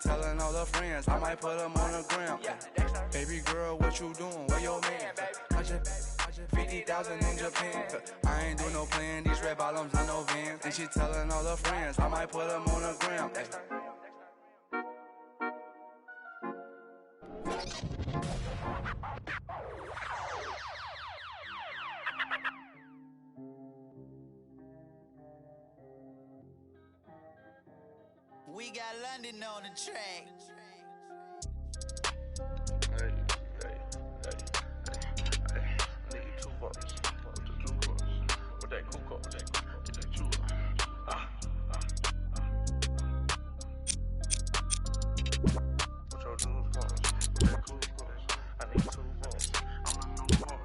Telling all her friends, I might put them on the gram. Baby girl, what you doing? Where your man? I just 50,000 in Japan. I ain't do no plan, these red bottoms and no Vans. And she telling all her friends, I might put them on the gram. We got London on the track. Hey, I need 2 votes. With that Kuko, with that Chula. What your jewels votes? With that Kuko. I need 2 votes. I'm a new vote.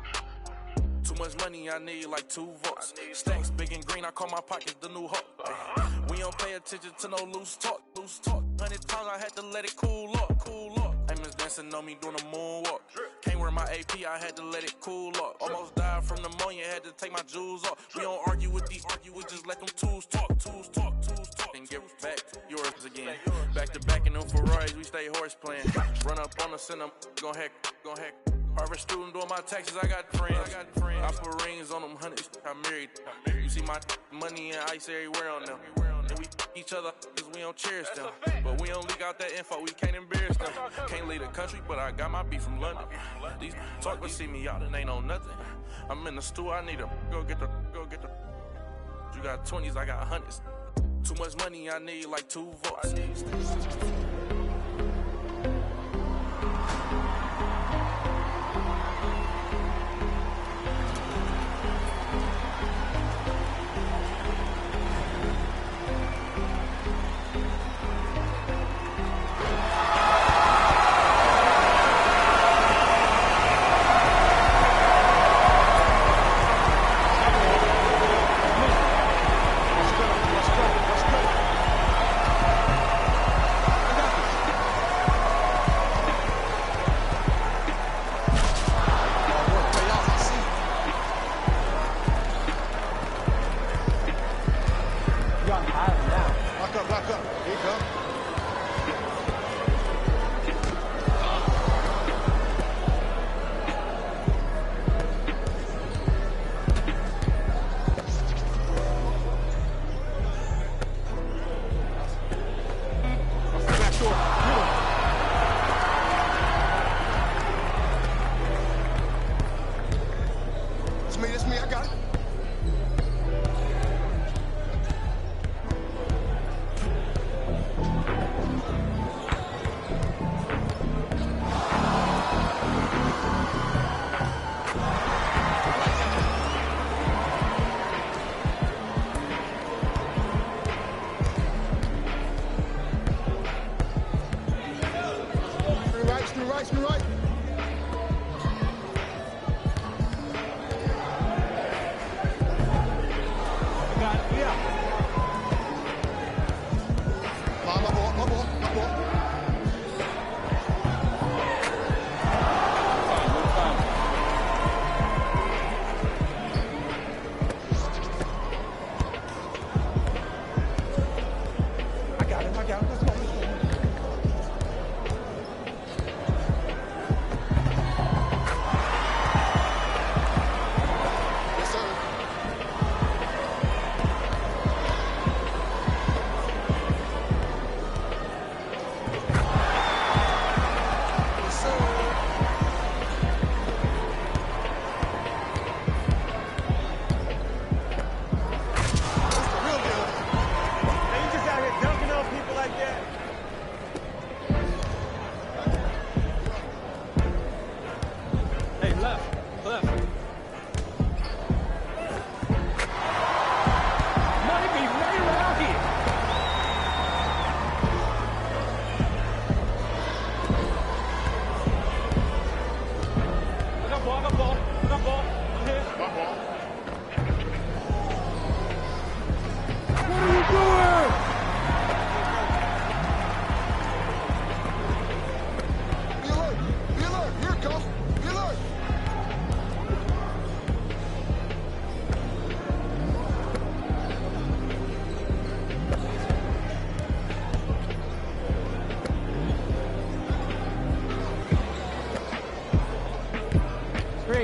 Too much money, I need like 2 votes. Stacks big and green, I call my pockets the new Hulk. We don't pay attention to no loose talk. 100 times I had to let it cool up. Amos dancing on me doing a moonwalk. Can't wear my AP, I had to let it cool up. Almost died from pneumonia, had to take my jewels off. We don't argue with these, we just let them tools talk. And give back yours again. Back to back in them Ferraris, we stay horse playing. Run up on us and I'm gon' heck. Harvard student doing my taxes, I got friends. I put rings on them hundreds, I'm married. You see my money and ice everywhere on them. And we each other cause we don't cherish them. But we don't leak out that info, we can't embarrass them. Can't leave the country, but I got my beef from London. These talk but see me out and ain't on nothing. I'm in the stew, I need to go get the. You got 20s, I got hundreds. Too much money, I need like 2 votes. Back up. Here you go. It's me, I got it. Spin right. Got it, yeah. My ball. I got him. Let's go.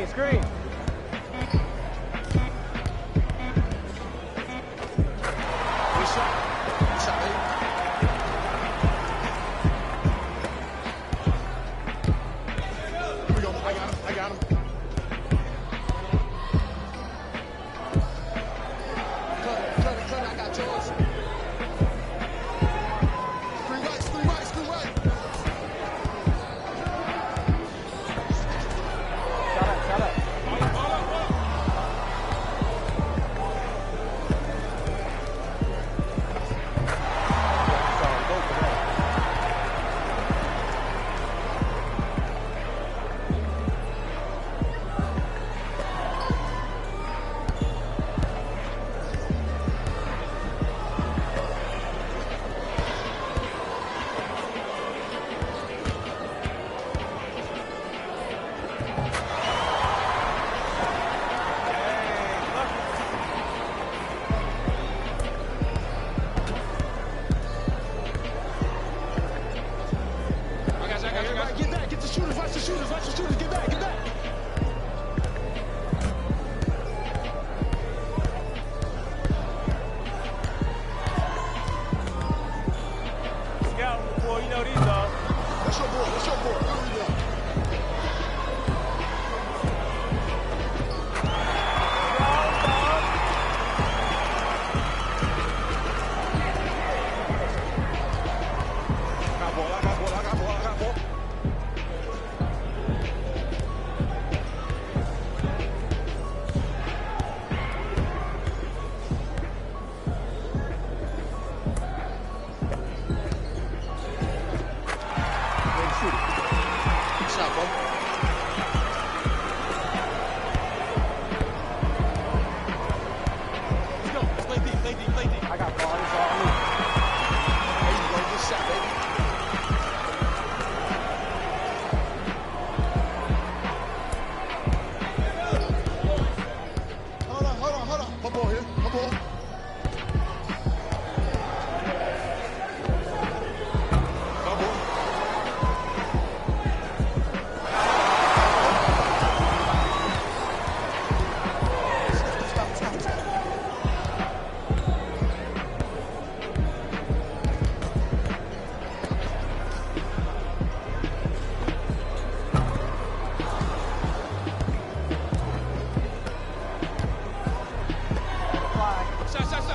Screen, screen. Good shot. Good shot, baby. Here we go. I got him. I got him. Cut it. I got yours. Screen right. Shut up. Everybody get back. Get the shooters. Watch the shooters. Get back. Scout, boy, you know these dogs. That's your boy. What we doing? I got ball. Good shot, bro. Let's go. Let's play deep. I got ball. It's all me. There you go. Good shot, baby. Hold on. My ball here. My ball.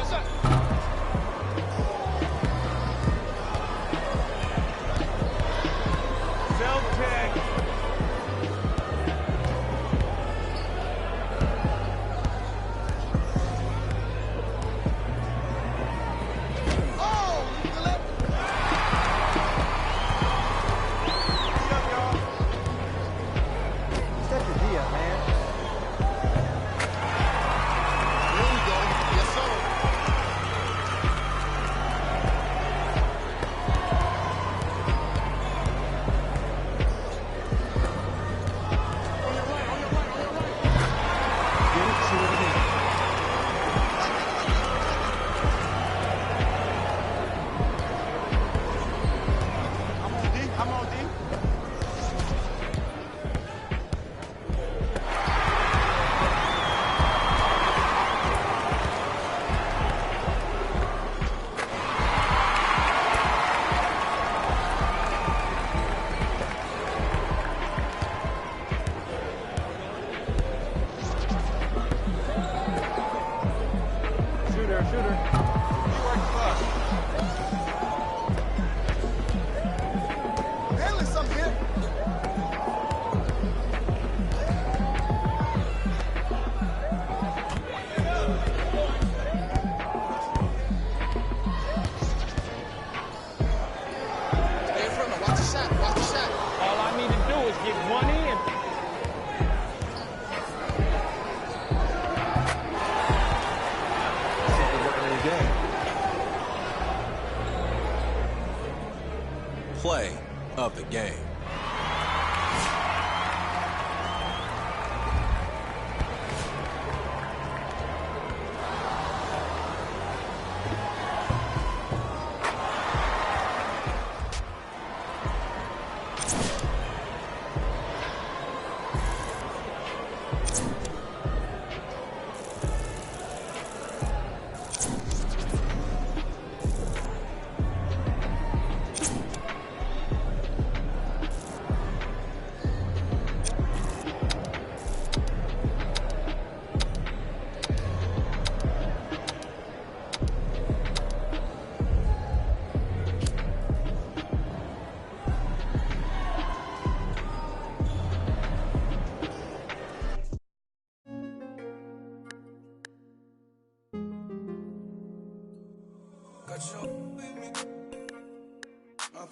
Shot. Self-check. Oh, you let Set the D up, man. There we go. Yes, sir. On your right. Get it, shoot it again. I'm on D. Shooter. Handling something here. Stay in front of him. Watch the shot. All I need to do is get one in. Play of the game.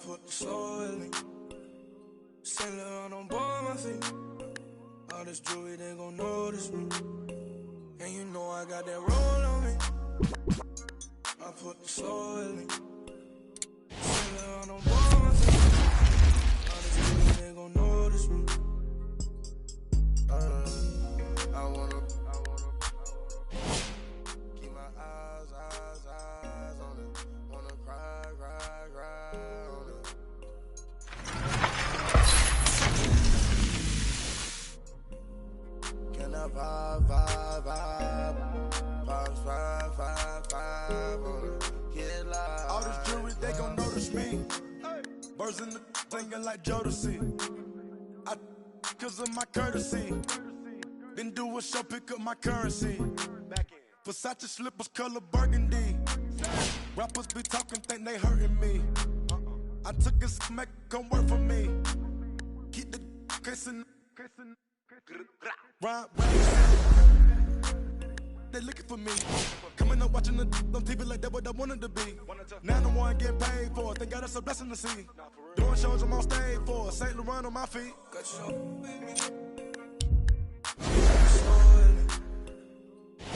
put the soul in me. Saint Laurent on board my feet. All this jewelry, they gon' notice me. And you know I got that roll on me. I put the soul in me. Saint Laurent on board my feet. All this jewelry, they gon' notice me. I wanna keep my eyes on it. Wanna cry on it. Can I vibe on it? Get live. All this jewelry, they gon' notice me. Birds in the singing like Jodeci. Cause of my courtesy. Then do a show, pick up my currency. Versace slippers, color burgundy. Rappers be talking, think they hurting me. I took a smack, come work for me. Keep the kissing. Rhyme, they looking for me. Coming up watching the on TV like that what I wanted to be. Now the one getting paid for it. Thank God that's a blessing to see. Doing shows I'm on stage for Saint Laurent on my feet.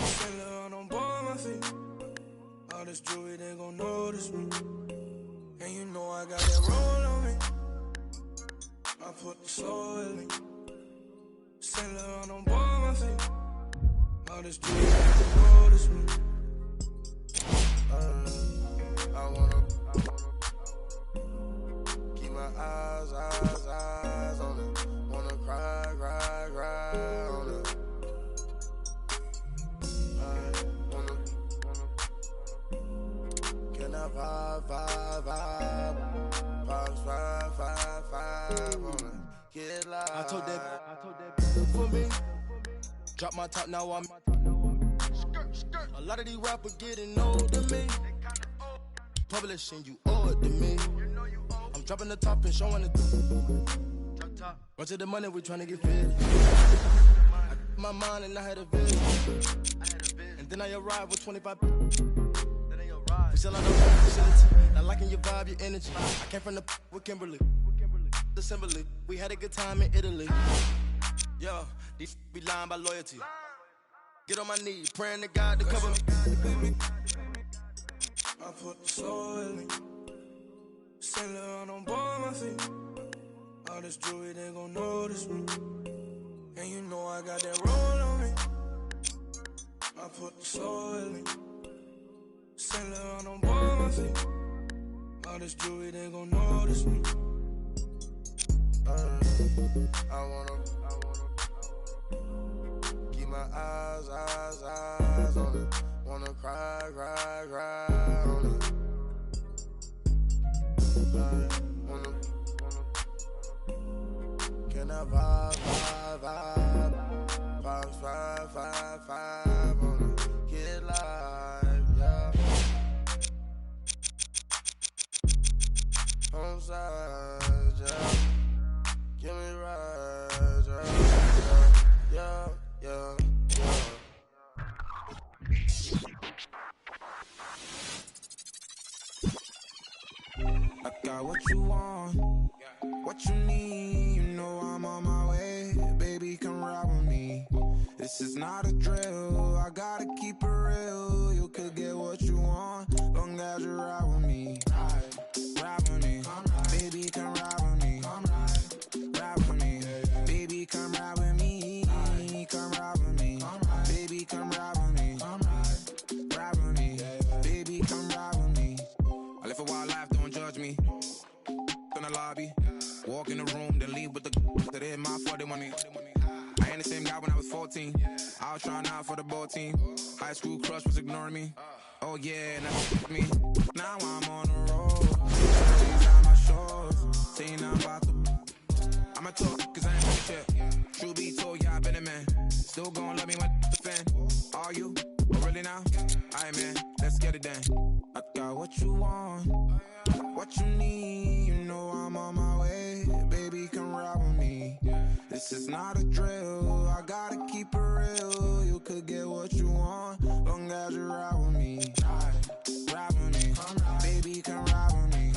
Saint Laurent on board my feet. All this jewelry, they gon' notice me. And you know I got that roll on me. I put the soul in me. Saint Laurent on board my feet. All this jewelry, they gon' notice me. I wanna keep my eyes on it. Wanna cry on it. Can I vibe on it? Get live. I told that for me. Drop my top, now I'm a lot of these rappers getting old to me. Publishing, you owe it to me. I'm dropping the top and showing it. Run to the money, we tryna get fit. My mind and I had a vision. And then I arrived with 25. We sell out the facility. Not liking your vibe, your energy. I came from the with Kimberly. Assembly. We had a good time in Italy. Yo, these be lying by loyalty. Get on my knees, praying to God to cover me. I put the soul in me. Saint Laurent on board my feet. All this jewelry, they gon' notice me. And you know I got that roll on me. I put the soul in me. Saint Laurent on board my feet. All this jewelry, they gon' notice me. I wanna keep my eyes on it. Wanna cry on it. Can I vibe on it? Get live, yeah. Home side, yeah. Give me right, yeah. I got what you want, what you need. You know I'm on my way, baby, come ride with me. This is not a drill, I gotta keep it real. You could get what you want, long as you ride with me. Ride with me, baby, come ride with me. Ride with me, baby, come ride with me. Come ride with me, baby, come ride with me. Ride with me, baby, come ride with me. I live a wild life, don't judge me. In the lobby, walk in the room, then leave with the that hit my 40 money. I ain't the same guy when I was 14. I was trying out for the ball team. High school crush was ignoring me. Oh yeah, and that's me. Now I'm on the road. These are my shows. Saying I'm about to. I'ma talk, cause I ain't really shit. True be told, yeah, I been a man. Still gon' love me when the fan. Are you? Oh, really now? Aight, man, let's get it done. I got what you want, what you need. You know I'm on my way. Baby, come ride with me. This is not a drill. I gotta keep it real. You could get what you want, long as you ride with me. Ride with me. Baby, come ride with me.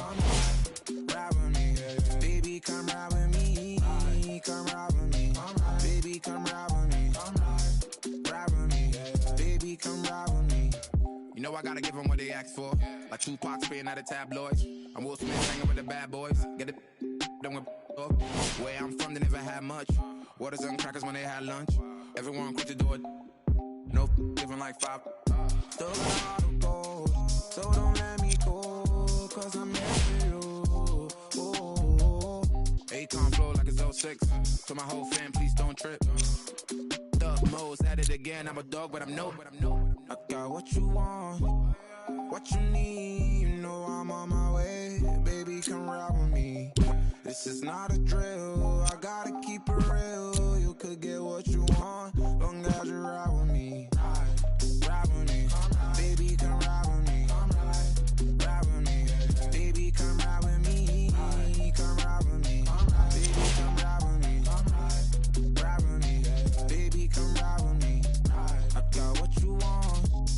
I gotta give them what they ask for. Like Tupac spitting at the tabloids. I'm Will Smith hanging with the bad boys. Get it done with up. Where I'm from, they never had much. Waters and crackers when they had lunch. Everyone quick to do it. No living like 5. Still got a heart of gold, so don't let me go, cause I'm here for you. Akon flow like it's 06. To my whole fam, please don't trip. Thug modes at it again. I'm a dog, but I'm no. I got what you want, what you need. You know I'm on my way. Baby, come ride with me. This is not a drill. I gotta keep it real. You could get what you want, long as you ride with me. Ride with me, baby, come ride with me. Ride with me, baby, come ride with me. Come ride with me, baby, come ride with me. Ride with me, baby, come ride with me. I got what you want,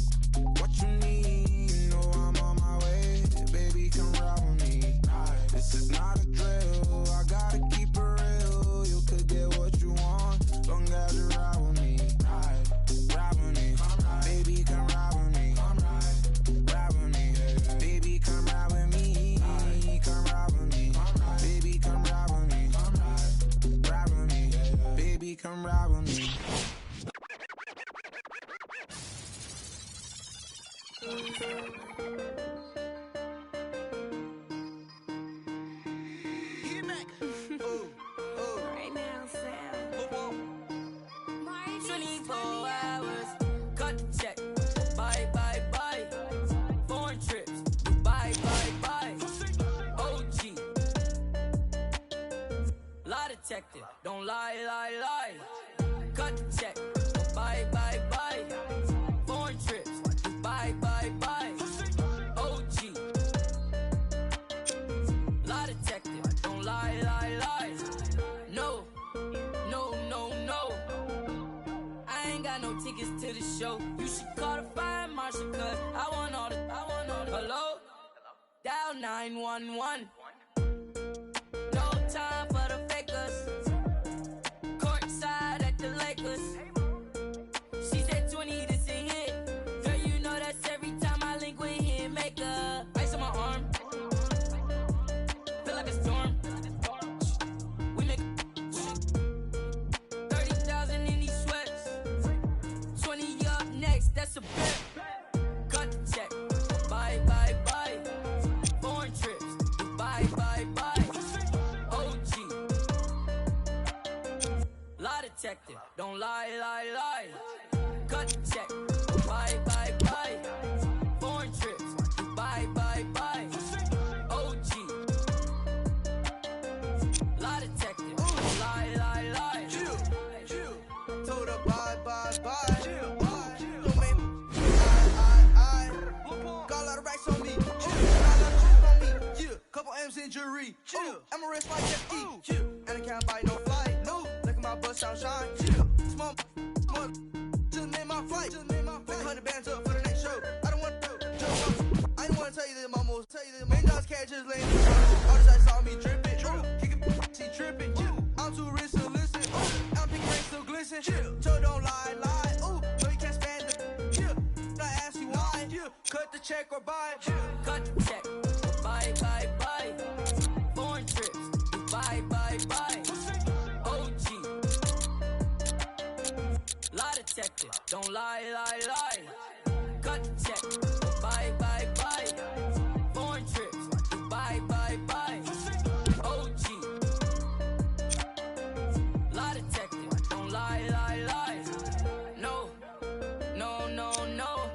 what you need. You know I'm on my way, baby, come ride with me. This is not a drill. I gotta keep it real. You could get what you want, long as you ride with me. Ride with me, baby, come ride with me. Ride with me, baby, come ride with me. Come ride with me, baby, come ride with me. Ride with me, baby, come ride with me. Right now, Sam. 24 hours, cut the check. Bye, bye, bye. Foreign trips, bye, bye, bye. OG. Lie detector, don't lie, lie, lie. Cut the check. Bye, bye, bye. Foreign trips, bye, bye, bye. OG. Lie detector, don't lie, lie, lie. No, no, no, no. I ain't got no tickets to the show. You should call the fire marshal, cause I want all the. Hello? Dial 911. No time for the fakers. Courtside at the Lakers. She said 20, this a hit. Girl, you know that's every time I link with him. Make up. Ice on my arm. Feel like a storm. We make 30,000 in these sweats. 20 up next, that's a bet. Cut the check. Bye, bye, bye. Foreign trips. Bye, bye, bye. OG. Lie detector. Don't lie, lie, lie. Cut the check. Bye, bye, bye. Foreign trips. Bye, bye, bye. OG. Lie detector. Don't lie, lie, lie. Told her bye, bye, bye. Don't make me. Got a lot of racks on me. Got a lot of chips on me. Yeah, couple M's in jewelry. I'm a wrist like Jeff E. And I can't buy no flight. No, look at my bus sound shine. Small, just made my flight. Pick 100 bands up for the next show. I don't want to jump off. I don't want to tell you that almost. $1 million cash just laying in the front. All this I saw me dripping. Kicking, she tripping. I'm too rich to listen. I'm picking rings still glisten. So don't lie, lie. Ooh, no you can't stand it. I ask you why. Cut the check or buy. Cut the check. Bye, bye, bye. Foreign trips. Bye, bye, bye. OG. Lie detector. Don't lie, lie, lie. Cut the check. Bye, bye, bye. Foreign trips. Bye, bye, bye. OG. Lie detector. Don't lie, lie, lie. No, no, no, no.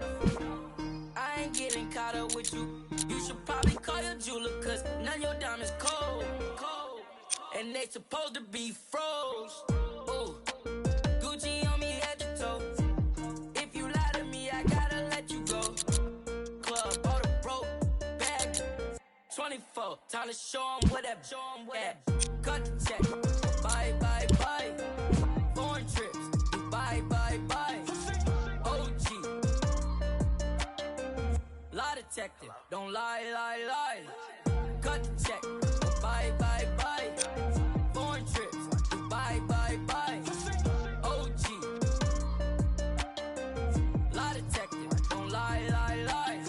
I ain't getting caught up with you. You should probably call your jeweler, cause none of your diamonds cold. And they supposed to be froze. Ooh. Gucci on me head to toe. If you lie to me, I gotta let you go. Club, all the broke bag. 24, time to show 'em what that cut the check. Bye, bye, bye. Foreign trips. Bye, bye, bye. OG. Lie detector. Don't lie, lie, lie. Cut the check. Bye, bye, bye. Foreign trips. Bye, bye, bye. OG. Lie detector. Don't lie, lie, lie.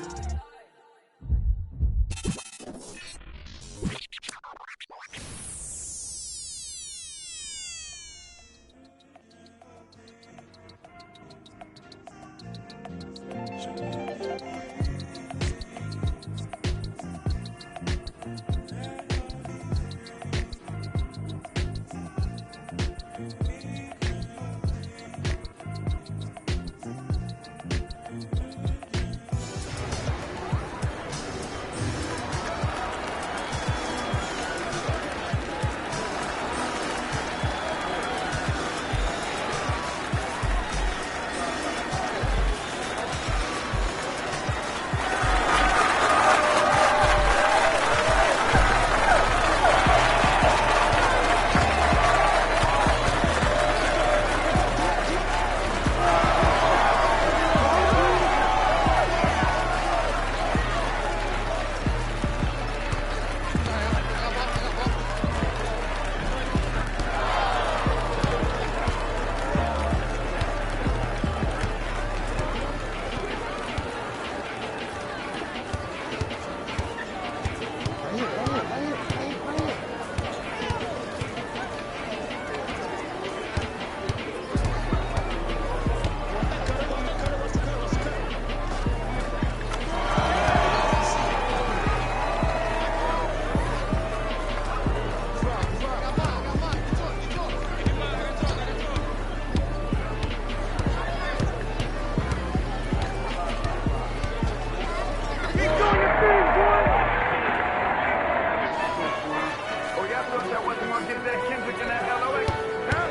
thought y'all wasn't gonna get that Kendrick and that LOA? Huh?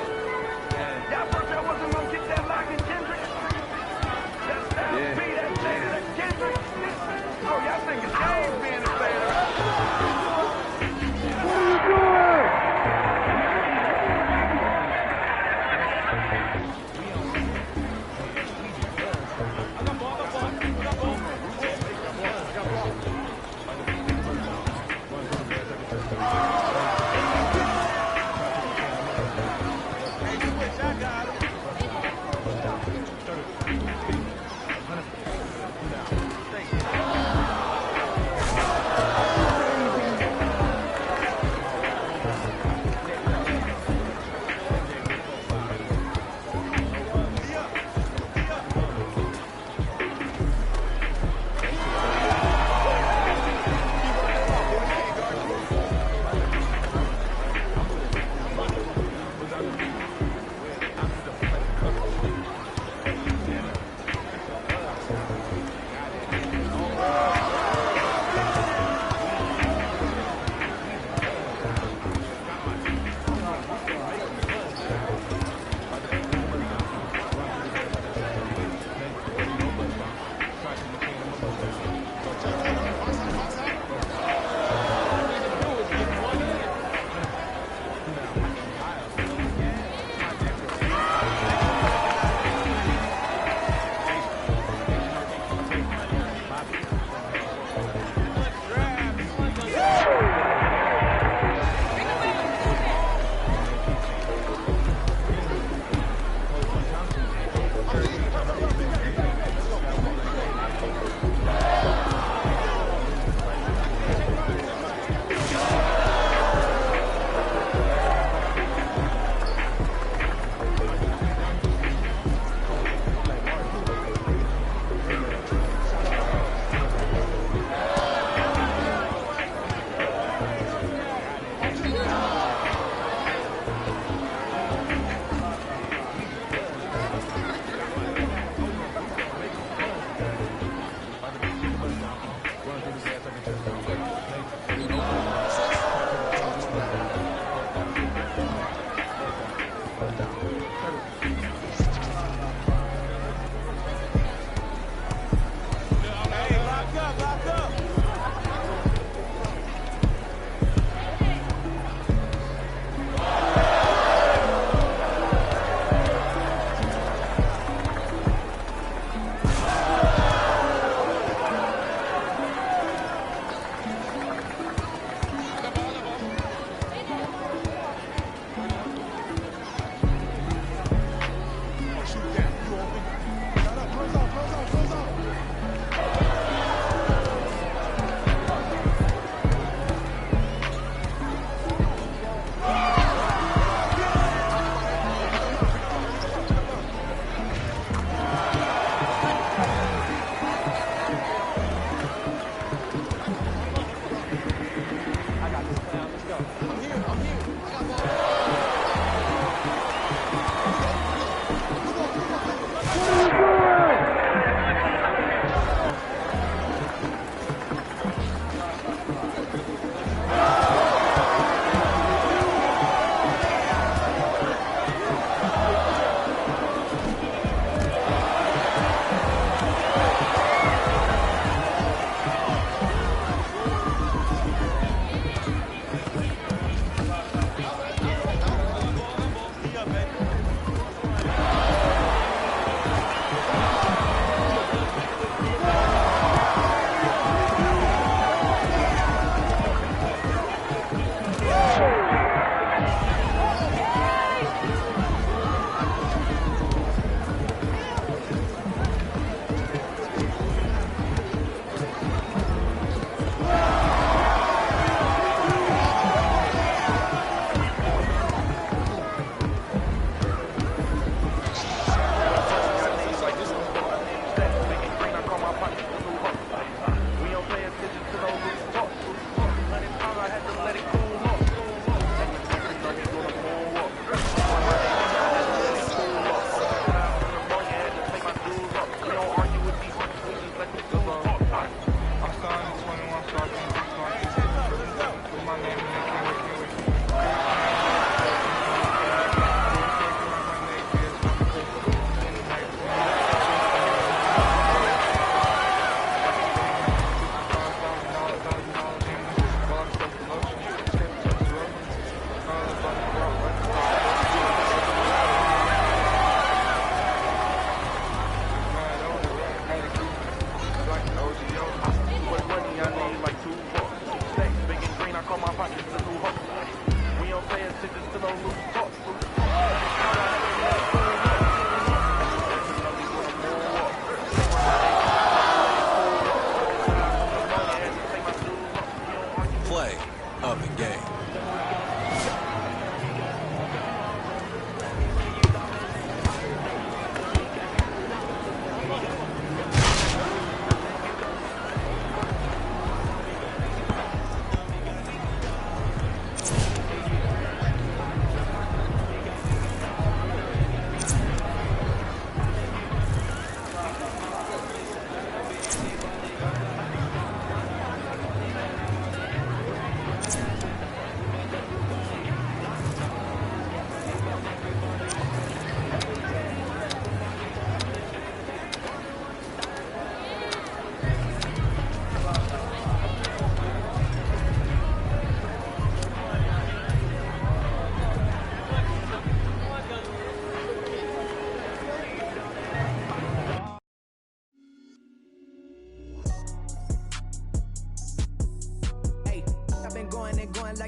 Y'all thought y'all wasn't gonna get that Lock and Kendrick? That Styles P, that Jada, that Kendrick? Oh, y'all think it's James being the fan, right? What are you doing?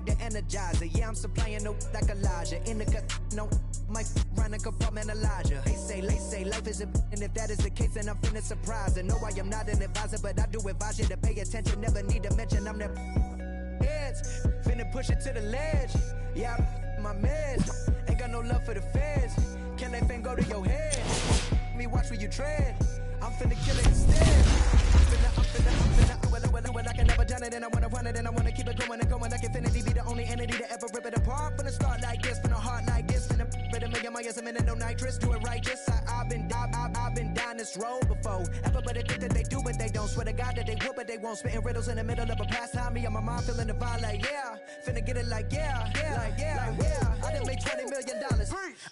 like the Energizer. Yeah, I'm supplying no like Elijah. In the cut, no, my run a compartment Elijah. They say life is a, and if that is the case, then I'm finna surprise. And no, I am not an advisor, but I do advise you to pay attention. Never need to mention I'm the heads. Finna push it to the ledge. Yeah, my meds. Ain't got no love for the feds. Can they fin go to your head? Me watch where you tread. I'm finna kill it instead. I'm finna, well, I can never done it, and I wanna run it, and I wanna keep it going and going like infinity. Be the only entity to ever rip it apart. From the start like this, from the heart like this, finna rip it a million miles a minute, no nitrous. Do it right, just I've been down this road before. Everybody think that they do, but they don't. Swear to God that they would, but they won't. Spitting riddles in the middle of a pastime. Me and my mom feeling the vibe like yeah, finna get it like yeah. I done made $20 million.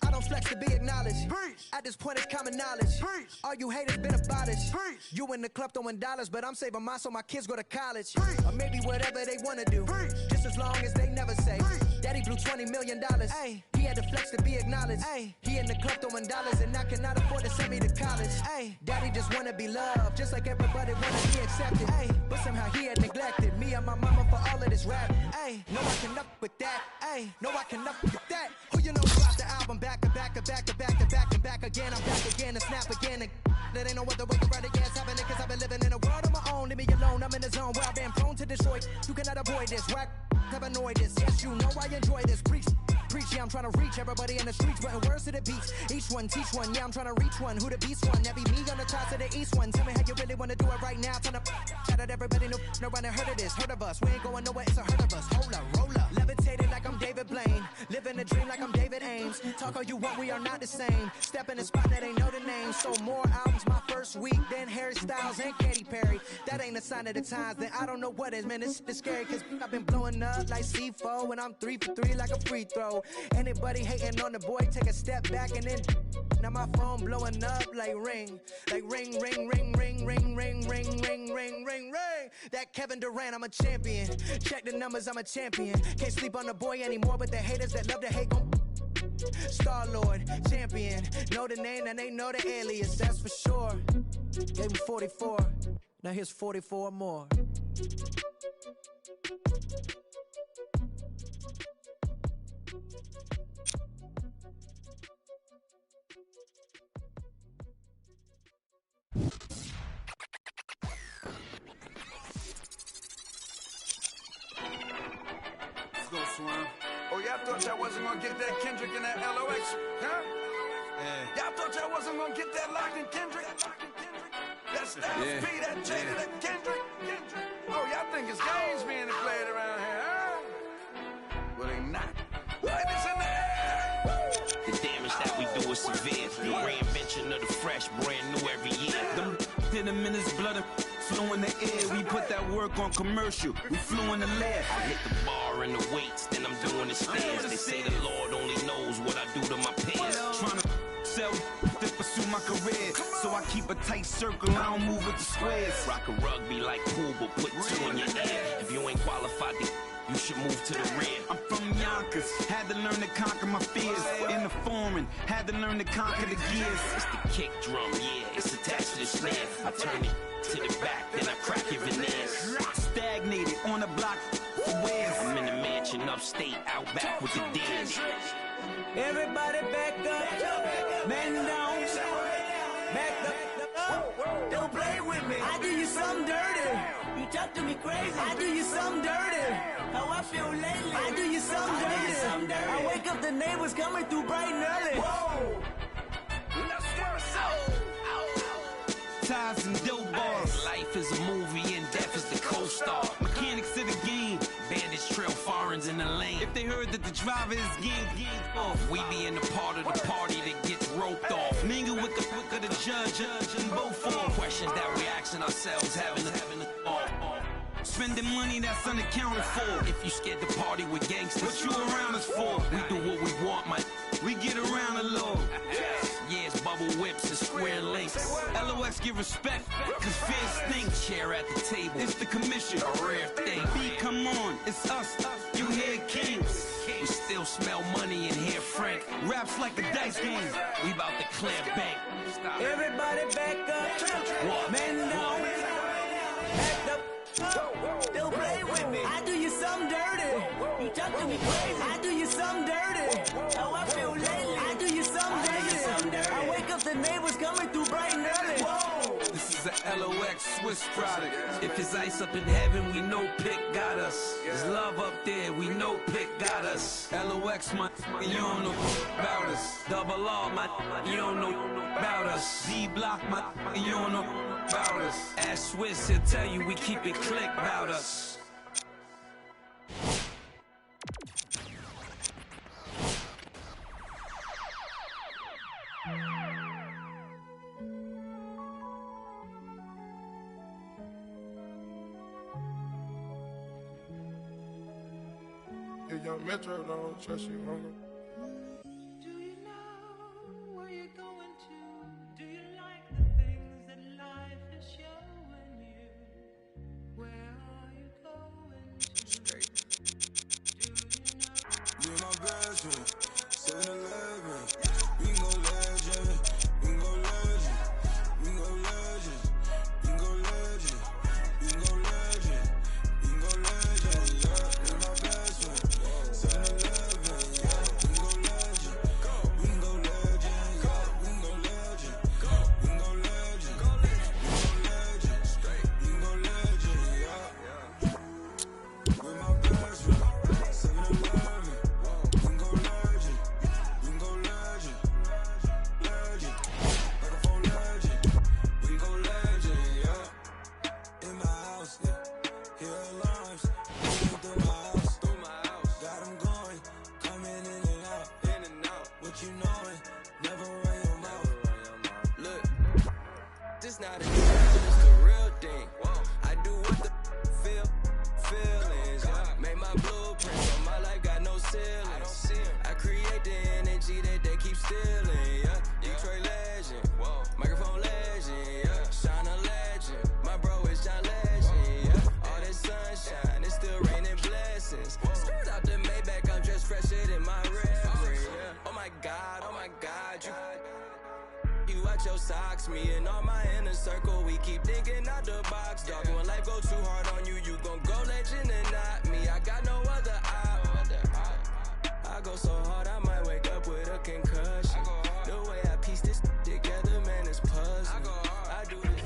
I don't flex to be acknowledged. At this point, it's common knowledge. All you haters been abolished. You in the club throwing dollars, but I'm saving mine so my kids go to college. Or maybe whatever they wanna do, just as long as they never say Daddy blew $20 million. Ay, he had to flex to be acknowledged. Ay, he in the club throwing dollars, and I cannot afford to send me to college. Ay, Daddy just wanna be loved, just like everybody wanna be accepted. Ay, but somehow he had neglected me and my mama for all of this rap. Ay, no, I can up with that. Ay, no, I can up with that. Who you know dropped the album back again? I'm back again and snap again. And that ain't no other way to write it. Yeah, it's happening cause I've been living in a world of my own. Leave me alone, I'm in the zone where I've been prone to destroy. You cannot avoid this. Whack, have annoyed this. Yes, you know I enjoy this. Preach, yeah, I'm trying to reach everybody in the streets, putting words to the beats. Each one, teach one, yeah, I'm trying to reach one. Who the beast one? That be me on the top to the east one. Tell me how you really want to do it right now. Turn up, shout out everybody, no one heard of this, heard of us. We ain't going nowhere, it's a herd of us. Hold up, roll up. Levitated like I'm David Blaine. Living a dream like I'm David Ames. Talk all you want, we are not the same. Step in the spot that ain't know the name. So more albums my first week than Harry Styles and Katy Perry. That ain't a sign of the times, then I don't know what is, man. It's scary cause I've been blowing up like C4 and I'm 3 for 3 like a free throw. Anybody hating on the boy, take a step back and then now my phone blowing up like ring. Like ring. That Kevin Durant, I'm a champion. Check the numbers, I'm a champion. Can't sleep on the boy anymore, but the haters that love to hate gon' Star-Lord, champion. Know the name and they know the alias, that's for sure. Gave me 44, now here's 44 more. Oh, y'all thought y'all wasn't gonna get that Kendrick and that LOX, huh? Yeah. Y'all thought y'all wasn't gonna get that Locked and Kendrick? That Styles P, that Jada, that Kendrick. Oh, y'all think it's games being played around here, huh? Well, they not. Ladies in the air. The damage that we do is severe. The reinvention of the fresh, brand new every year. Them hit him in his blood and flew in the air. We put that work on commercial. We flew in the lab. I hit the bar and the weights, then I'm doing the stairs. They say the Lord only knows what I do to my peers. Trying to sell to pursue my career. So I keep a tight circle, I don't move with the squares. Rock a rugby like pool, but put 2 in your ear. If you ain't qualified, you should move to the rear. I'm from Yonkers, had to learn to conquer my fears. In the foreign, had to learn to conquer the gears. It's the kick drum, yeah, it's attached to the snare. I turn it to the back, then I crack your veneers. Stagnated on the block for wears. I'm in the mansion upstate, out back with the deers. Everybody back up, man down, back up. Don't play with me. I do you something dirty. You talk to me crazy. I do you something dirty. How I feel lately. I do you something dirty. I wake up, the neighbors coming through bright and early. Whoa. Ties and dope bars. Life is a movie and death is the co-star. Mechanics of the game. Bandits trail foreigns in the lane. If they heard that the driver is gang off, we be in the part of the party that gets roped off. Mingle with the judge and both for questions that we asking ourselves, having a spending money that's unaccounted for. If you scared to party with gangsters, what you around us for? We do what we want, man. We get around a little. Yeah, it's bubble whips and square links. LOX give respect, cause fear stinks. Chair at the table, it's the commission, a rare thing. B, come on, it's us, you hear kings. We still smell money and hear Frank. Raps like a dice game. We about to clear bank. Everybody back up, what? Man down, back up. Don't play with me. I do you something dirty. You talk Swiss product. If it's ice up in heaven, we know Pick got us. There's love up there, we know Pick got us. LOX, my you don't know about us. Double R, my you don't know about us. D-Block, my you don't know about us. Ash Swiss, he'll tell you we keep it click about us. If young Metro don't trust you, hunger. Do you know where you're going to? Do you like the things that life is showing you? Where are you going to? Straight. Do you know? Be my best friend, 7-Eleven. We can go legend, we can go legend, we can go legend, we can go legend, we can go legend, we can go legend, yeah. Be my best friend, 7-Eleven, yeah. We can go legend, we can go legend, yeah. We can go legend, we can go legend, we can go legend, we can go legend, yeah. With my best friend, 7-Eleven. Not a dream, it's the real thing. I do what the feelings. Made my blueprint, so my life got no ceilings. I create the energy that they keep stealing. Yeah, Detroit legend, microphone legend. Yeah, Shine a legend. My bro is John Legend. Yeah, all this sunshine, it's still raining blessings. Skirt out the Maybach, I'm just fresher than my reverend. Yeah. Oh my God, you watch your socks, me and all my inner circle, we keep thinking out the box, dog. When life go too hard on you, you gon' go legend and not me. I got no other op. I go so hard, I might wake up with a concussion. The way I piece this together, man, it's puzzling. I do this.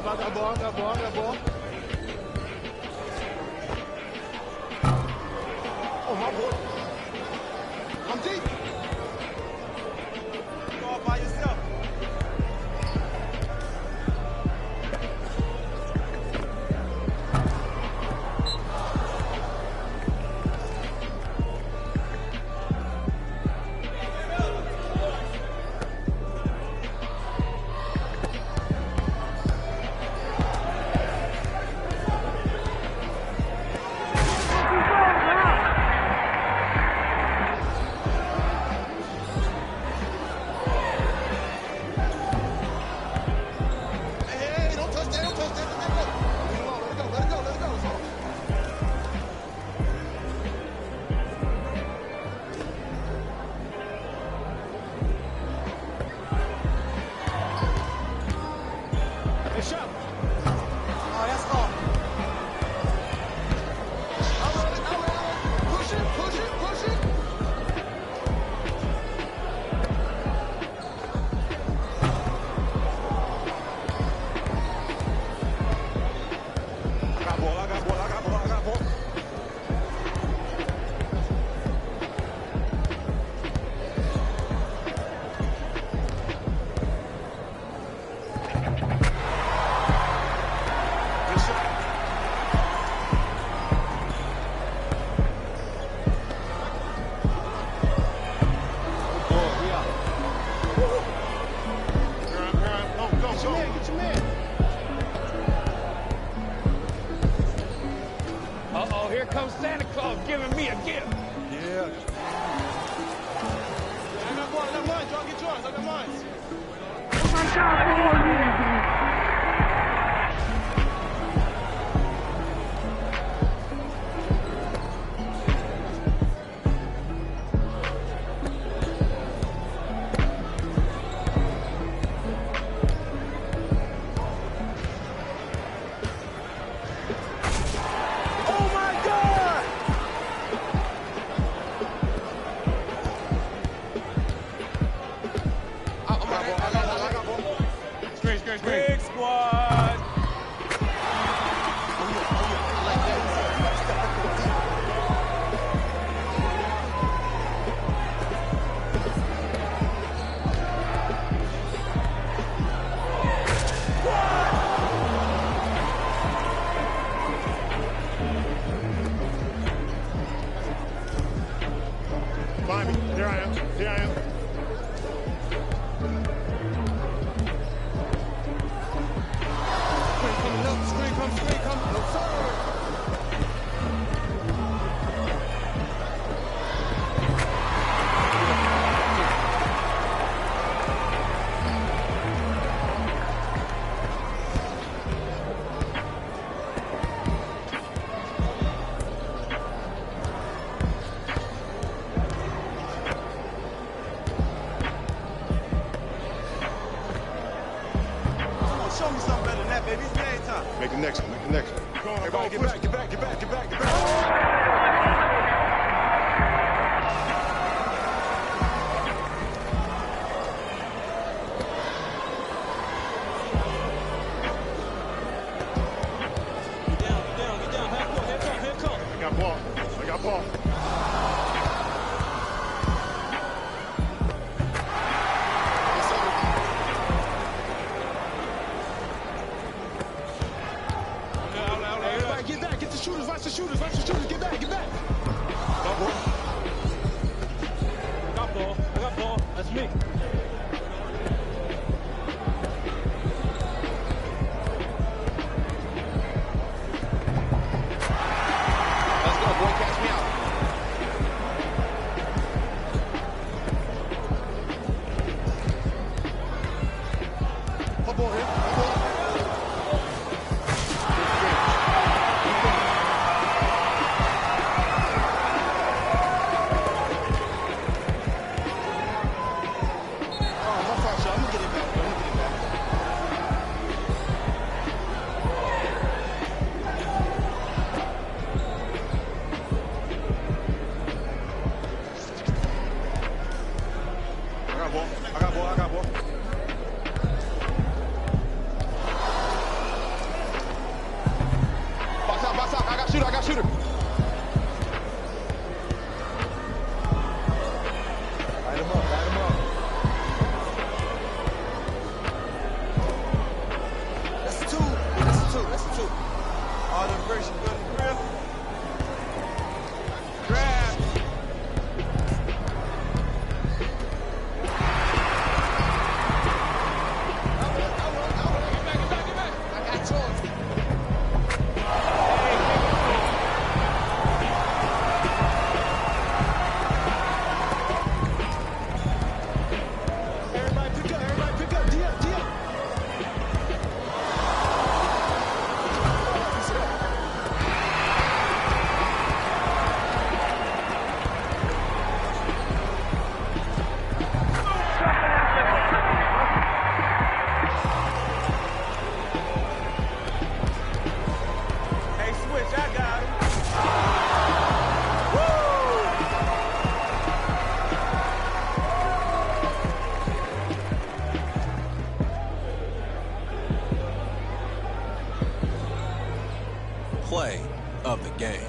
I got ball. Oh, my boy. I'm deep. Go all by yourself. Uh-oh, here comes Santa Claus giving me a gift. Yeah. I got mine. Y'all get yours. I got mine. Oh, my God. Big squad. Find me. Here I am. Screen come. No, sir. Show me something better than that, baby. It's game time. Make the next one. Come on, Everybody get back. Get down. Here come. I got ball. Get back, get the shooters, watch the shooters, get back. Got ball. That's me. Let's go, boy, catch me out. Ball here. I got ball. vibration gun grip. Grab. Play of the game.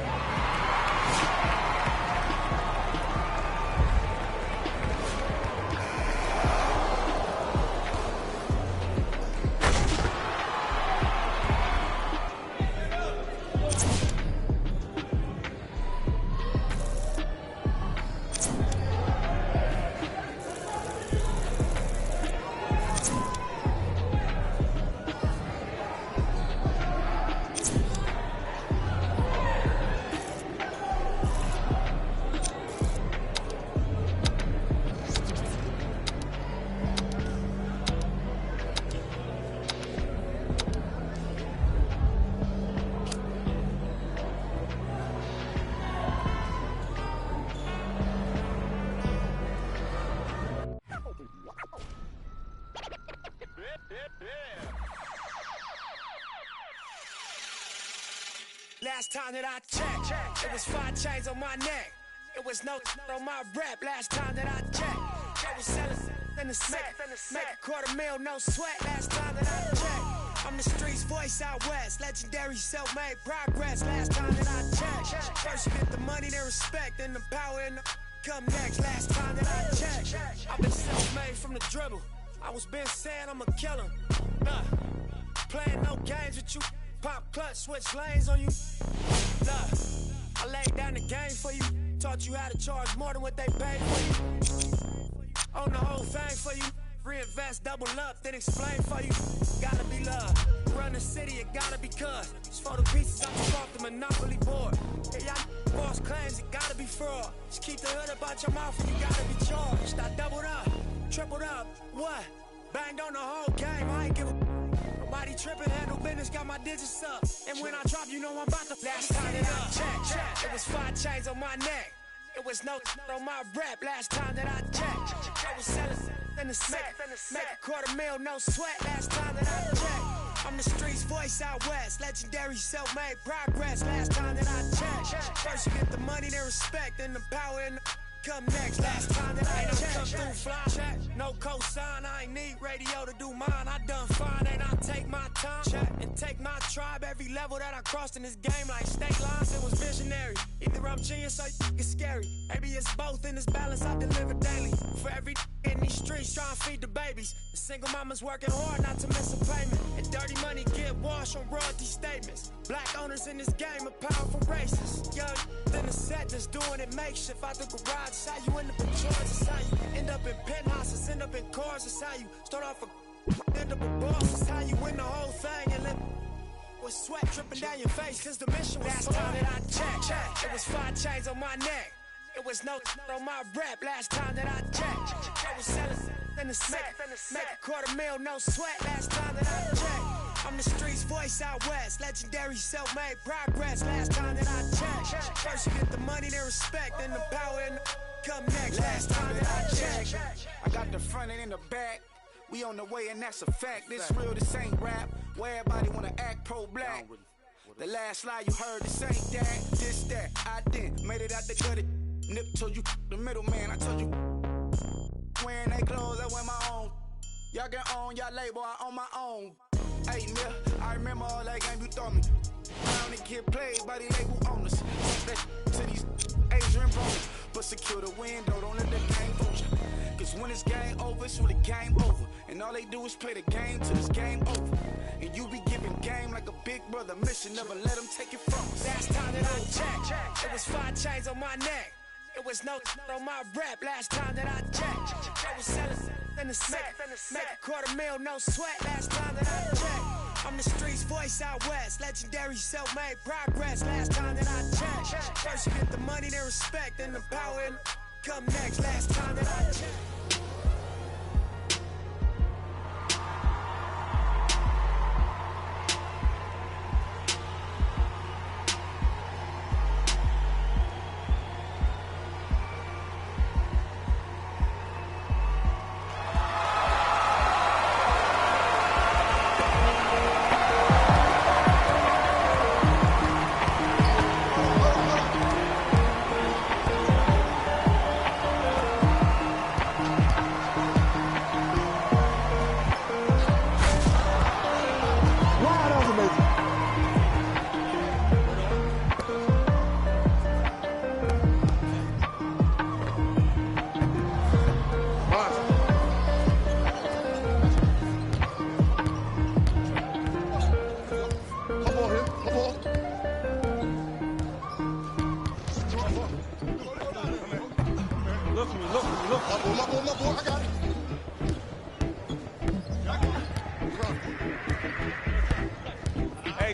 Last time that I checked, it was 5 chains on my neck. It was no on my rap. Last time that I checked, I was selling in the set. Make $250,000, no sweat. Last time that I checked, I'm the streets voice out west. Legendary self-made progress. Last time that I checked, first you get the money, then respect, then the power and the come next. Last time that I checked, I've been self-made from the dribble. I was been saying I'm a killer. Playing no games with you. Pop clutch, switch lanes on you. Look, I laid down the game for you. Taught you how to charge more than what they paid for you. Own the whole thing for you. Reinvest, double up, then explain for you. Gotta be love. Run the city, it gotta be cuz. It's for the pieces I took off the Monopoly board. Yeah, y'all boss claims, it gotta be fraud. Just keep the hood about your mouth and you gotta be charged. I doubled up, tripled up, what? Banged on the whole game, I ain't give a nobody tripping, handle business, got my digits up. And when I drop, you know I'm about to last time that I checked, it was 5 chains on my neck. It was no on my rap. Last time that I checked, I was selling in the set. Make $250,000, no sweat. Last time that I checked, I'm the streets voice out west. Legendary self-made progress. Last time that I checked, first you get the money, then respect, then the power and the come next. Last time that I checked, come through fly check, no cosign. I ain't need radio to do mine. I done fine, and I take my time check and take my tribe. Every level that I crossed in this game, like state lines, it was visionary. Either I'm genius or it's scary. Maybe it's both in this balance I deliver daily. For every in these streets trying to feed the babies. The single mama's working hard not to miss a payment. And dirty money get washed on royalty statements. Black owners in this game are powerful racists. Young than the set that's doing it makeshift out the garage. It's how you end up in charge. It's how you end up in penthouses, end up in cars. It's how you start off a end up a boss. It's how you win the whole thing and live with sweat dripping down your face. Cause the mission was last time that I checked, it was 5 chains on my neck. It was no on my rap. Last time that I checked, I was selling in the set. Make $250,000, no sweat. Last time that I checked, I'm the streets voice out west. Legendary self-made progress. Last time that I checked, first you get the money, then respect, then the power and the come next. Last time that I checked, I got the front and in the back. We on the way and that's a fact. This real, this ain't rap. Where everybody wanna act pro-black. The last lie you heard, this ain't that, this that. I didn't made it out the gutter. Nip told you the middleman. I told you wearing they clothes, I wear my own. Y'all can own y'all label, I own my own. Hey, Mill, I remember all that game you thought me. Now the kid played by the label owners. That to these Asian brothers. But secure the window, don't let the game fool you. Cause when it's game over, it's really game over. And all they do is play the game till it's game over. And you be giving game like a big brother. brother mission, never let them take it from us. Last time that I checked, it was 5 chains on my neck. It was no on my rap. Last time that I checked, I was selling in the sack. Make a $250,000, no sweat. Last time that I checked, I'm the streets voice out west. Legendary self-made progress. Last time that I checked, first you get the money, then respect, then the power and come next. Last time that I checked.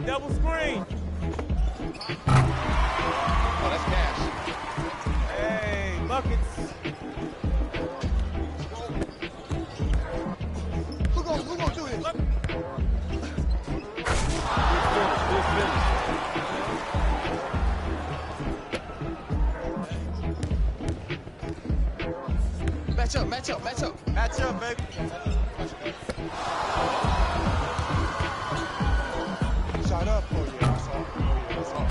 Double screen. Oh, that's cash. Hey, buckets. Who gonna do this? Match up, baby. Shot up. Oh, yeah, that's all. Oh, yeah, that's all.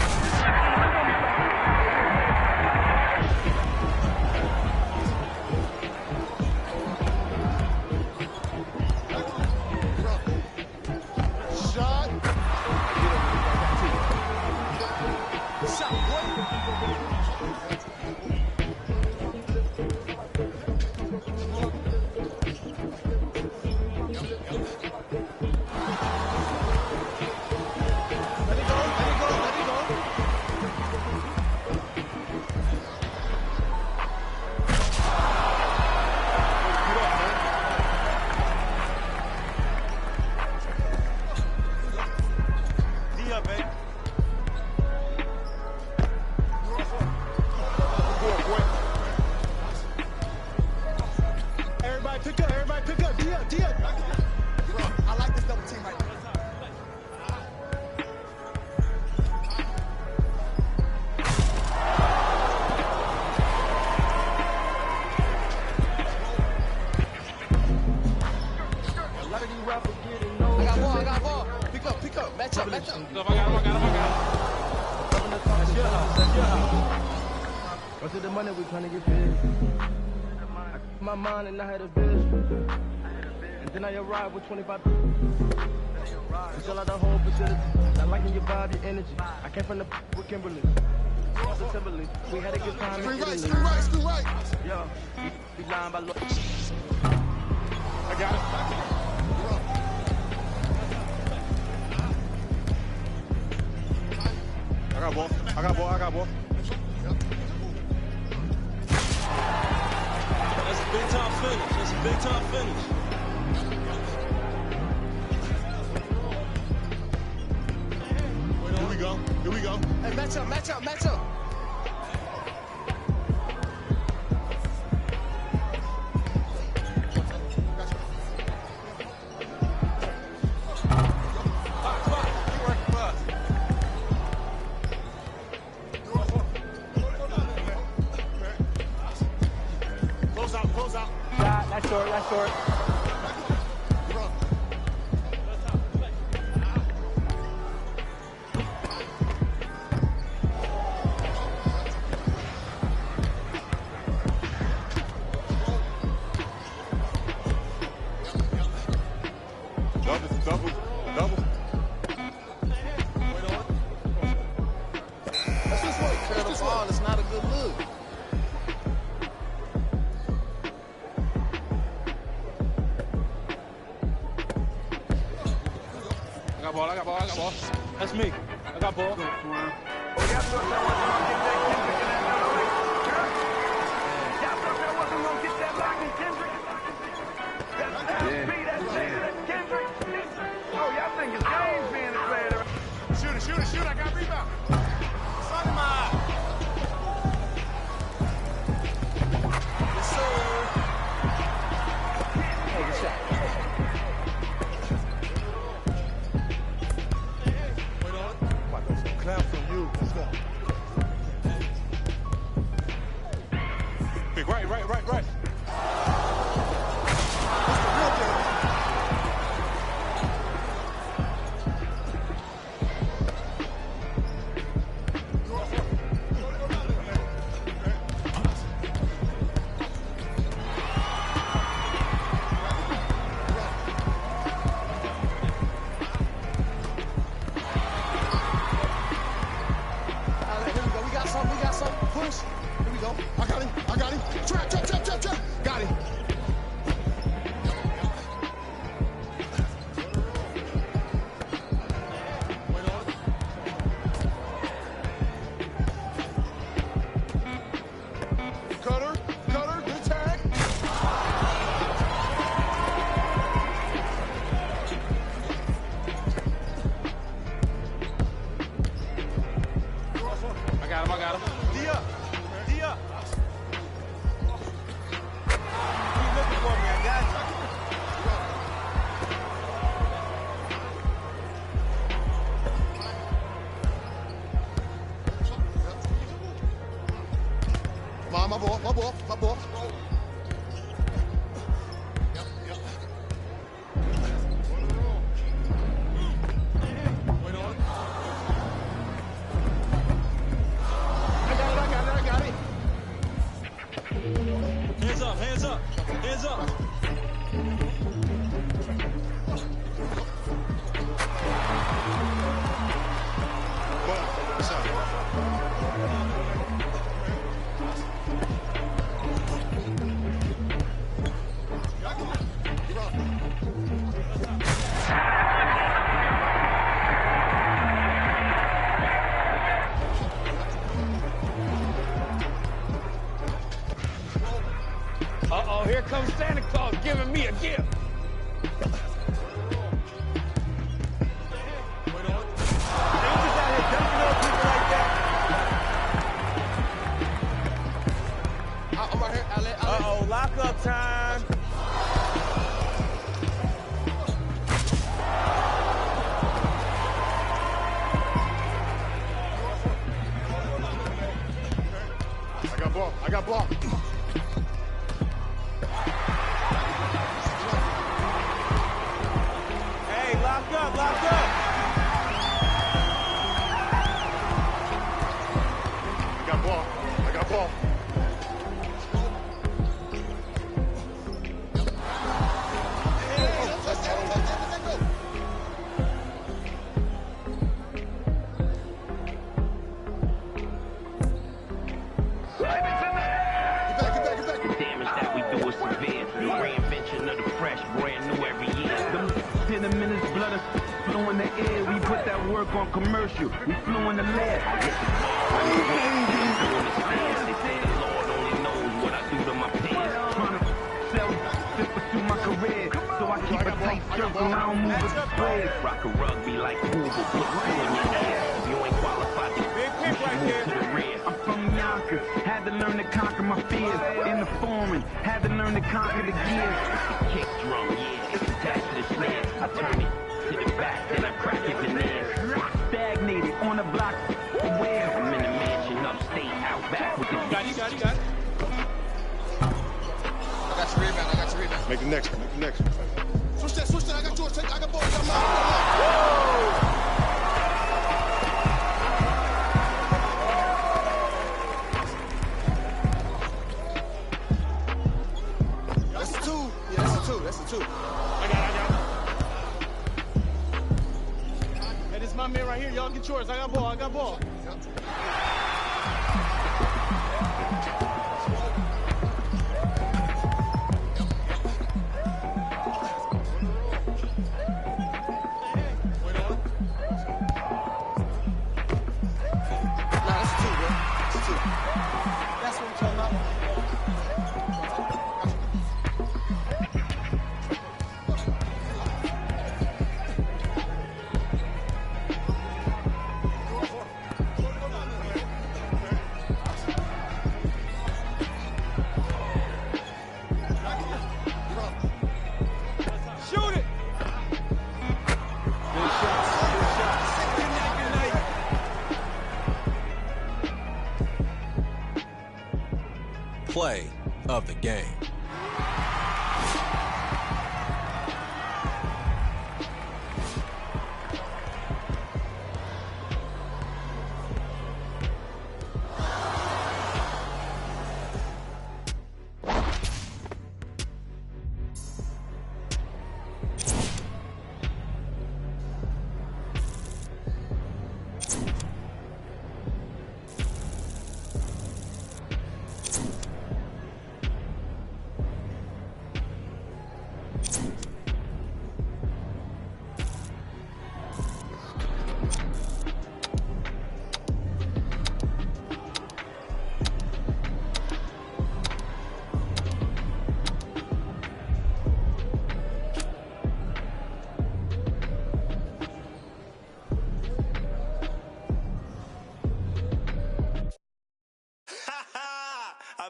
Shot. What's the money we trying to get paid? My mind and I had a vision. And then I arrived with 25. Sell out the whole facility. Not liking your vibe, your energy. I came from the with Kimberly. Timberly. We had a good time in Italy. Screw right. Yo, we lying by look. I got it. I got ball. That's a big time finish. Here we go. Hey, match up. Close out. That's short. Double. That's just what clear the ball. It's not a good look. I got ball. That's me. I got ball. Oh, y'all thought that wasn't gonna get that Kendrick in that LOA? Huh? Y'all thought that wasn't gonna get that lock in Kendrick? That's beat that Kendrick. Oh, y'all think it's games being played around. Shoot. I got rebound. Sun in my eye. Yes, sir. Take a shot. Clap from you. Let's go. Big right. What's the real deal? Got him. Cutter, good tag. I got him. D up. Keep looking for me, I got you. My ball. I got it. Hands up. Uh-oh, here comes Santa Claus giving me a gift. I'm right here, Ale. Uh-oh, lock-up time. I got ball. Hey, lock up. I got ball. On commercial, we flew in the lab. Lord only knows what I do to my pants. Trying to sell through my career, so I keep a tight circle. I don't move with the spread. Rock a rugby like Hoover, put two in your ass. You ain't qualified to move to the rear. I'm from Yonkers, had to learn to conquer my fears. In the foreign, had to learn to conquer the gears. It's a kick drum, yeah, it's attached to the snare. I turn it to the back, then I crack it in there. Stagnated on the block. Where I'm in a mansion upstate, out back with the Got it. I got your rebound. Make the next one. Switch that. I got yours. I got ball. I got mine. That's a two. Yeah, that's a two. I got it. Hey, this is my man right here. Y'all get yours. I got ball. play of the game.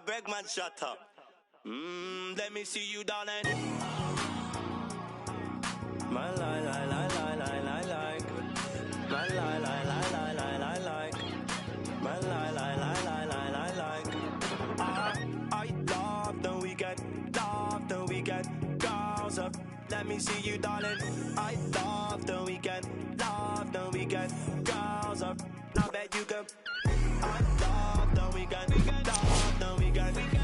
Beg man, shut up. Let me see you, darling. My lie, lie, lie, lie, lie, lie, like. My lie, lie, lie, lie, lie, lie, like. My lie, lie, lie, lie, lie, lie, like. I love the weekend, girls up. Let me see you, darling. I love the weekend, girls up. I bet you can. I love the weekend,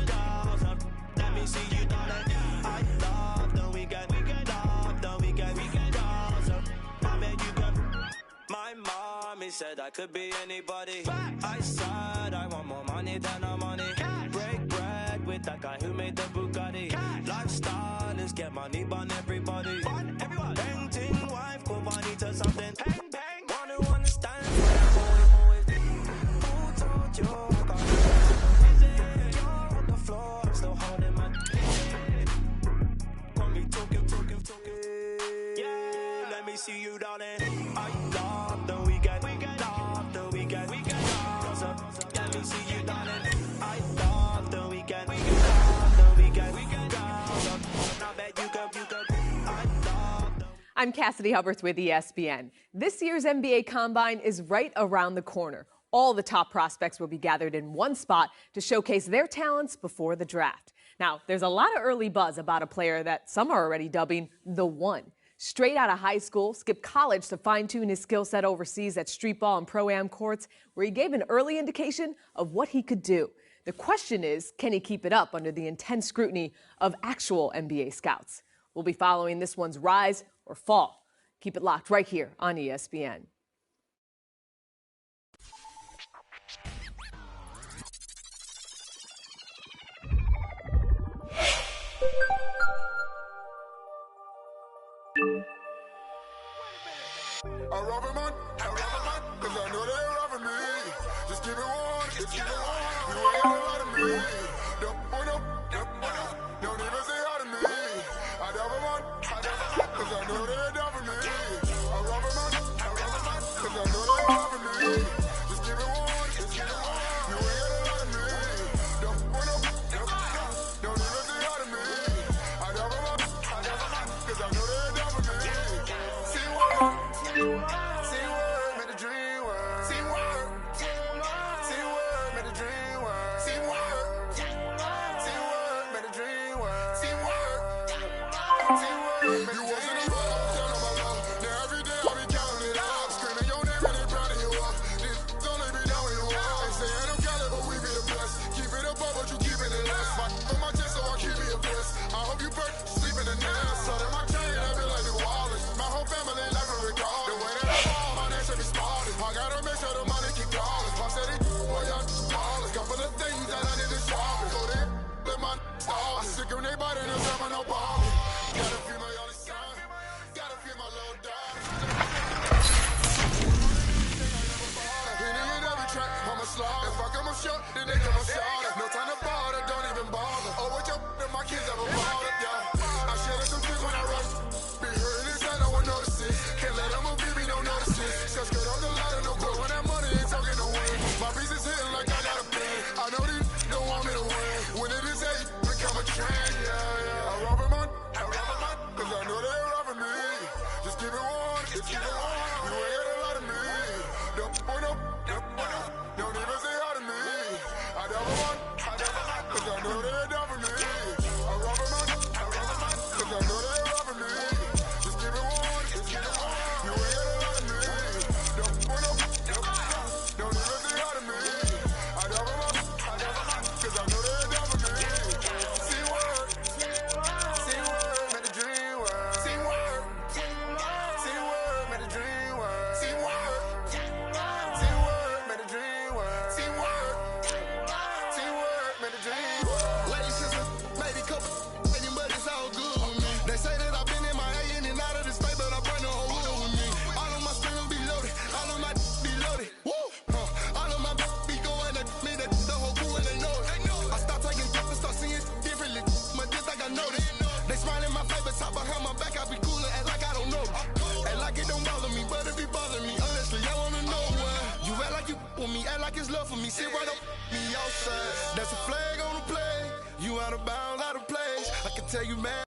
girls up. Let me see you, darling. I love the weekend, girls up. I bet you can. My mommy said I could be anybody. I said I want more money than no money. Break bread with that guy who made the Bugatti. Lifestyle is get money, bun everybody. Painting wife, go money to something. Bang, bang. Wanna understand what I'm always. Who told you I got you're on the floor, I'm still holding my want me talking. Yeah, let me see you, darling. I love the weekend, girls up. Let me see you, darling. I love the weekend, girls up. I bet you can. I'm Cassidy Hubbarth with ESPN. This year's NBA Combine is right around the corner. All the top prospects will be gathered in one spot to showcase their talents before the draft. Now, there's a lot of early buzz about a player that some are already dubbing the one. Straight out of high school, skipped college to fine-tune his skill set overseas at street ball and pro-am courts, where he gave an early indication of what he could do. The question is, can he keep it up under the intense scrutiny of actual NBA scouts? We'll be following this one's rise or fall. Keep it locked right here on ESPN. I rob a man, cause I know they robbing me. Just keep it one, you ain't a lot of me. Don't even say hi to me. I rob a man, cause I know they robbing me. I rob a man, cause I know they robbing me. Just keep it one, you ain't a lot of me. Don't even say hi to me. I rob a man, cause I know they robbing me. See what? See what, made the dream work. See what, made the dream work. See what, for me, sit right up me outside. That's a flag on the play. You out of bounds, out of place. I can tell you, man.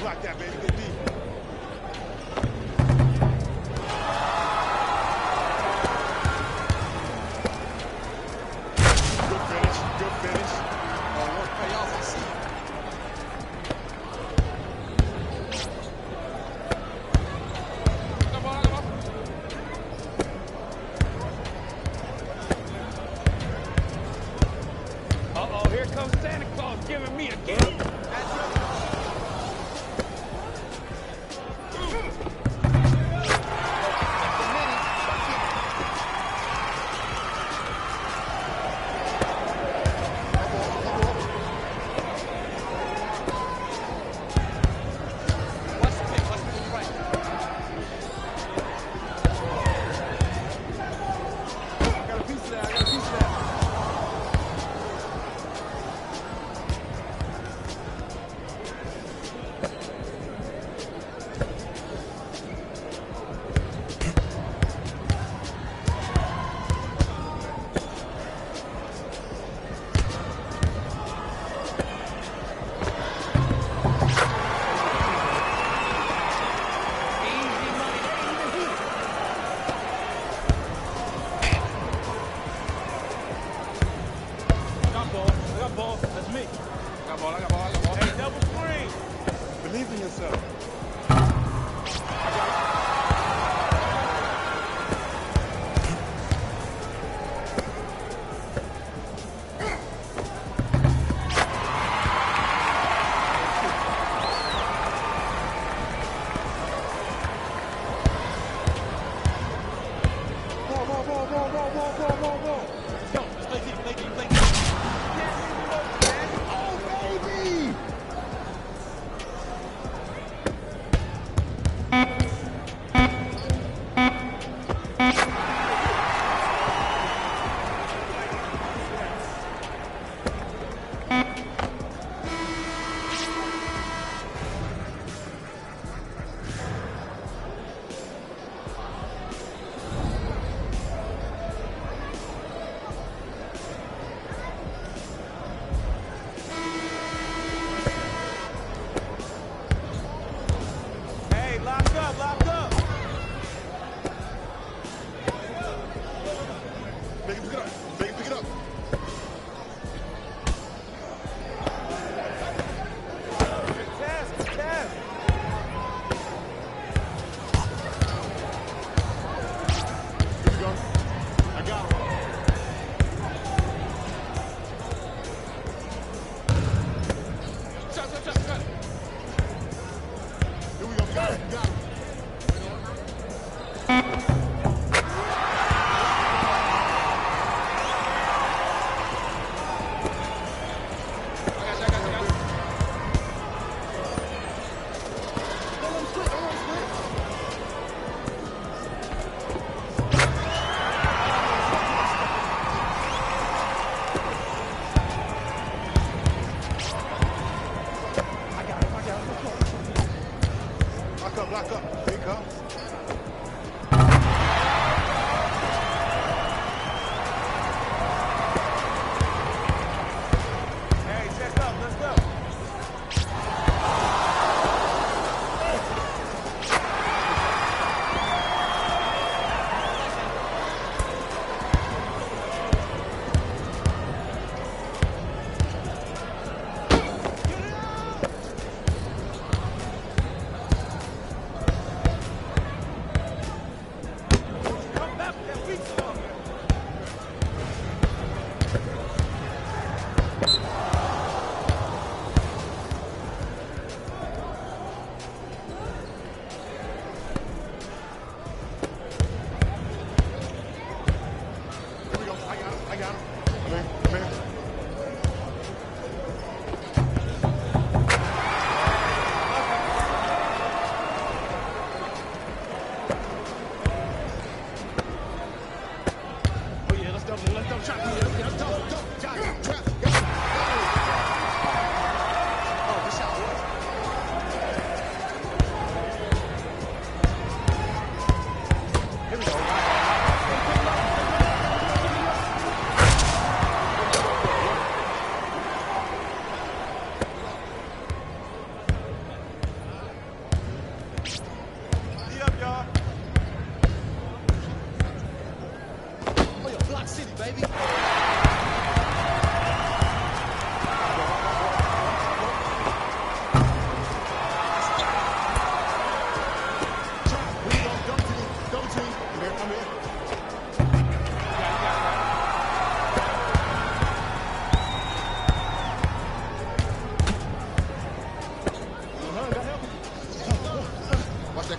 block that, baby. Get deep. Good finish. Good finish. Oh, work pay off, I see. Uh-oh, here comes Santa Claus giving me a gift. Believe in yourself. Lock up. Here he comes. Hey, check up. Let's go.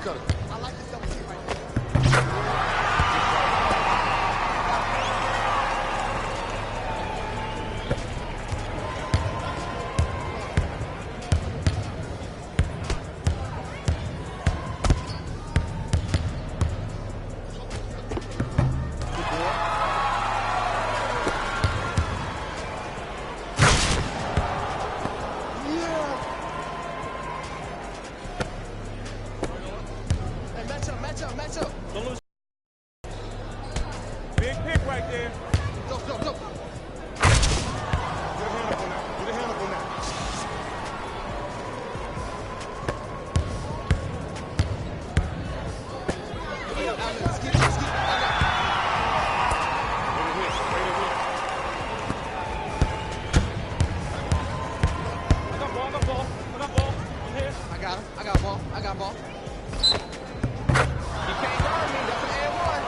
cutter. I like this double team right there. Match up. Don't lose. Big pick right there. Go. Put a hand up on that. I got ball. You can't guard me. That's an and one.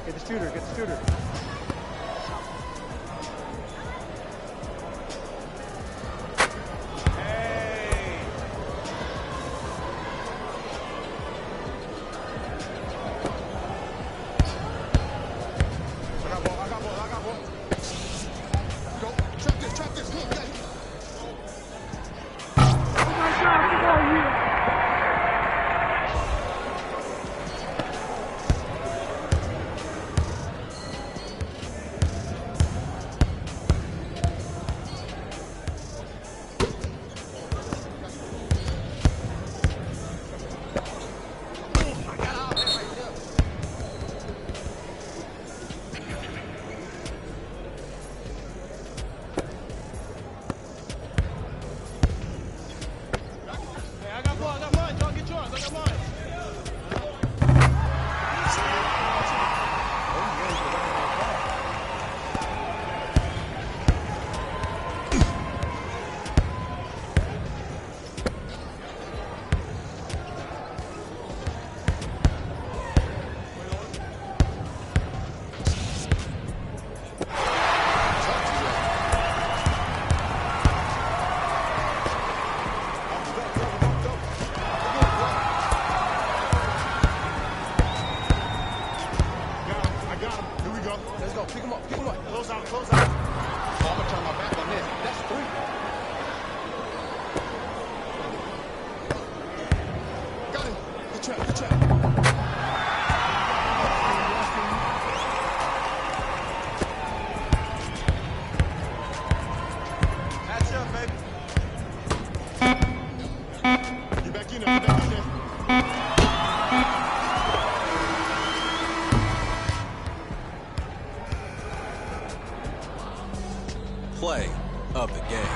Get the shooter. I got ball. Go. Trap this. Look, got it. Pick him up. Close out. Oh, I'm gonna turn my back on this. That's 3. Got him. Good trap. Match up, baby. Get back in there. Play of the game.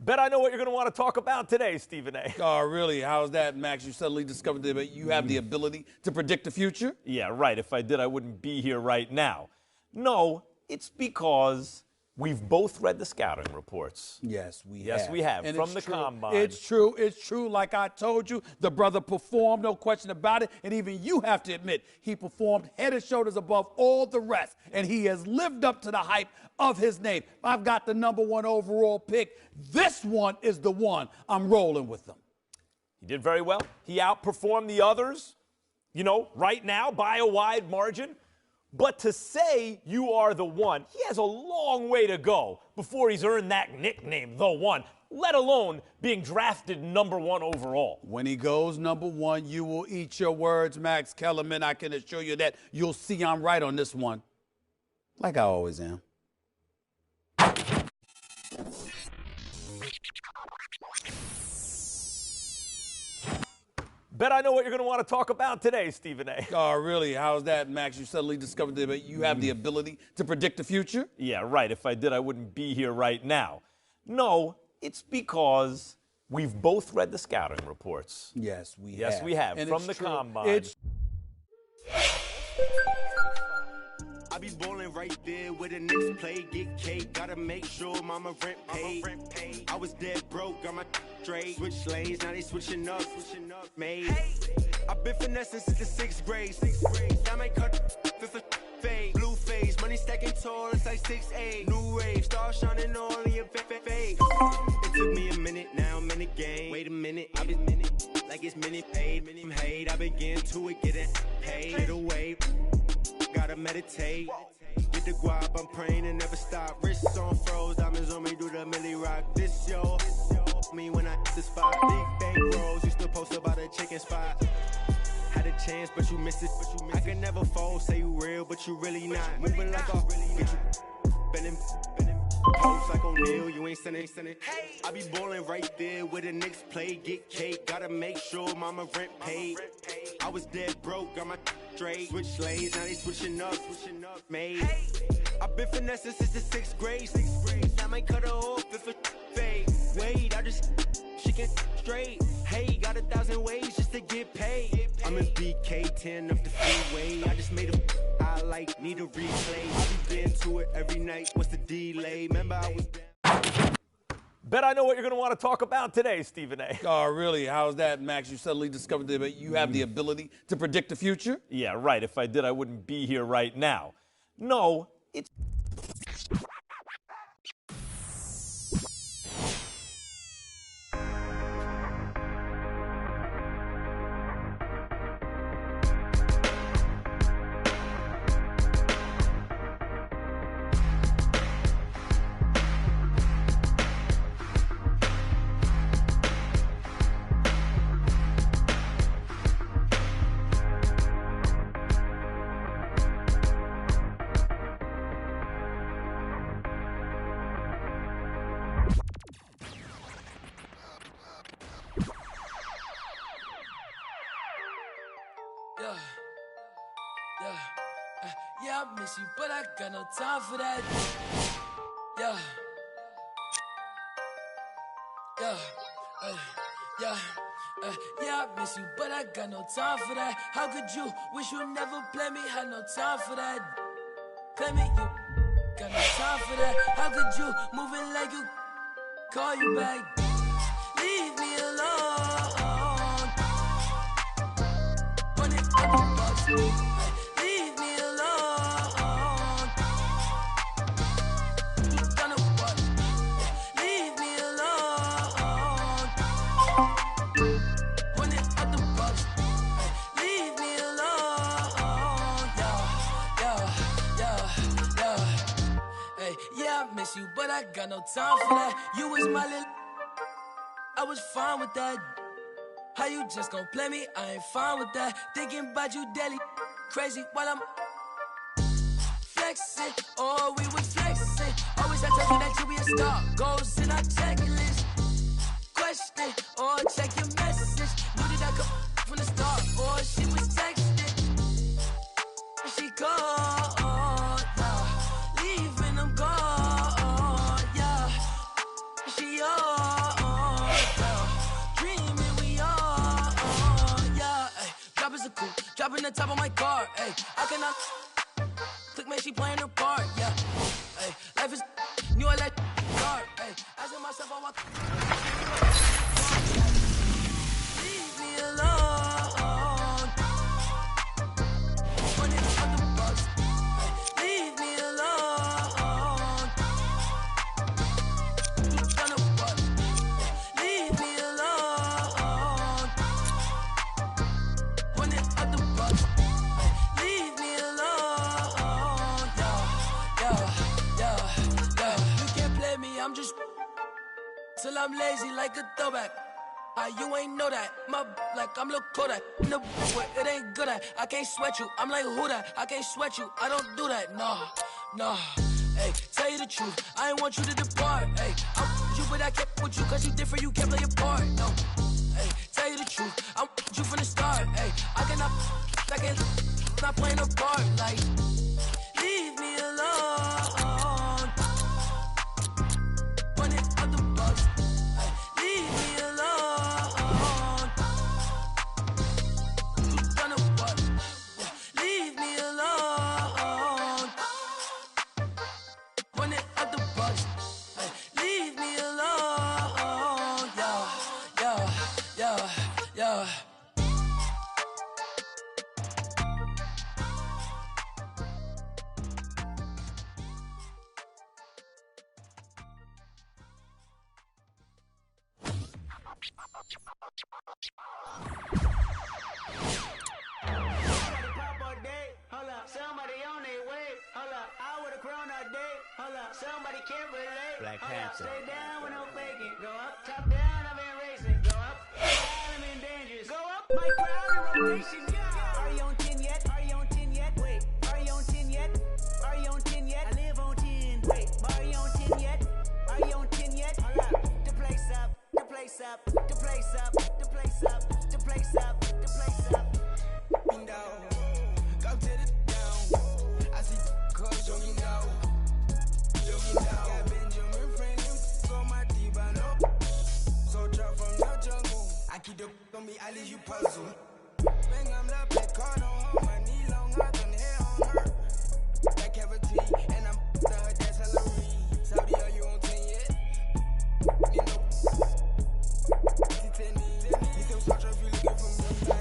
Bet I know what you're going to want to talk about today, Stephen A. Oh, really? How's that, Max? You suddenly discovered that you have the ability to predict the future? Yeah, right. If I did, I wouldn't be here right now. No, it's because we've both read the scouting reports. Yes, we have. Yes, we have. And From it's the true. combine. It's true. It's true. Like I told you, the brother performed, no question about it. And even you have to admit, he performed head and shoulders above all the rest. And he has lived up to the hype of his name. I've got the #1 overall pick. This one is the one. I'm rolling with them. He did very well. He outperformed the others, right now by a wide margin. But to say you are the one, he has a long way to go before he's earned that nickname, the one, let alone being drafted #1 overall. When he goes #1, you will eat your words, Max Kellerman. I can assure you that. You'll see I'm right on this one, like I always am. Bet I know what you're going to want to talk about today, Stephen A. Oh, really? How's that, Max? You suddenly discovered that you have the ability to predict the future? Yeah, right. If I did, I wouldn't be here right now. No, it's because we've both read the scouting reports. Yes, we have. Yes, we have. And From the true. combine. I be ballin' right there where the Knicks play, get cake, gotta make sure mama rent paid. I was dead broke, got my straight, switch lanes, now they switching up, made. I been finessing since the 6th grade, I might cut fifth fade, blue face, money stacking tall, it's like 6'8", new rave, star shining all in your fade. It took me a minute, now I'm in the game, wait a minute, I've been like it's minute paid, hate, I begin to it, getting paid, get away. Gotta meditate, get the guap, I'm praying and never stop. Wrists on froze, diamonds on me, do the milli rock. This yo, me when I hit the spot. Big bank rolls, used to post about a chicken spot. Had a chance, but you missed it. I can never fold, say you real, but you really not. Moving like a bending. Post like O'Neal, you ain't sending. I be ballin' right there where the Knicks play, get cake, gotta make sure mama rent paid. I was dead broke, got my straight, switch lanes, now they switching up, made. I been finessing since the 6th grade, I might cut her off if a fade. Wait, I just chicken straight. Hey, got 1,000 ways just to get paid. I'm in BK10 up the freeway. I just made a highlight, need a replay. I be getting to it every night. What's the delay? Remember I was down. Bet I know what you're going to want to talk about today, Stephen A. Oh, really? How's that, Max? You suddenly discovered that you have the ability to predict the future? Yeah, right. If I did, I wouldn't be here right now. No, it's... Yeah, I miss you, but I got no time for that. Yeah. Yeah, I miss you, but I got no time for that. How could you wish you never play me? Had no time for that. Play me, you got no time for that. How could you move it like you call you back? Leave me alone. Run it up the box. You, but I got no time for that. You was my little, I was fine with that. How you just gon' play me? I ain't fine with that. Thinking about you daily, crazy while I'm flexing. Oh, we was flexing. Always I told you that you be a star. Goals in our checklist. Question or check your message. Knew that I come from the start. Or she was texting. She called, leaving them gone. She in the top of my car. Hey, I cannot click, man, she playing her part. Yeah, hey, life is new. I let start. Hey, asking myself, I walk. Leave me alone. When it's on the bus, hey, leave me alone. You done a what? Leave me alone. When it's on the bus, hey, leave me alone. Yeah. You can't play me, I'm just till I'm lazy like a throwback. You ain't know that. My like I'm Lil Kodak. No, it ain't good at. I can't sweat you. I'm like who that? I can't sweat you. I don't do that. Nah. Hey, tell you the truth. I ain't want you to depart. Hey, I'm with you, but I kept with you cause you different. You can't play your part. No. Hey, tell you the truth. I'm with you from the start. Hey, I cannot. Not playing a part. Like, leave me alone. When it's on the bus. Hey, leave me alone. You done a what? Yeah, leave me alone. When it's on the bus. Hey, leave me alone. Yeah. Somebody on their way. Hold up, I would've grown all day. Hold up, somebody can't relate. Black Hold up, Panther. stay down with no faking. Go up, top down, I've been racing. Go up, I'm in dangerous. Go up, my crowd in rotation. Yeah. Are you on 10 yet? Are you on 10 yet? Wait, are you on 10 yet? Are you on 10 yet? I live on 10. Wait, are you on 10 yet? Are you on 10 yet? Hold up, the place up, the place up, the place up, the place up, the place up, the place up. Down, go to the down. I see cause you know. Got Benjamin Franklin on my T-Bano. So drop from the jungle. I keep the on me, I leave you puzzle. Bang, I'm the black card on her. My knee long, I done hair on her. That cavity, and I'm to her, that's Hillary. Saudi, are you on 10 yet? You know. He still such a feel looking for me.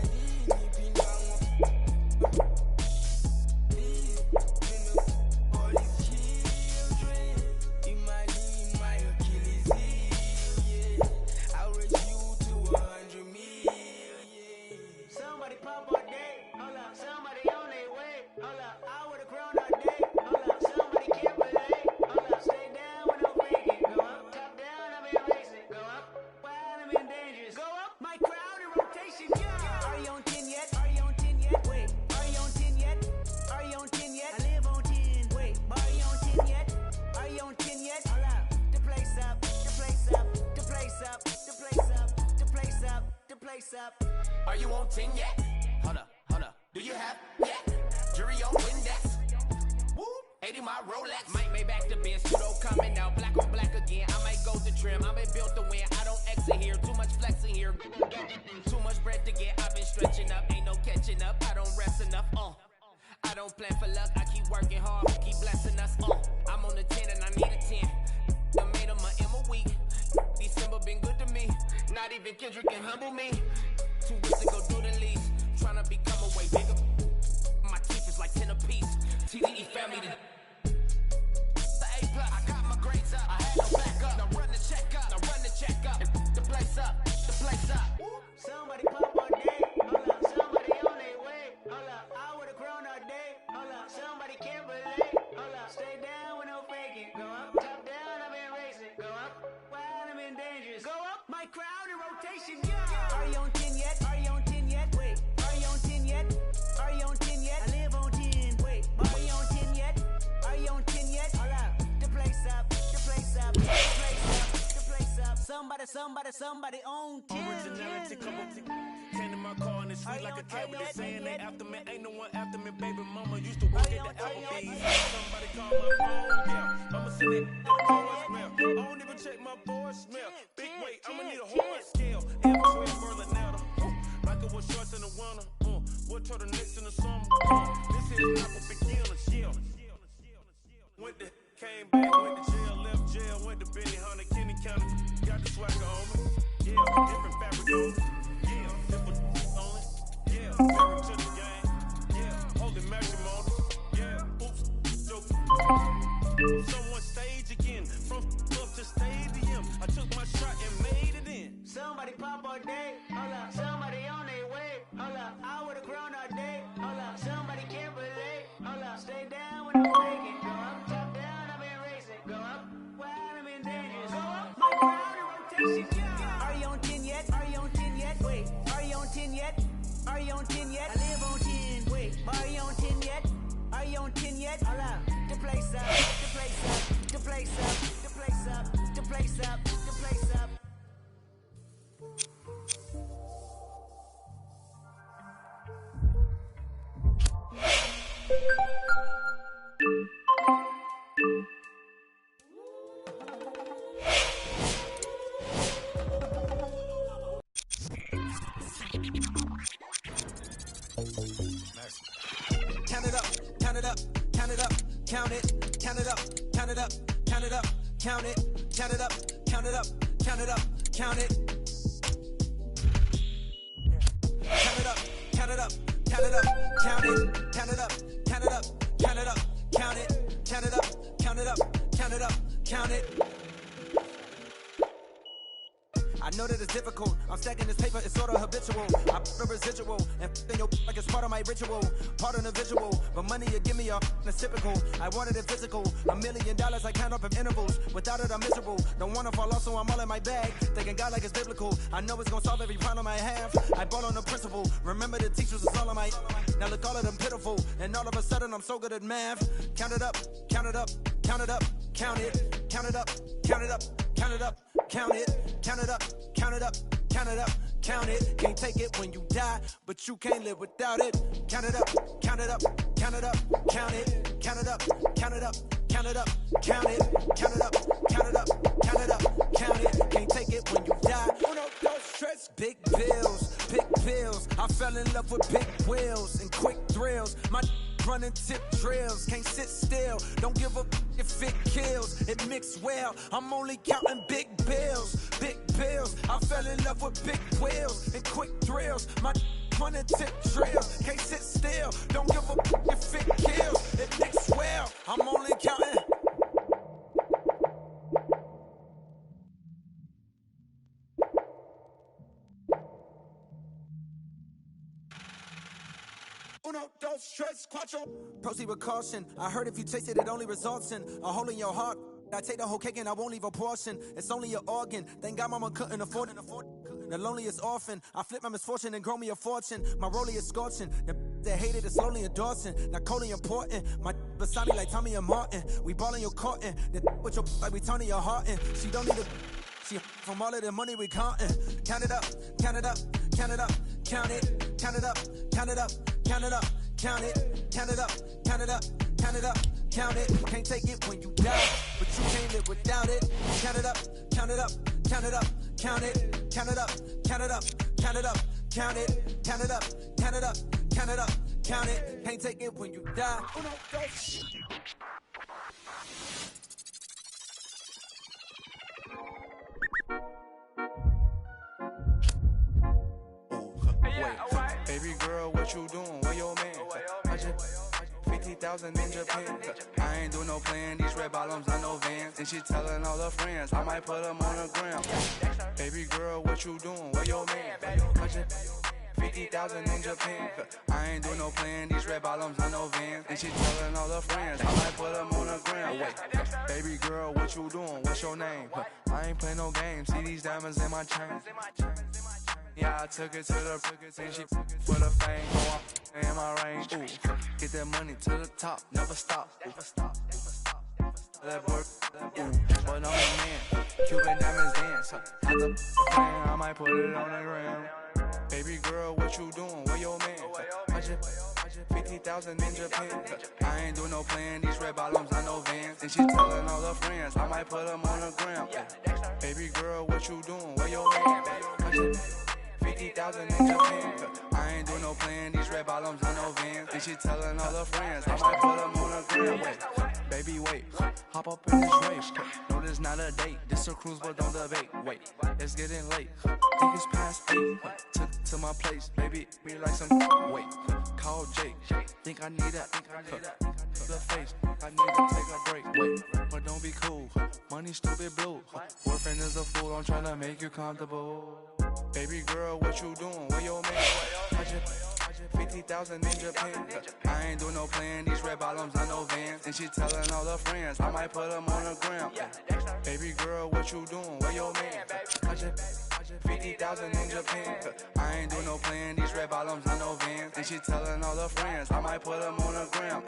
Are you on 10 yet? Hold up. Do you have yet? Jury on Windex. Woo! 80 my Rolex. Might make back the Benz. Pseudo coming out. Black on black again. I might go to trim. I been built to win. I don't exit here. Too much flexing here. Too much bread to get. I've been stretching up. Ain't no catching up. I don't rest enough. I don't plan for luck. I keep working hard. Keep blessing us. I'm on the 10 and I need a 10. I made him a M a week. December been good to me. Not even Kendrick can humble me. 2 weeks ago, do the least. Tryna become a way bigger. My teeth is like 10 apiece. TDE family to the A+. I got my grades up. I had no backup. Now run the check up. The place up. Somebody pop all day. Hold up, somebody on their way. Hold up, I would've grown all day. Hold up, somebody can't relate. Hold up, stay down with no faking. Go up, top down, I've been racing. Go up, wild, I'm in dangerous. Go up, my crowd in rotation. Yeah. Are you on 10 yet? Are you on 10 yet? Wait, are you on 10 yet? Are you on 10 yet? I live on 10. Wait, are you on 10 yet? Are you on 10 yet? Hold up, the place up, the place up, the place up, the place up. Somebody on 10. Originality, come on, came to my car and it's sweet like a cat with it saying they after me. Ain't no one after me, baby mama used to work at the Applebee's. Somebody call my phone, yeah. I'ma send it to voicemail. I don't even check my voicemail. Big weight, I'ma need a horse scale. Everywhere Berlin now. Michael was shorts in the winter. What turtlenecks in the pop all day. Hold up, somebody on their way. Hold up, I would've grown all day. Hold up, somebody can't relate. Hold up, stay down when I'm faking. Go up, top down, I'm in racing. Go up, wild, I'm in dangerous. Go up, my crowd in rotation. Are you on 10 yet? Are you on 10 yet? Wait, are you on 10 yet? Are you on 10 yet? I live on 10. Wait, are you on 10 yet? Are you on 10 yet? Hold up, the place up, the place up, the place up, the place up, the place up, the place up. Count it up, count it up, count it up, count it, count it up, count it up, count it up, count it, count it up, count it up, count it up, count it. Count it up, count it up, count it up, count it, count it up, count it up, count it up, count it, count it up, count it up, count it up, count it. I know that it's difficult. I'm stacking this paper, it's sort of habitual. I put a residual and f***ing your like it's part of my ritual. Part of the visual, but money you give me that's typical. I wanted it physical. $1 million I count up in intervals. Without it I'm miserable. Don't wanna fall off, so I'm all in my bag. Thinking God like it's biblical. I know it's gonna solve every problem I have. I bought on the principle. Remember the teachers was all on my. Now look all of them pitiful. And all of a sudden I'm so good at math. Count it up, count it up, count it up, count it, count it up, count it up, count it up, count it, count it up, count it up, count it up, count it. Can't take it when you die, but you can't live without it. Count it up, count it up, count it up, count it, count it up, count it up, count it up, count it, count it up, count it up, count it up, count it. Can't take it when you die. Uno, dos, tres. Big bills, big bills. I fell in love with big wheels and quick thrills. My running tip drills, can't sit still. Don't give a if it kills. It mixed well. I'm only counting big bills, big bills. I fell in love with big wheels and quick thrills. My running tip drills, can't sit still. Don't give a if it kills. It mixed well. I'm only counting. Uno, dos, tres, cuatro. Proceed with caution. I heard if you taste it, it only results in a hole in your heart. I take the whole cake and I won't leave a portion. It's only an organ. Thank God mama couldn't afford it. The loneliest orphan. I flip my misfortune and grow me a fortune. My rollie is scorching. The that hated is slowly endorsing. Not coldly important. My beside me like Tommy and Martin. We ballin' your courtin'. The with your like we Tony your heart in. She don't need a. She from all of the money we countin'. Count it up, count it up, count it up, count it, count it up, count it up, count it up, count it, count it up, count it up, count it up, count it. Can't take it when you die, but you can't live without it. Count it up, count it up, count it up, count it, count it up, count it up, count it up, count it, count it up, count it up, count it up, count it. Can't take it when you die. Uno, dos. Baby girl, what you doing? Where your man? I just 50,000 in Japan. I ain't do no plan. These red bottoms, I know Vans. And she telling all her friends, I might put them on the gram. Baby girl, what you doing? Where your man? I just 50,000 in Japan. I ain't do no plan. These red bottoms, I know Vans. And she telling all her friends, I might put them on the gram. Wait, baby girl, what you doing? What's your name? I ain't play no games. See these diamonds in my chain. Yeah, I took it to the and she for the fame. Go up in my range. Ooh, get that money to the top, never stop. That work, ooh, but I'm the man. Cuban diamonds dance. At the fan, I might put it on the gram. Baby girl, what you doing? Where your man? I just 50,000 in Japan. I ain't do no plan. These red bottoms, I know Vans. And she telling all her friends, I might put them on the gram. Baby girl, what you doing? Where your man? I just 50,000 in Japan. I ain't do no plan. These red bottoms, I know Vans. And she telling all her friends, I might put them on the gram. Wait, baby, wait. Hop up in this race. No, this not a date. This a cruise, but don't debate. Wait, it's getting late. Think it's past 8. To my place, baby, me like some. Wait, call Jake. Think I need that. The face. I need to take a break. Wait, but don't be cool. Money stupid blue. Boyfriend is a fool. I'm trying to make you comfortable. Baby girl, what you doing? Where your man? I just 50,000 in Japan. I ain't do no plan, these red bottoms, I know Vans. And she telling all her friends, I might put them on the gram. Baby girl, what you doing? Where your man? I just 50,000 in Japan. I ain't do no plan, these red bottoms, I know Vans. And she telling all her friends, I might put them on the gram.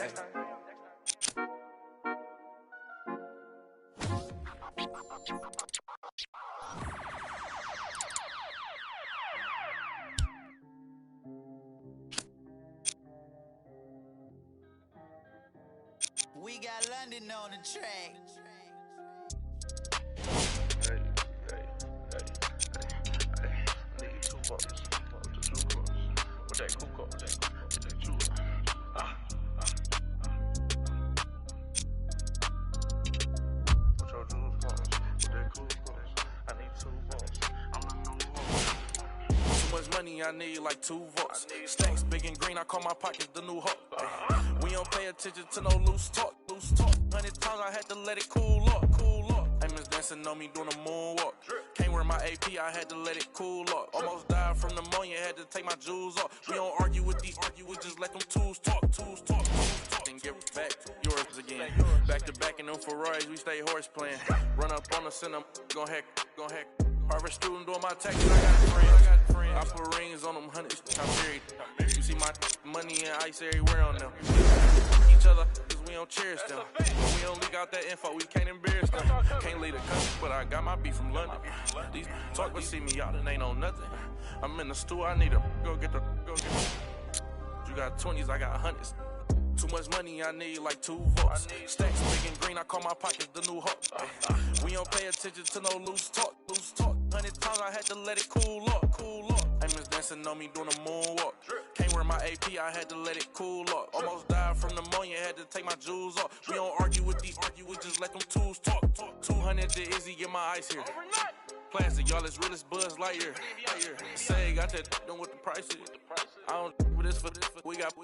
We got London on the track. Need 2 bucks. With that cook up, with that chew up. With your juice box, with that cool box. I need 2 bucks. I'm the number one. Too much money, I need like 2 votes. Stacks big and green, I call my pockets the new hook. We don't pay attention to no loose talk. 100 times I had to let it cool up. Amos dancing on me doing a moonwalk. Can't wear my AP, I had to let it cool up. Almost died from pneumonia, had to take my jewels off. We don't argue with these, we just let them tools talk. And get back yours again. Back to back in them Ferraris, we stay horse playing. Run up on us and I'm gon' hack. Harvard student doing my taxes, I got friends. I put rings on them hundreds, I'm married. You see my money and ice everywhere on them. Each other, cause we don't cherish them. We don't leak out that info, we can't embarrass them. Can't leave the country, but I got my beef from London. These talk but see me out and ain't on nothing. I'm in the stew, I need to go get the. You got 20s, I got hundreds. Too much money, I need like 2 votes. Stacks big and green, I call my pockets the new hook. We don't pay attention to no loose talk. 100 times I had to let it cool up. Amos dancing on me doing a moonwalk. Can't wear my AP, I had to let it cool up. Almost died from pneumonia, had to take my jewels off. We don't argue with these, we just let them tools talk. 200 to Izzy, get my ice here. Plastic, y'all as real as Buzz Lightyear. Say, got that done with the price is. I don't with this for this. We got.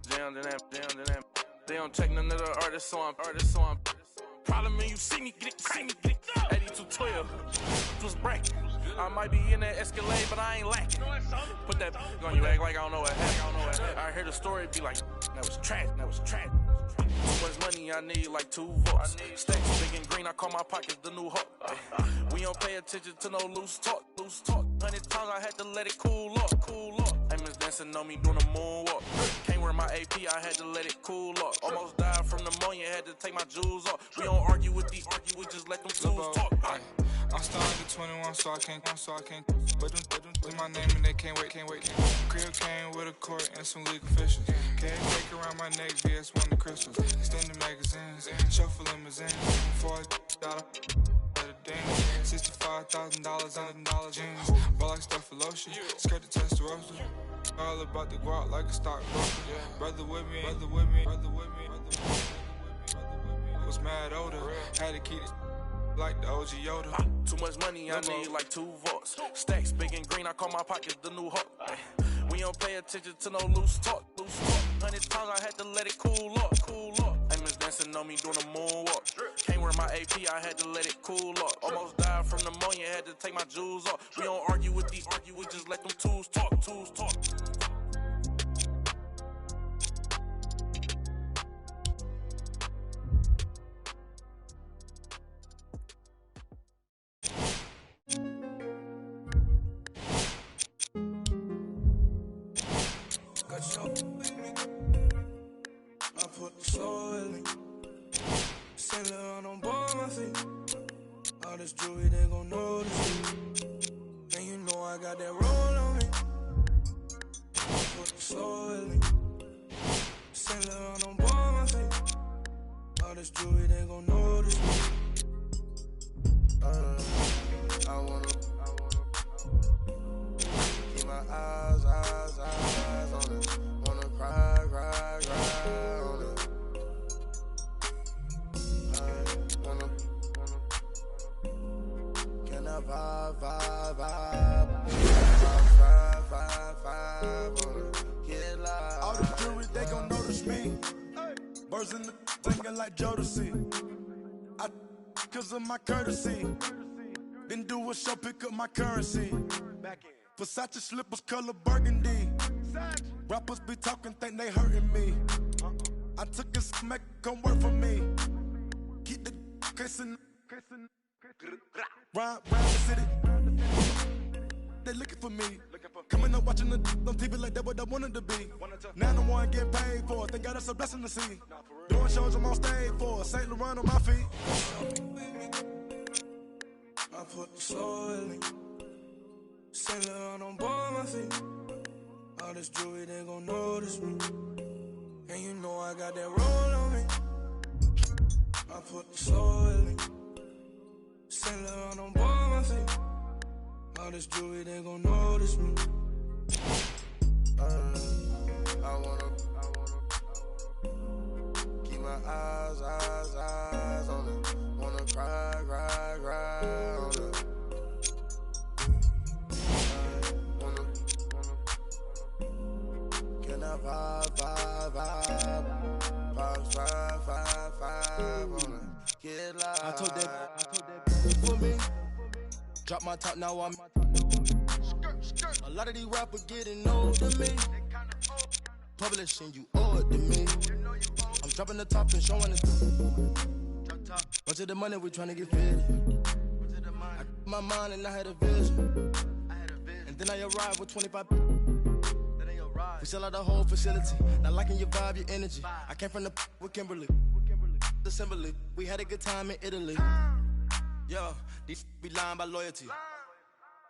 Down to them. They don't take none of the artists, so I'm. Problem is you see me get it. 8212. Just break. I might be in that Escalade, but I ain't lacking. Put that on you, act like I don't know what happened. I heard the story, be like, that was trash. Too much money, I need like 2 votes. Stacks big and green, I call my pockets the new hook. We don't pay attention to no loose talk. 100 times I had to let it cool up. Amos dancing on me doing a moonwalk. Can't wear my AP, I had to let it cool up. Almost died from pneumonia, had to take my jewels off. We don't argue with these, we just let them tools talk. I'm still under 21, so I can't. But them with my name and they can't wait. Crib came with a court and some legal officials. Cake around my neck, VS1 the crystals. Extended magazines, shuffle limousines. $40 $65,000 on jeans. Ball like stuff for lotion. Skirt the Testarossa. All about the guap like a stockbroker. Brother with me. Was mad older. Had to keep it like the OG Yoda. Too much money, I need like 2 votes. Stacks big and green, I call my pockets the new hook. We don't pay attention to no loose talk. 100 times I had to let it cool up. Amos dancing on me doing a moonwalk. Can't wear my AP, I had to let it cool up. Almost died from pneumonia, had to take my jewels off. We don't argue with these, we just let them tools talk. I put the soul in me. Sailor on them board my feet. All this jewelry, they gon' notice me. And you know I got that roll on me. I put the soul in me. Sailor on them board my feet. All this jewelry, they gon' notice me. I wanna keep my eyes on it. Wanna cry on it. Can I vibe on it? Get live. All the jewelry, they gon' notice me. Birds in the thinking like Jodeci. I cause of my courtesy. Then do a show, pick up my currency. Versace slippers, color burgundy. Rappers be talking, think they hurting me. I took a smack, come work for me. Keep the kissing. Round the city. They looking for me. Coming up watching the on TV like that what I wanted to be. Now the one getting paid for it. Thank God that's a blessing to see. Doing shows I'm on stage for. St. Laurent on my feet. I put the soul in me. Saint Laurent on board my feet. All this jewelry, they gon' notice me. And you know I got that roll on me. I put the soul in me. Saint Laurent on board my feet. All this jewelry, they gon' notice me. I wanna keep my eyes on it. Wanna cry on it. Can I vibe on it? Get live. I told that for me. Drop my top, now I'm a lot of these rappers getting old to me. Publishing, you owe it to me. I'm dropping the top and showing it. Bunch of the money, we trying to get fed. I my mind and I had a vision. And then I arrived with 25. We sell out the whole facility. Not liking your vibe, your energy. I came from the with Kimberly. Assembly. We had a good time in Italy. Yo, these be lying by loyalty.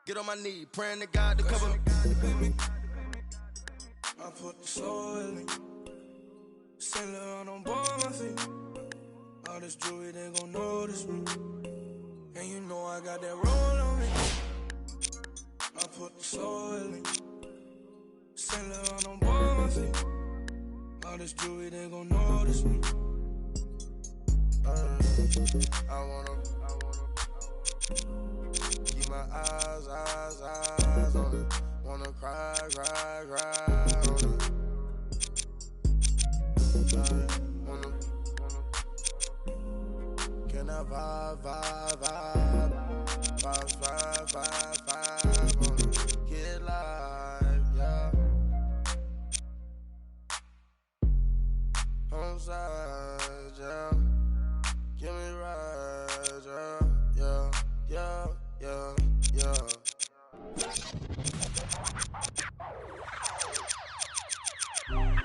Get on my knee, praying to God to cover me. I put the soul in me. Saint Laurent on board my feet. All this jewelry, they gon' notice me. And you know I got that roll on me. I put the soul in me. Saint Laurent on board my feet. All this jewelry, they gon' notice me. I wanna keep my eyes on it. Wanna cry on it. Can I vibe on it? Get live, yeah. Home side, yeah. Give me right, yeah.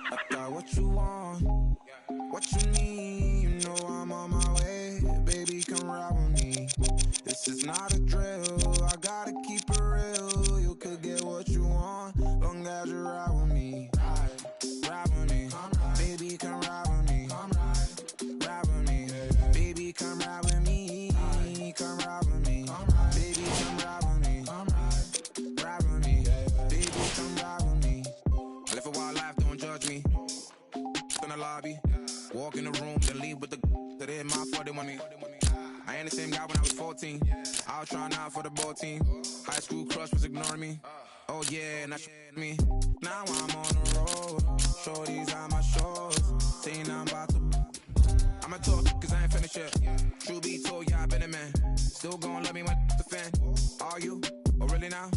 I got what you want, what you need. You know I'm on my way, baby, come ride with me. This is not a drill, I gotta keep it real. You could get what you want, long as you ride with me. Ride with me, baby, come ride with me. Ride with me, baby, come ride with me. Come ride with me, baby, come ride with me. Ride with me, baby, come ride with me. I live a wild life, don't judge me. In the lobby, walk in the room, then leave with the that in my 40 want me. I ain't the same guy when I was 14. I was trying out for the ball team. High school crush was ignoring me. Oh yeah, now me. Now I'm on the road. Shorties on my shores. Saying I'm about to. I'ma talk, cause I ain't finished yet. True be told, yeah, I been a man. Still gon' love me when the fan. Are you? Oh, really now?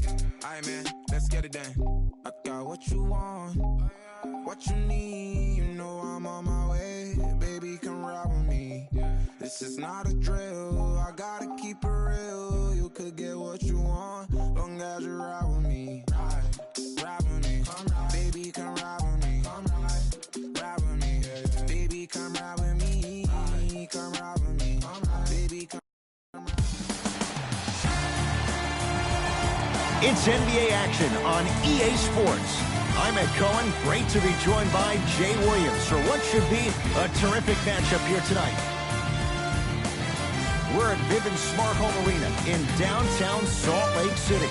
Aight, man, let's get it done. I got what you want, what you need. You know I'm on my way. Baby, come ride with me. This is not a drill. I gotta keep it real. You could get what you want, long as you ride with me. Ride with me. Baby, come ride with me. Ride with me. Baby, come ride with me. Come ride with me. Baby, come. It's NBA action on EA Sports. I'm Ed Cohen. Great to be joined by Jay Williams for what should be a terrific matchup here tonight. We're at Vivint Smart Home Arena in downtown Salt Lake City.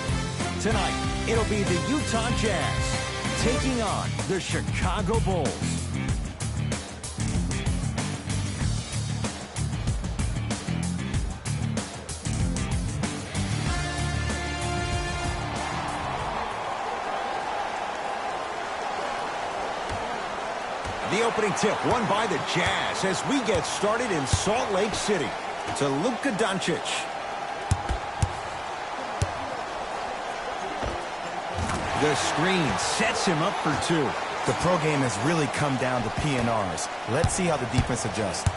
Tonight, it'll be the Utah Jazz taking on the Chicago Bulls. The opening tip won by the Jazz as we get started in Salt Lake City. to Luka Doncic. The screen sets him up for two. The pro game has really come down to PNRs. Let's see how the defense adjusts.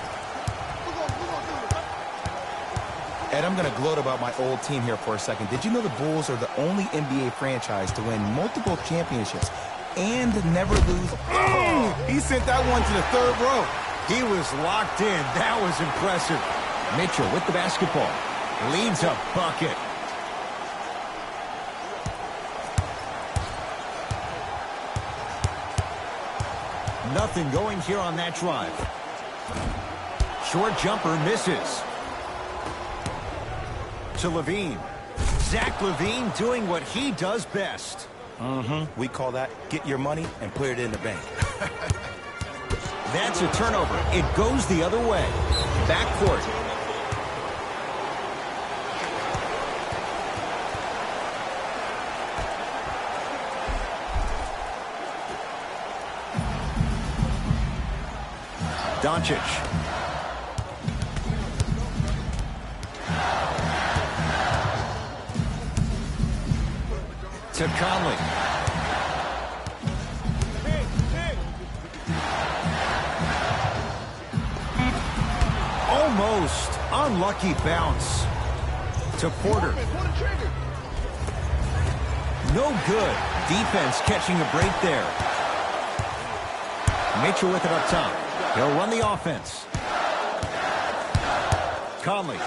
Ed, I'm going to gloat about my old team here for a second. Did you know the Bulls are the only NBA franchise to win multiple championships and never lose? Oh, he sent that one to the third row. He was locked in. That was impressive. Mitchell with the basketball. Leads a bucket. Nothing going here on that drive. Short jumper misses. To Levine. Zach LaVine doing what he does best. We call that get your money and put it in the bank. That's a turnover. It goes the other way. Backcourt. Doncic. To Conley. Almost. Unlucky bounce. To Porter. No good. Defense catching a break there. Mitchell with it up top. He'll run the offense. Conley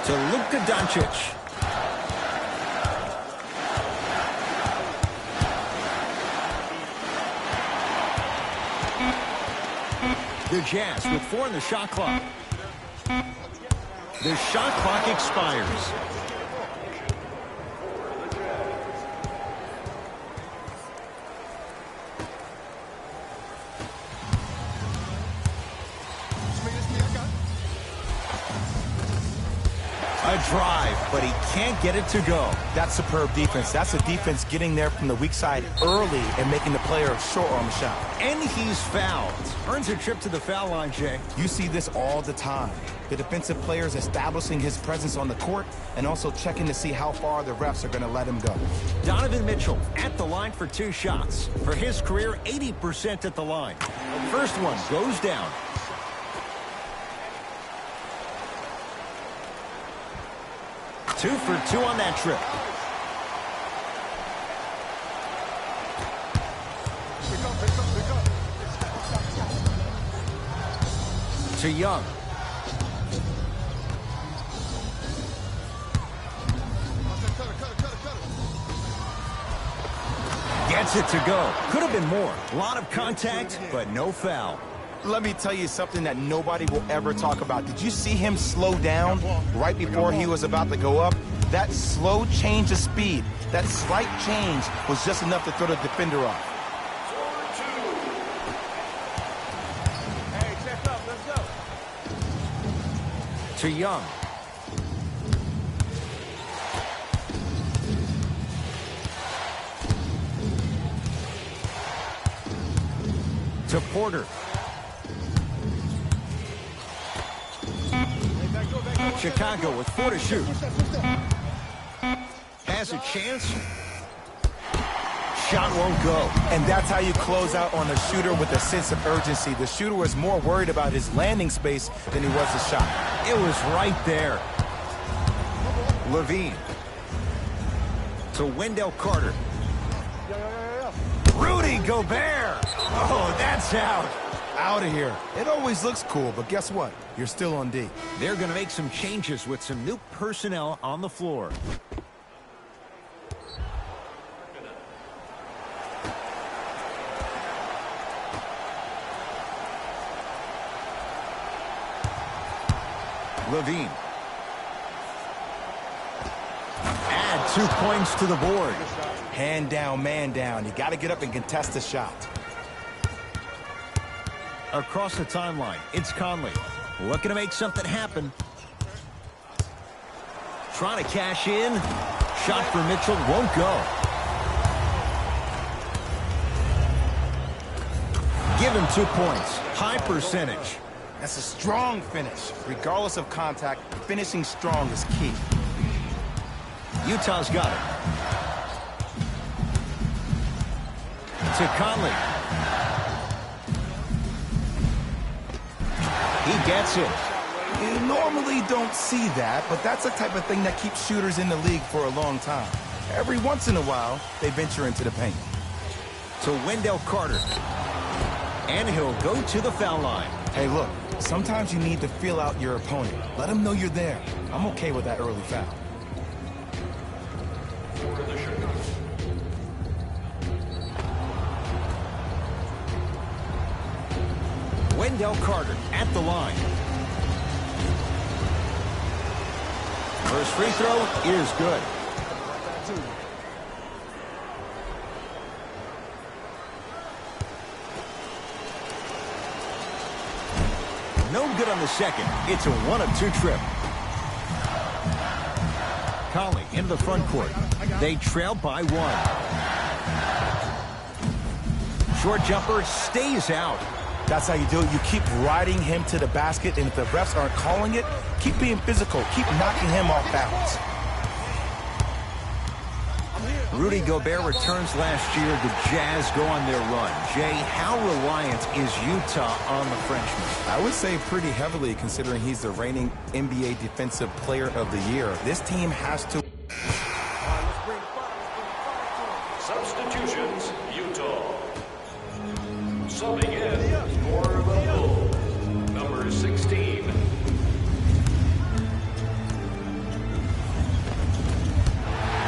to Luka Doncic. The Jazz with 4 in the shot clock. The shot clock expires. A drive, but he can't get it to go. That's superb defense. That's a defense getting there from the weak side early and making the player a short arm shot. And he's fouled. Earns a trip to the foul line, Jay. You see this all the time. The defensive players establishing his presence on the court and also checking to see how far the refs are going to let him go. Donovan Mitchell at the line for 2 shots. For his career, 80% at the line. First one goes down. Two for 2 on that trip. To Young. Gets it to go. Could have been more. A lot of contact, but no foul. Let me tell you something that nobody will ever talk about. Did you see him slow down right before he was about to go up? That slow change of speed, that slight change was just enough to throw the defender off. Hey, check up. Let's go. To Young. To Porter. Chicago with 4 to shoot. Has a chance. Shot won't go. And that's how you close out on a shooter with a sense of urgency. The shooter was more worried about his landing space than he was the shot. It was right there. Levine. To Wendell Carter. Rudy Gobert. Oh, that's out. Out of here. It always looks cool, but guess what? You're still on D. They're going to make some changes with some new personnel on the floor. Levine. Add 2 points to the board. Hand down, man down. You got to get up and contest the shot. Across the timeline, it's Conley. Looking to make something happen. Trying to cash in. Shot for Mitchell won't go. Give him 2 points. High percentage. That's a strong finish. Regardless of contact, finishing strong is key. Utah's got it. To Conley. He gets it. You normally don't see that, but that's the type of thing that keeps shooters in the league for a long time. Every once in a while, they venture into the paint. To Wendell Carter. And he'll go to the foul line. Hey, look, sometimes you need to feel out your opponent. Let them know you're there. I'm okay with that early foul. Wendell Carter at the line. First free throw is good. No good on the second. It's a 1-of-2 trip. Conley into the front court. They trail by 1. Short jumper stays out. That's how you do it. You keep riding him to the basket, and if the refs aren't calling it, keep being physical. Keep knocking him off balance. Rudy Gobert returns last year. The Jazz go on their run. Jay, how reliant is Utah on the Frenchman? I would say pretty heavily, considering he's the reigning NBA Defensive Player of the Year. This team has to... Substitutions, Utah. Subbing in for the Bulls, number 16.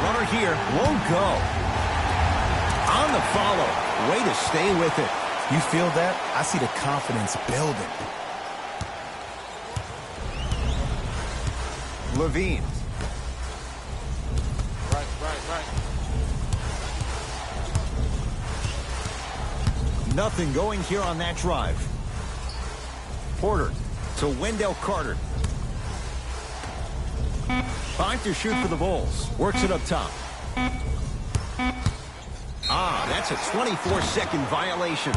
Runner here won't go. On the follow. Way to stay with it. You feel that? I see the confidence building. Levine. Right. Nothing going here on that drive. Porter to Wendell Carter. 5 to shoot for the Bulls. Works it up top. That's a 24-second violation.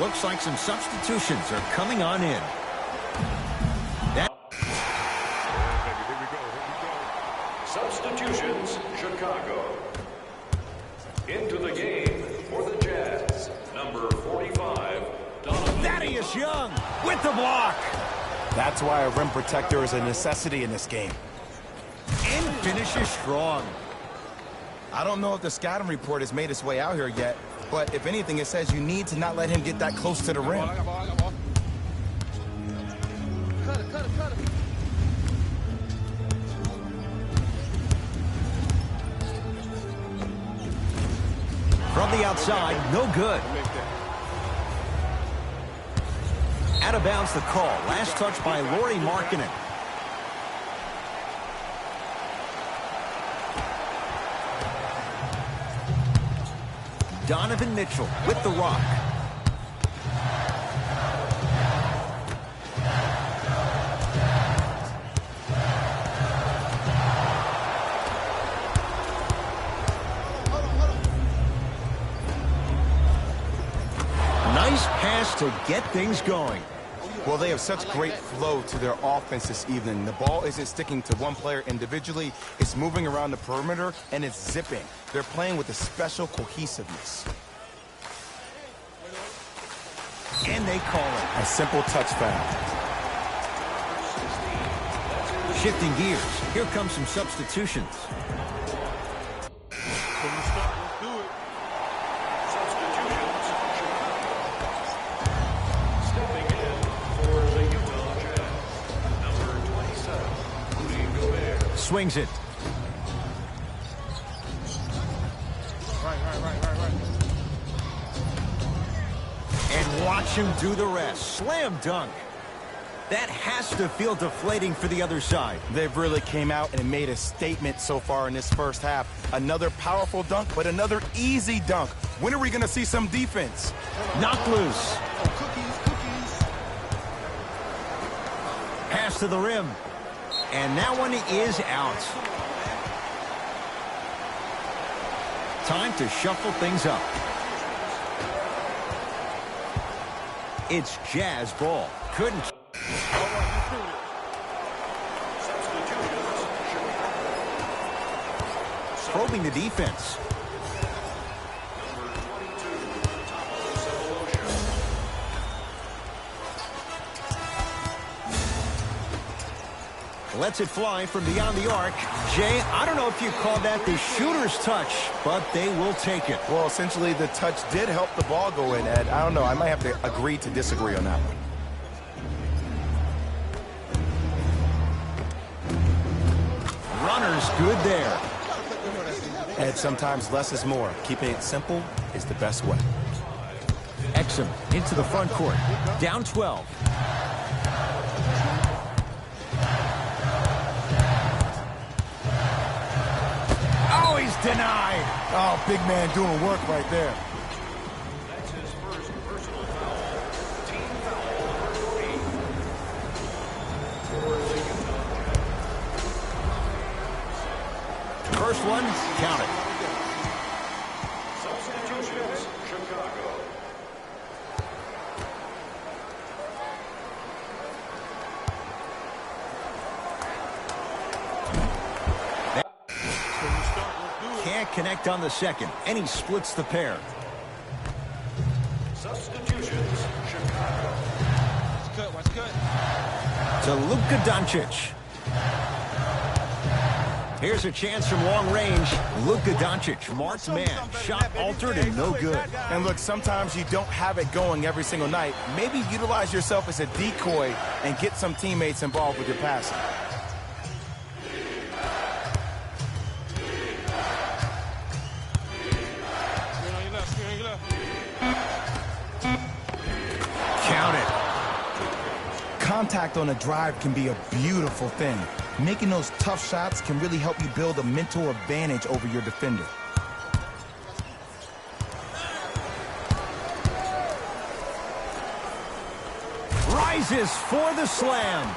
Looks like some substitutions are coming on in. Substitutions, Chicago. Into the game for the Jazz, number 45, Donovan. Thaddeus Young with the block. That's why a rim protector is a necessity in this game. And finishes strong. I don't know if the scouting report has made its way out here yet, but if anything, it says you need to not let him get that close to the rim. I got ball. Cut it. From the outside, no good. Out of bounds the call. Last touch by Lauri Markkanen. Donovan Mitchell with the rock. Nice pass to get things going. Well, they have such great flow to their offense this evening. The ball isn't sticking to one player individually. It's moving around the perimeter, and it's zipping. They're playing with a special cohesiveness. And they call it a simple touch foul. Shifting gears. Here comes some substitutions. Swings it. Right. And watch him do the rest. Slam dunk. That has to feel deflating for the other side. They've really came out and made a statement so far in this first half. Another powerful dunk, but another easy dunk. When are we going to see some defense? Knock loose. Pass to the rim. And that one is out. Time to shuffle things up. It's Jazz ball. Couldn't. Probing the defense. Lets it fly from beyond the arc. Jay, I don't know if you call that the shooter's touch, but they will take it. Well, essentially, the touch did help the ball go in, Ed. I don't know. I might have to agree to disagree on that one. Runner's good there. Ed, sometimes less is more. Keeping it simple is the best way. Exum into the front court. Down 12. Oh, he's denied. Oh, big man doing work right there. That's his first personal foul. Team foul number 3. For the Utah Jazz. First one, count it. Substitutions, Chicago. Can't connect on the second, and he splits the pair. Substitutions, Chicago. Watch cut. To Luka Doncic. Here's a chance from long range. Luka Doncic, marked man. Shot altered and no good. And look, sometimes you don't have it going every single night. Maybe utilize yourself as a decoy and get some teammates involved with your passing. Count it. Contact on a drive can be a beautiful thing. Making those tough shots can really help you build a mental advantage over your defender. Rises for the slam.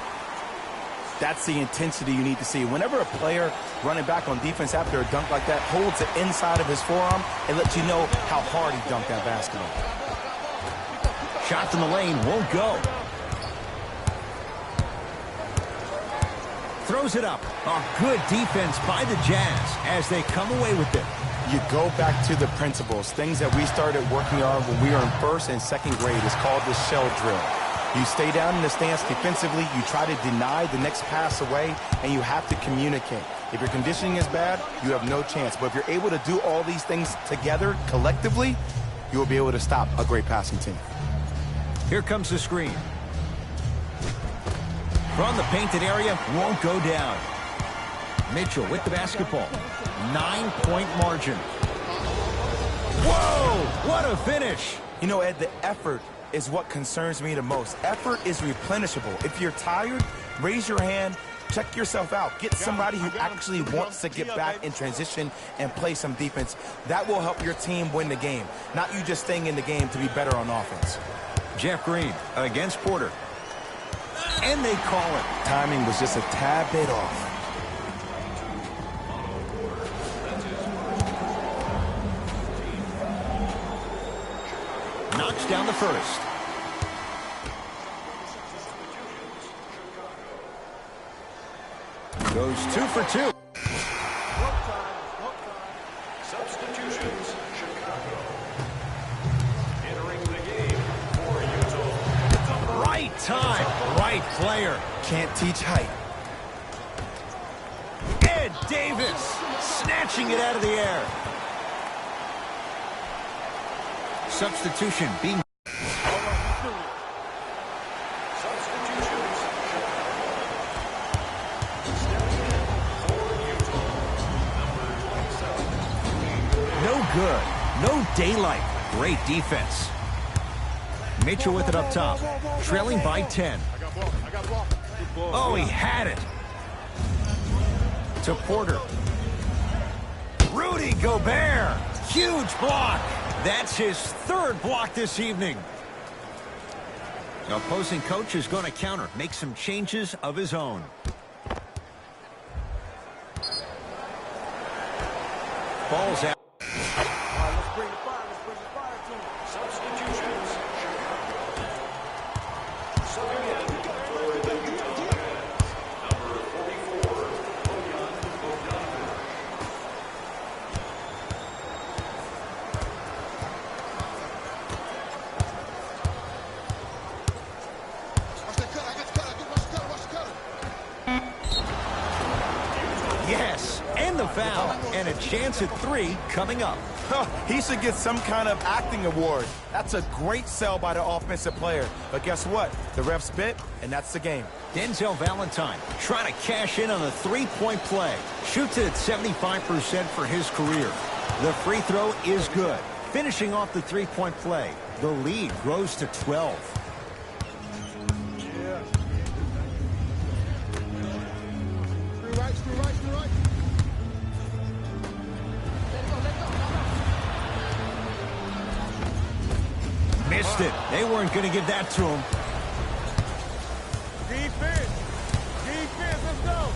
That's the intensity you need to see. Whenever a player running back on defense after a dunk like that holds the inside of his forearm, it lets you know how hard he dunked that basketball. Shot from the lane won't go. Throws it up. A good defense by the Jazz as they come away with it. You go back to the principles, things that we started working on when we were in first and second grade. It's called the shell drill. You stay down in the stance defensively, you try to deny the next pass away, and you have to communicate. If your conditioning is bad, you have no chance. But if you're able to do all these things together, collectively, you will be able to stop a great passing team. Here comes the screen. From the painted area, won't go down. Mitchell with the basketball. 9-point margin. Whoa, what a finish. You know, Ed, the effort is what concerns me the most. Effort is replenishable. If you're tired, raise your hand, check yourself out. Get somebody who actually wants to get back in transition and play some defense. That will help your team win the game, not you just staying in the game to be better on offense. Jeff Green against Porter. And they call it. Timing was just a tad bit off. Knocks down the first. Goes 2 for 2. Substitutions, Chicago. Entering the game for Utah. Right time, right player. Can't teach height. Ed Davis snatching it out of the air. Substitution being. No good. No daylight. Great defense. Mitchell with it up top. Trailing by 10. Oh, he had it. To Porter. Rudy Gobert. Huge block. That's his third block this evening. The opposing coach is going to counter. Make some changes of his own. Ball's out. Substitutions, Chicago. And a chance at 3 coming up. He should get some kind of acting award. That's a great sell by the offensive player. But guess what? The ref spit, and that's the game. Denzel Valentine trying to cash in on a 3-point play. Shoots it at 75% for his career. The free throw is good. Finishing off the 3-point play. The lead grows to 12. Missed it. They weren't going to give that to him. Defense. Defense, let's go.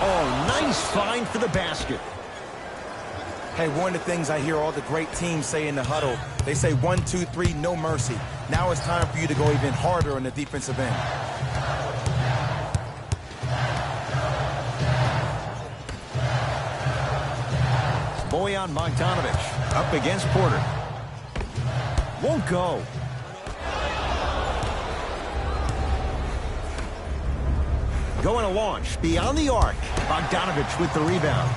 Oh, nice find for the basket. Hey, one of the things I hear all the great teams say in the huddle, they say 1, 2, 3, no mercy. Now it's time for you to go even harder on the defensive end. Bojan Bogdanovic up against Porter. Won't go. Going to launch beyond the arc. Bogdanovic with the rebound.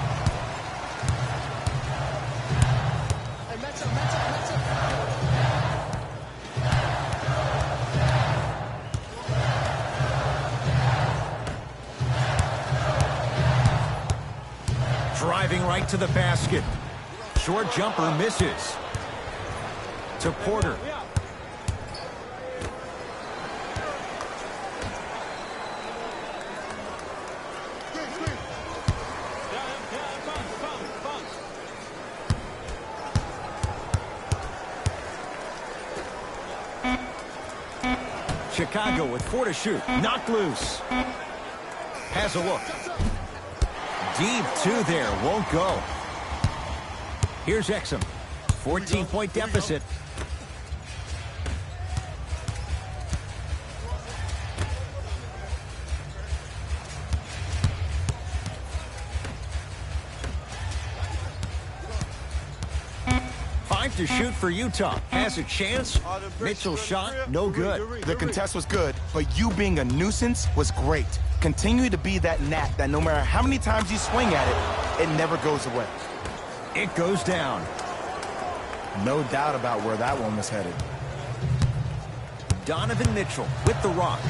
Driving right to the basket. Short jumper misses. To Porter. Chicago with 4 to shoot. Knocked loose. Has a look. Deep 2 there. Won't go. Here's Exum. 14-point deficit. To shoot for Utah. Has a chance. Mitchell shot, no good. The contest was good, but you being a nuisance was great. Continue to be that gnat that no matter how many times you swing at it, it never goes away. It goes down. No doubt about where that one was headed. Donovan Mitchell with the rock.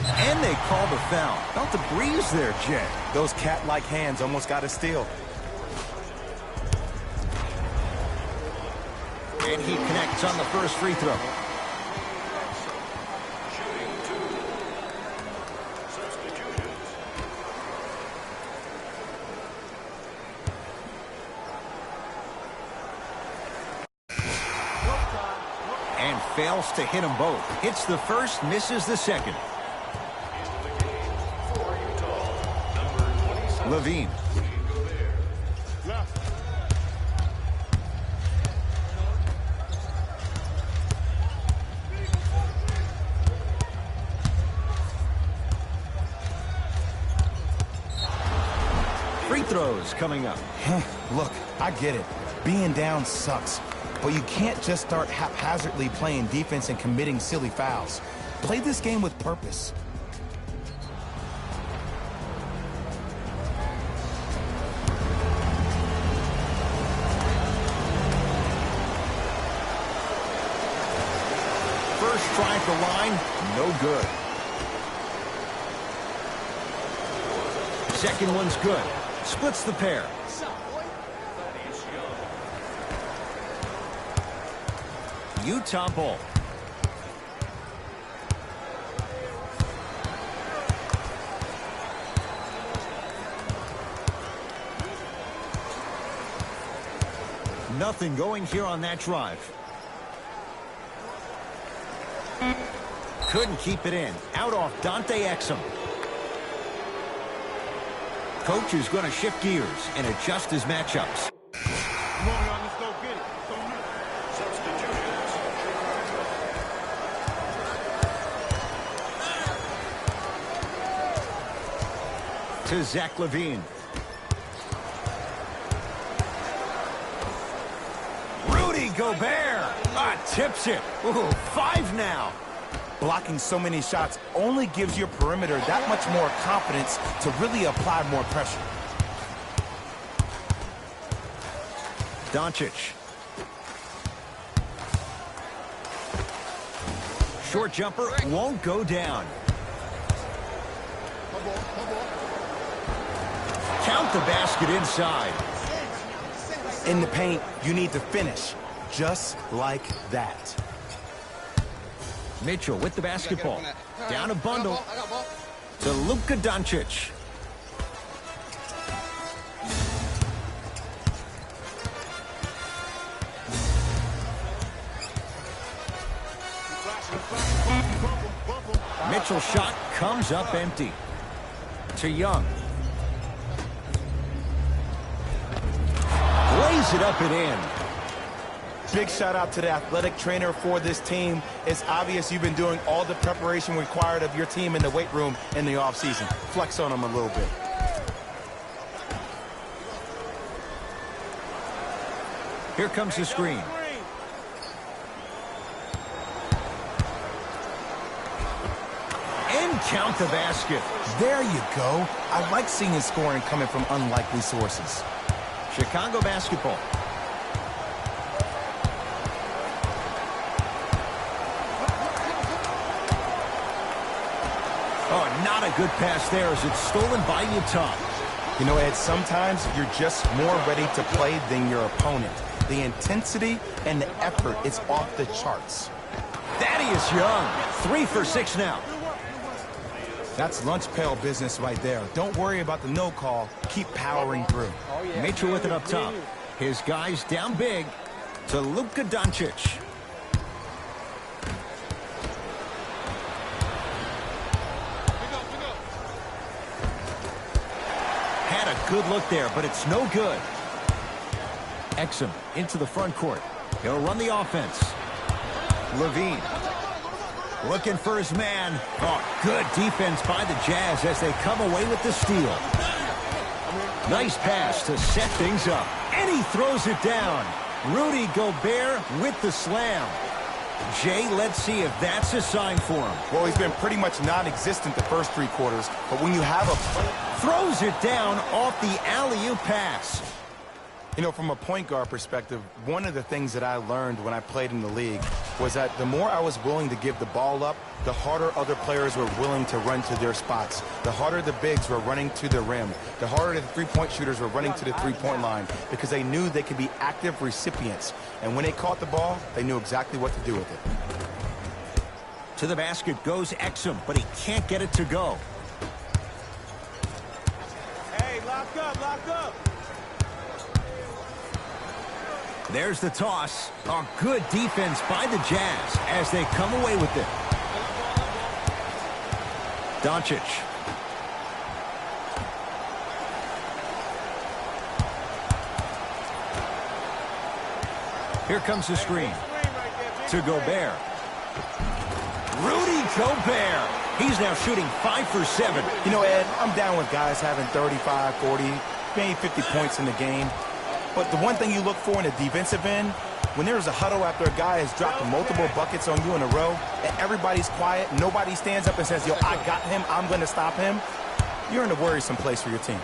And they call the foul. Felt the breeze there, Jay. Those cat-like hands almost got a steal. And he connects on the first free throw. And fails to hit them both. Hits the first, misses the second. Levine. Free throws coming up. Look, I get it. Being down sucks. But you can't just start haphazardly playing defense and committing silly fouls. Play this game with purpose. First try at the line, no good. Second one's good. Splits the pair. Utah ball. Nothing going here on that drive. Couldn't keep it in. Out off Dante Exum. Coach is going to shift gears and adjust his matchups. Come on, y'all, let's go get it. To Zach LaVine. Rudy Gobert. Tips it. Ooh, 5 now. Blocking so many shots only gives your perimeter that much more confidence to really apply more pressure. Doncic. Short jumper won't go down. Count the basket inside. In the paint, you need to finish just like that. Mitchell with the basketball. Down a bundle to Luka Doncic. Mitchell's shot comes up empty. To Young. Lays it up and in. Big shout out to the athletic trainer for this team. It's obvious you've been doing all the preparation required of your team in the weight room in the offseason. Flex on them a little bit. Here comes the screen. And count the basket. There you go. I like seeing his scoring coming from unlikely sources. Chicago basketball. Oh, not a good pass there as it's stolen by Utah. You know, Ed, sometimes you're just more ready to play than your opponent. The intensity and the effort is off the charts. Thaddeus Young, 3 for 6 now. That's lunch pail business right there. Don't worry about the no call. Keep powering through. Mitchell with it up top. His guys down big to Luka Doncic. Had a good look there, but it's no good. Exum into the front court. He'll run the offense. Levine. Looking for his man. Oh, good defense by the Jazz as they come away with the steal. Nice pass to set things up. And he throws it down. Rudy Gobert with the slam. Jay, let's see if that's a sign for him. Well, he's been pretty much non-existent the first 3 quarters, but when you have a... Throws it down off the alley-oop pass. You know, from a point guard perspective, one of the things that I learned when I played in the league was that the more I was willing to give the ball up, the harder other players were willing to run to their spots. The harder the bigs were running to the rim. The harder the three-point shooters were running to the three-point line because they knew they could be active recipients. And when they caught the ball, they knew exactly what to do with it. To the basket goes Exum, but he can't get it to go. Hey, lock up, lock up. There's the toss. A good defense by the Jazz as they come away with it. Doncic. Here comes the screen. To Gobert. Rudy Gobert. He's now shooting 5 for 7. You know, Ed, I'm down with guys having 35, 40, maybe 50 points in the game. But the one thing you look for in a defensive end, when there's a huddle after a guy has dropped multiple buckets on you in a row, and everybody's quiet, nobody stands up and says, yo, I got him, I'm going to stop him, you're in a worrisome place for your team.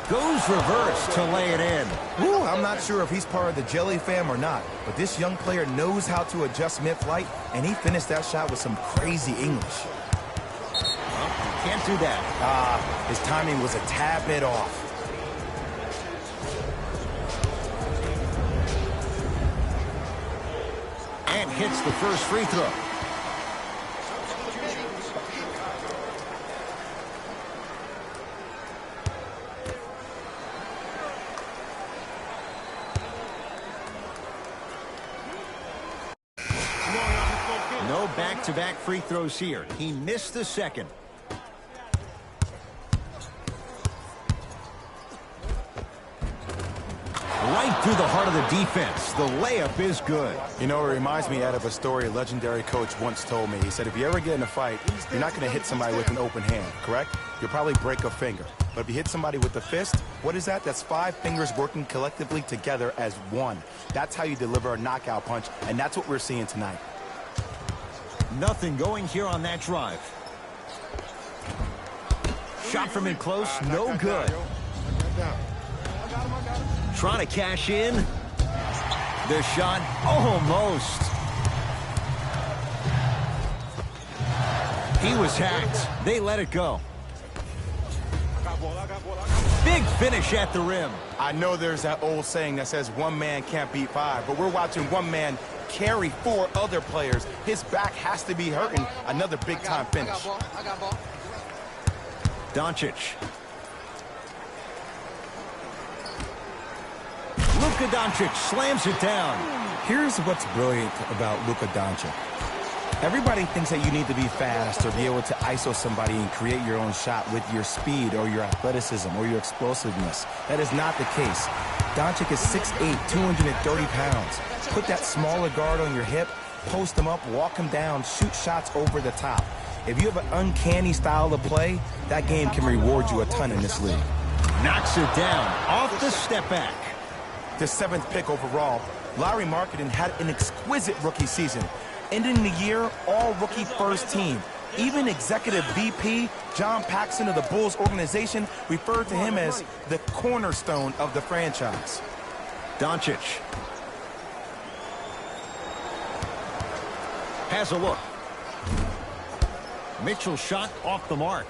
Goes reverse to lay it in. Ooh, I'm not sure if he's part of the Jelly fam or not, but this young player knows how to adjust mid-flight, and he finished that shot with some crazy English. Can't do that. His timing was a tad bit off. And hits the first free throw. No back-to-back free throws here. He missed the second. Right through the heart of the defense. The layup is good. You know, it reminds me, Ed, of a story a legendary coach once told me. He said, if you ever get in a fight, you're not going to hit somebody with an open hand, correct? You'll probably break a finger. But if you hit somebody with a fist, what is that? That's 5 fingers working collectively together as one. That's how you deliver a knockout punch, and that's what we're seeing tonight. Nothing going here on that drive. Shot from in close, no good. Trying to cash in. The shot almost. He was hacked. They let it go. Big finish at the rim. I know there's that old saying that says one man can't beat 5, but we're watching one man carry 4 other players. His back has to be hurting. Another big-time finish. Doncic. Luka Doncic slams it down. Here's what's brilliant about Luka Doncic. Everybody thinks that you need to be fast or be able to ISO somebody and create your own shot with your speed or your athleticism or your explosiveness. That is not the case. Doncic is 6'8", 230 pounds. Put that smaller guard on your hip, post him up, walk him down, shoot shots over the top. If you have an uncanny style of play, that game can reward you a ton in this league. Knocks it down off the step back. The 7th pick overall, Lauri Markkanen had an exquisite rookie season. Ending the year, all-rookie first team. Even executive VP John Paxson of the Bulls organization referred to him as the cornerstone of the franchise. Doncic has a look. Mitchell shot off the mark.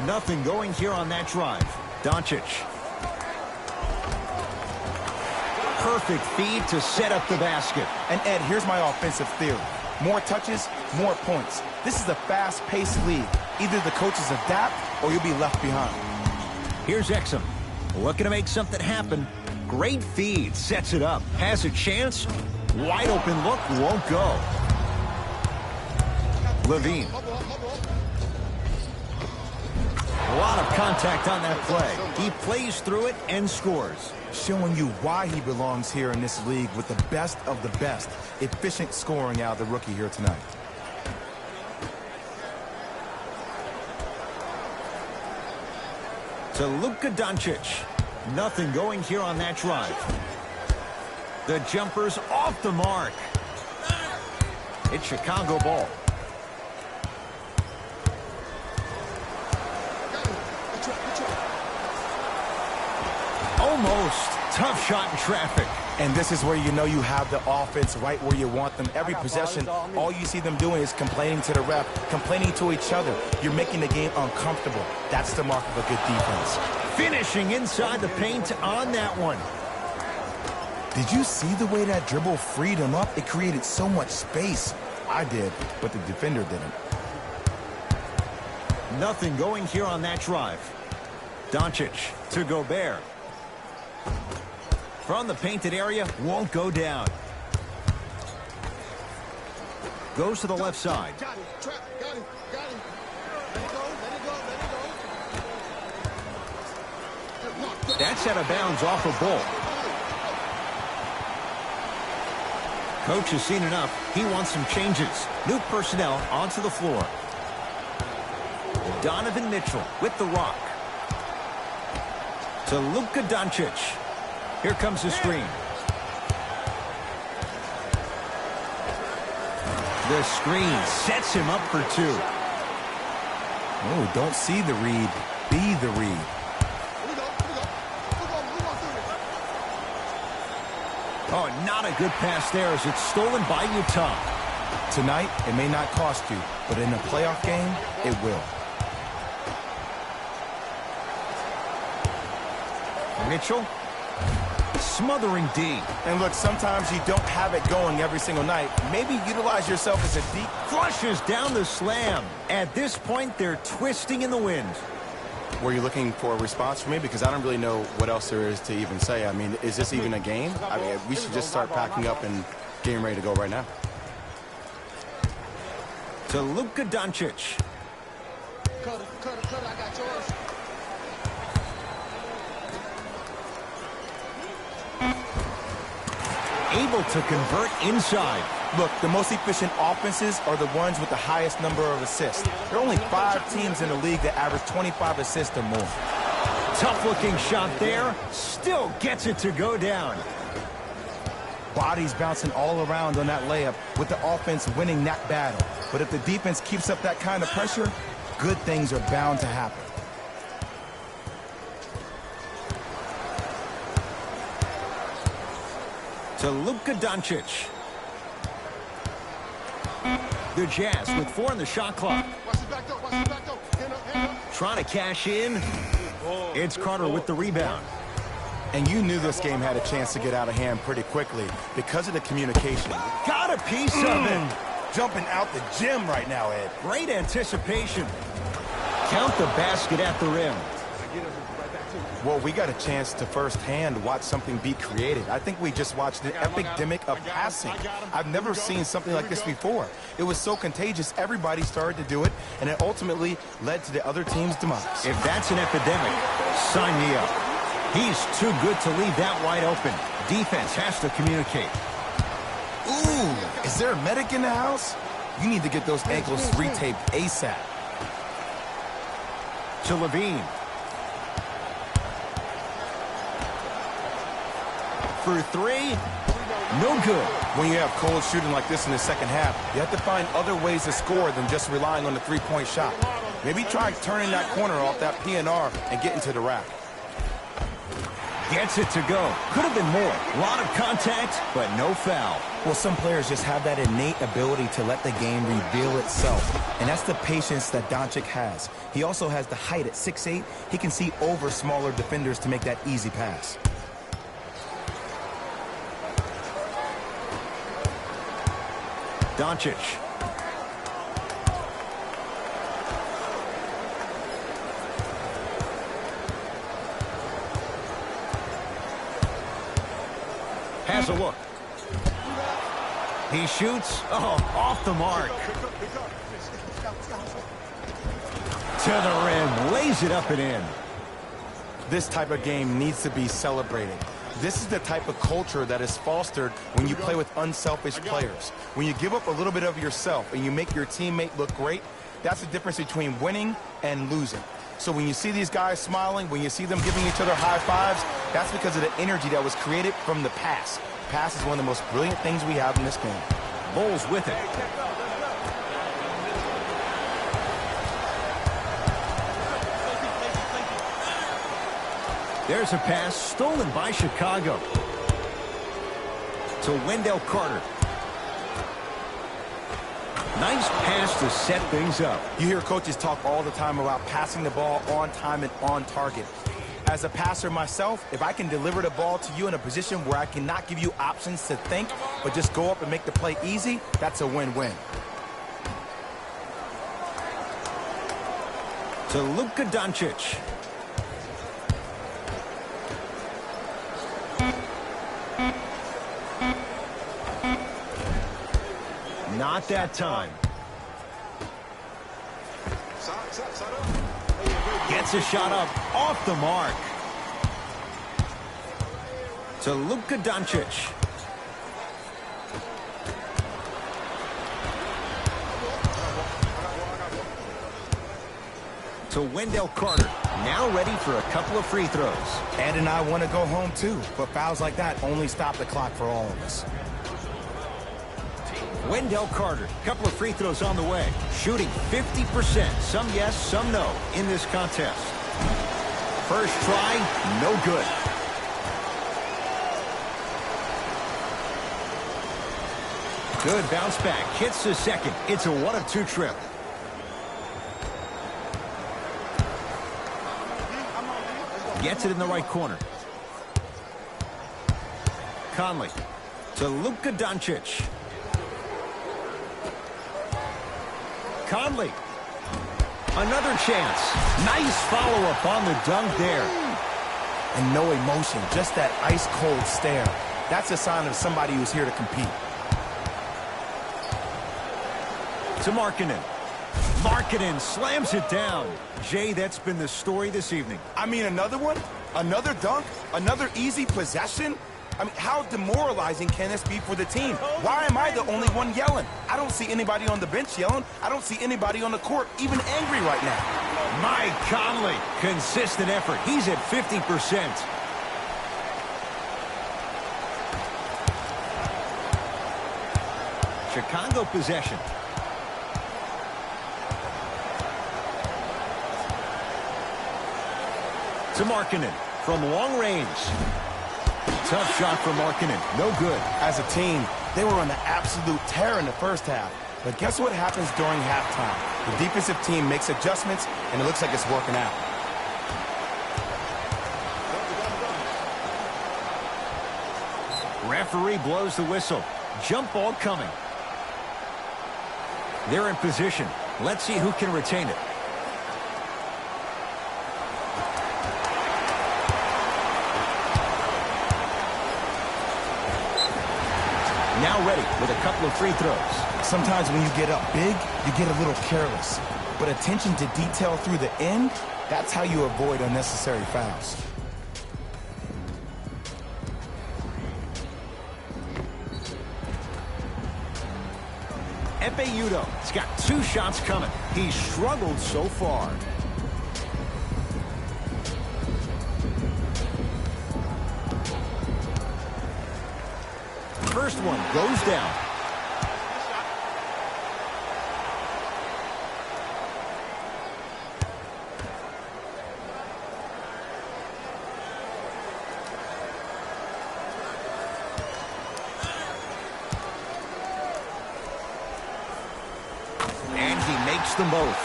Nothing going here on that drive. Doncic. Perfect feed to set up the basket. And Ed, here's my offensive theory. More touches, more points. This is a fast-paced league. Either the coaches adapt or you'll be left behind. Here's Exum. Looking to make something happen. Great feed. Sets it up. Has a chance. Wide open look. Won't go. Levine. A lot of contact on that play. He plays through it and scores. Showing you why he belongs here in this league with the best of the best. Efficient scoring out of the rookie here tonight. To Luka Doncic. Nothing going here on that drive. The jumper's off the mark. It's Chicago ball. Almost. Tough shot in traffic. And this is where you know you have the offense right where you want them. Every possession, all you see them doing is complaining to the ref, complaining to each other. You're making the game uncomfortable. That's the mark of a good defense. Finishing inside the paint on that one. Did you see the way that dribble freed him up? It created so much space. I did, but the defender didn't. Nothing going here on that drive. Doncic to Gobert. From the painted area, won't go down. Goes to the left side. That's out of bounds off a ball. Coach has seen enough. He wants some changes. New personnel onto the floor. Donovan Mitchell with the rock. To Luka Doncic. Here comes the screen. The screen sets him up for 2. Oh, don't see the read. Be the read. Oh, not a good pass there as it's stolen by Utah. Tonight, it may not cost you, but in a playoff game, it will. Mitchell. Smothering D. And look, sometimes you don't have it going every single night. Maybe utilize yourself as a deep. Flushes down the slam. At this point, they're twisting in the wind. Were you looking for a response from me? Because I don't really know what else there is to even say. I mean, is this even a game? I mean, we should just start packing up and getting ready to go right now. To Luka Doncic. Cutter, I got yours. Able to convert inside. Look, the most efficient offenses are the ones with the highest number of assists. There are only 5 teams in the league that average 25 assists or more. Tough-looking shot there. Still gets it to go down. Bodies bouncing all around on that layup with the offense winning that battle. But if the defense keeps up that kind of pressure, good things are bound to happen. To Luka Doncic. The Jazz with 4 on the shot clock. Trying to cash in. It's Carter with the rebound. And you knew this game had a chance to get out of hand pretty quickly because of the communication. Got a piece of it. Jumping out the gym right now, Ed. Great anticipation. Count the basket at the rim. Well, we got a chance to firsthand watch something be created. I think we just watched an epidemic of passing. I've never seen something like this before. It was so contagious, everybody started to do it, and it ultimately led to the other team's demise. If that's an epidemic, sign me up. He's too good to leave that wide open. Defense has to communicate. Ooh, is there a medic in the house? You need to get those ankles retaped ASAP. To Levine. For 3, no good. When you have cold shooting like this in the second half, you have to find other ways to score than just relying on the three-point shot. Maybe try turning that corner off that PNR and getting to the rack. Gets it to go. Could have been more. A lot of contact, but no foul. Well, some players just have that innate ability to let the game reveal itself. And that's the patience that Doncic has. He also has the height at 6'8". He can see over smaller defenders to make that easy pass. Doncic. Has a look. He shoots. Oh, off the mark. To the rim. Lays it up and in. This type of game needs to be celebrated. This is the type of culture that is fostered when you play with unselfish players. When you give up a little bit of yourself and you make your teammate look great, that's the difference between winning and losing. So when you see these guys smiling, when you see them giving each other high fives, that's because of the energy that was created from the pass. Pass is one of the most brilliant things we have in this game. Bulls with it. There's a pass stolen by Chicago. To Wendell Carter. Nice pass to set things up. You hear coaches talk all the time about passing the ball on time and on target. As a passer myself, if I can deliver the ball to you in a position where I cannot give you options to think, but just go up and make the play easy, that's a win-win. To Luka Doncic. Not that time. Gets a shot up off the mark. To Luka Doncic. To Wendell Carter. Now ready for a couple of free throws. Ed and I want to go home too, but fouls like that only stop the clock for all of us. Wendell Carter, couple of free throws on the way. Shooting 50%, some yes, some no in this contest. First try, no good. Good bounce back, hits the second. It's a 1-of-2 trip. Gets it in the right corner. Conley to Luka Doncic. Conley. Another chance. Nice follow-up on the dunk there. And no emotion, just that ice-cold stare. That's a sign of somebody who's here to compete. To Markkanen. Markkanen slams it down. Jay, that's been the story this evening. I mean, another one? Another dunk? Another easy possession? I mean, how demoralizing can this be for the team? Why am I the only one yelling? I don't see anybody on the bench yelling. I don't see anybody on the court even angry right now. Mike Conley, consistent effort. He's at 50%. Chicago possession. To Markkanen from long range. Tough shot from Markkanen. No good. As a team, they were on an absolute tear in the first half. But guess what happens during halftime? The defensive team makes adjustments, and it looks like it's working out. Referee blows the whistle. Jump ball coming. They're in position. Let's see who can retain it. Now ready with a couple of free throws. Sometimes when you get up big, you get a little careless. But attention to detail through the end, that's how you avoid unnecessary fouls. Epe Udoh has got 2 shots coming. He's struggled so far. First one goes down. And he makes them both.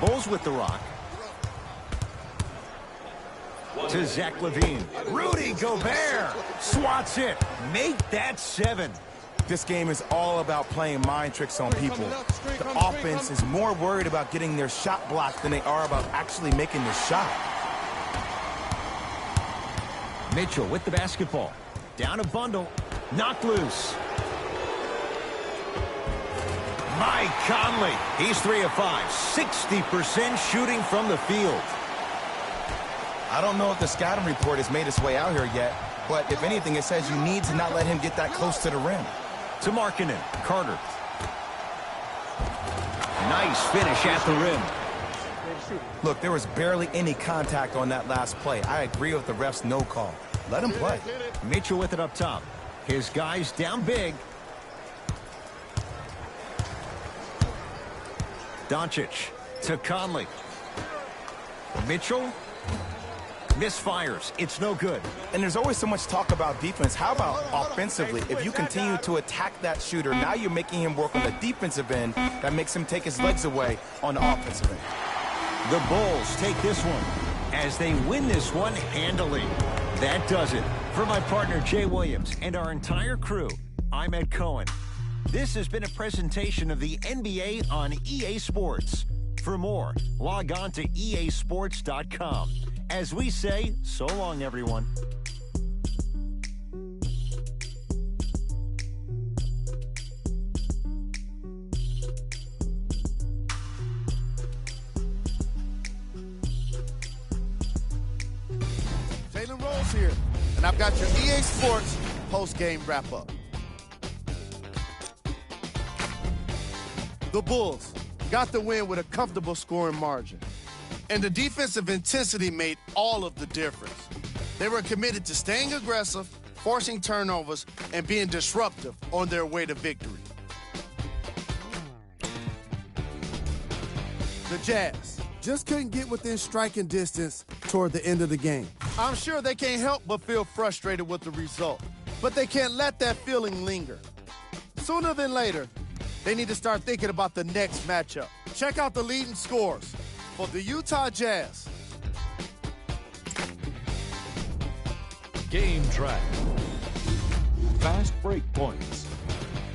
Bulls with the rock. To Zach LaVine. Rudy Gobert swats it. Make that 7. This game is all about playing mind tricks on people. The offense is more worried about getting their shot blocked than they are about actually making the shot. Mitchell with the basketball. Down a bundle. Knocked loose. Mike Conley. He's 3 of 5. 60% shooting from the field. I don't know if the scouting report has made its way out here yet, but if anything, it says you need to not let him get that close to the rim. To Markkanen. Carter. Nice finish at the rim. Look, there was barely any contact on that last play. I agree with the ref's no call. Let him play. Mitchell with it up top. His guys down big. Doncic to Conley. Mitchell misfires. It's no good. And there's always so much talk about defense. How about offensively? If you continue to attack that shooter, now you're making him work on the defensive end. That makes him take his legs away on the offensive end. The Bulls take this one as they win this one handily. That does it. For my partner, Jay Williams, and our entire crew, I'm Ed Cohen. This has been a presentation of the NBA on EA Sports. For more, log on to easports.com. As we say, so long, everyone. Jalen Rose here, and I've got your EA Sports post-game wrap-up. The Bulls got the win with a comfortable scoring margin. And the defensive intensity made all of the difference. They were committed to staying aggressive, forcing turnovers, and being disruptive on their way to victory. The Jazz just couldn't get within striking distance toward the end of the game. I'm sure they can't help but feel frustrated with the result, but they can't let that feeling linger. Sooner than later, they need to start thinking about the next matchup. Check out the leading scores for the Utah Jazz. Game track. Fast break points.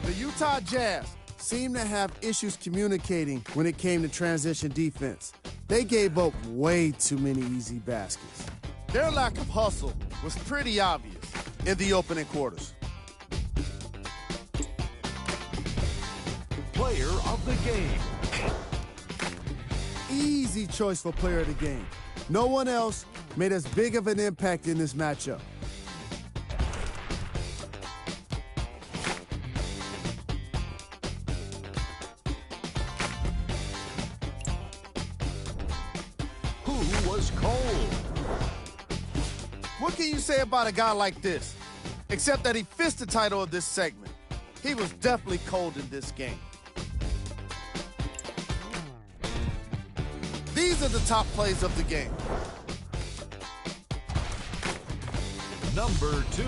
The Utah Jazz seem to have issues communicating when it came to transition defense. They gave up way too many easy baskets. Their lack of hustle was pretty obvious in the opening quarters. player of the game. Easy choice for player of the game. No one else made as big of an impact in this matchup. Who was cold? What can you say about a guy like this? Except that he fits the title of this segment. He was definitely cold in this game. These are the top plays of the game. Number 2.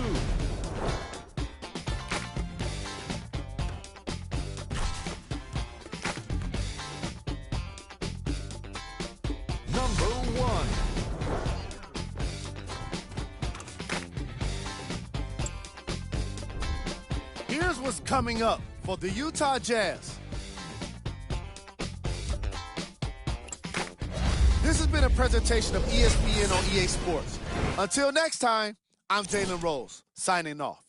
Number 1. Here's what's coming up for the Utah Jazz. This has been a presentation of ESPN on EA Sports. Until next time, I'm Jalen Rose, signing off.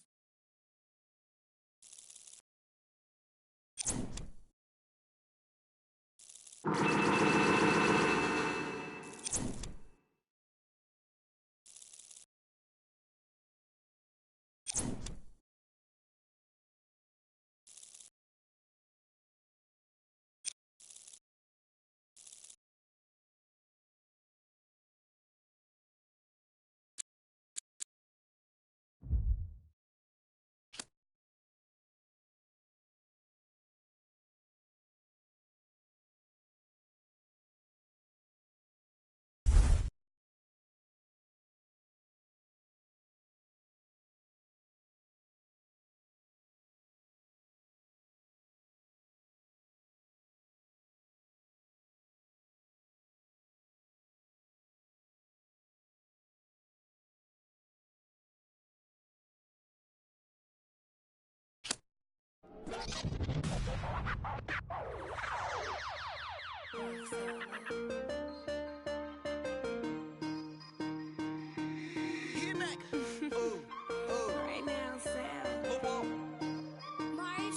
Right now, Sam.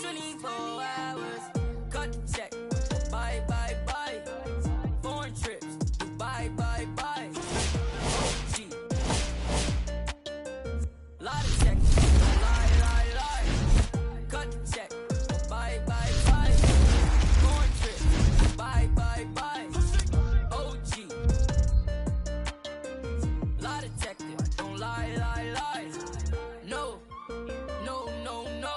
24 hours, cut the check. Bye, bye, bye. Foreign trips, bye, bye, bye. OG. Lot of check, lie, lie, lie. Cut the check. Bye, bye, bye. Foreign trips, bye, bye, bye. OG. Lie detected, don't lie, lie, lie. No, no, no, no.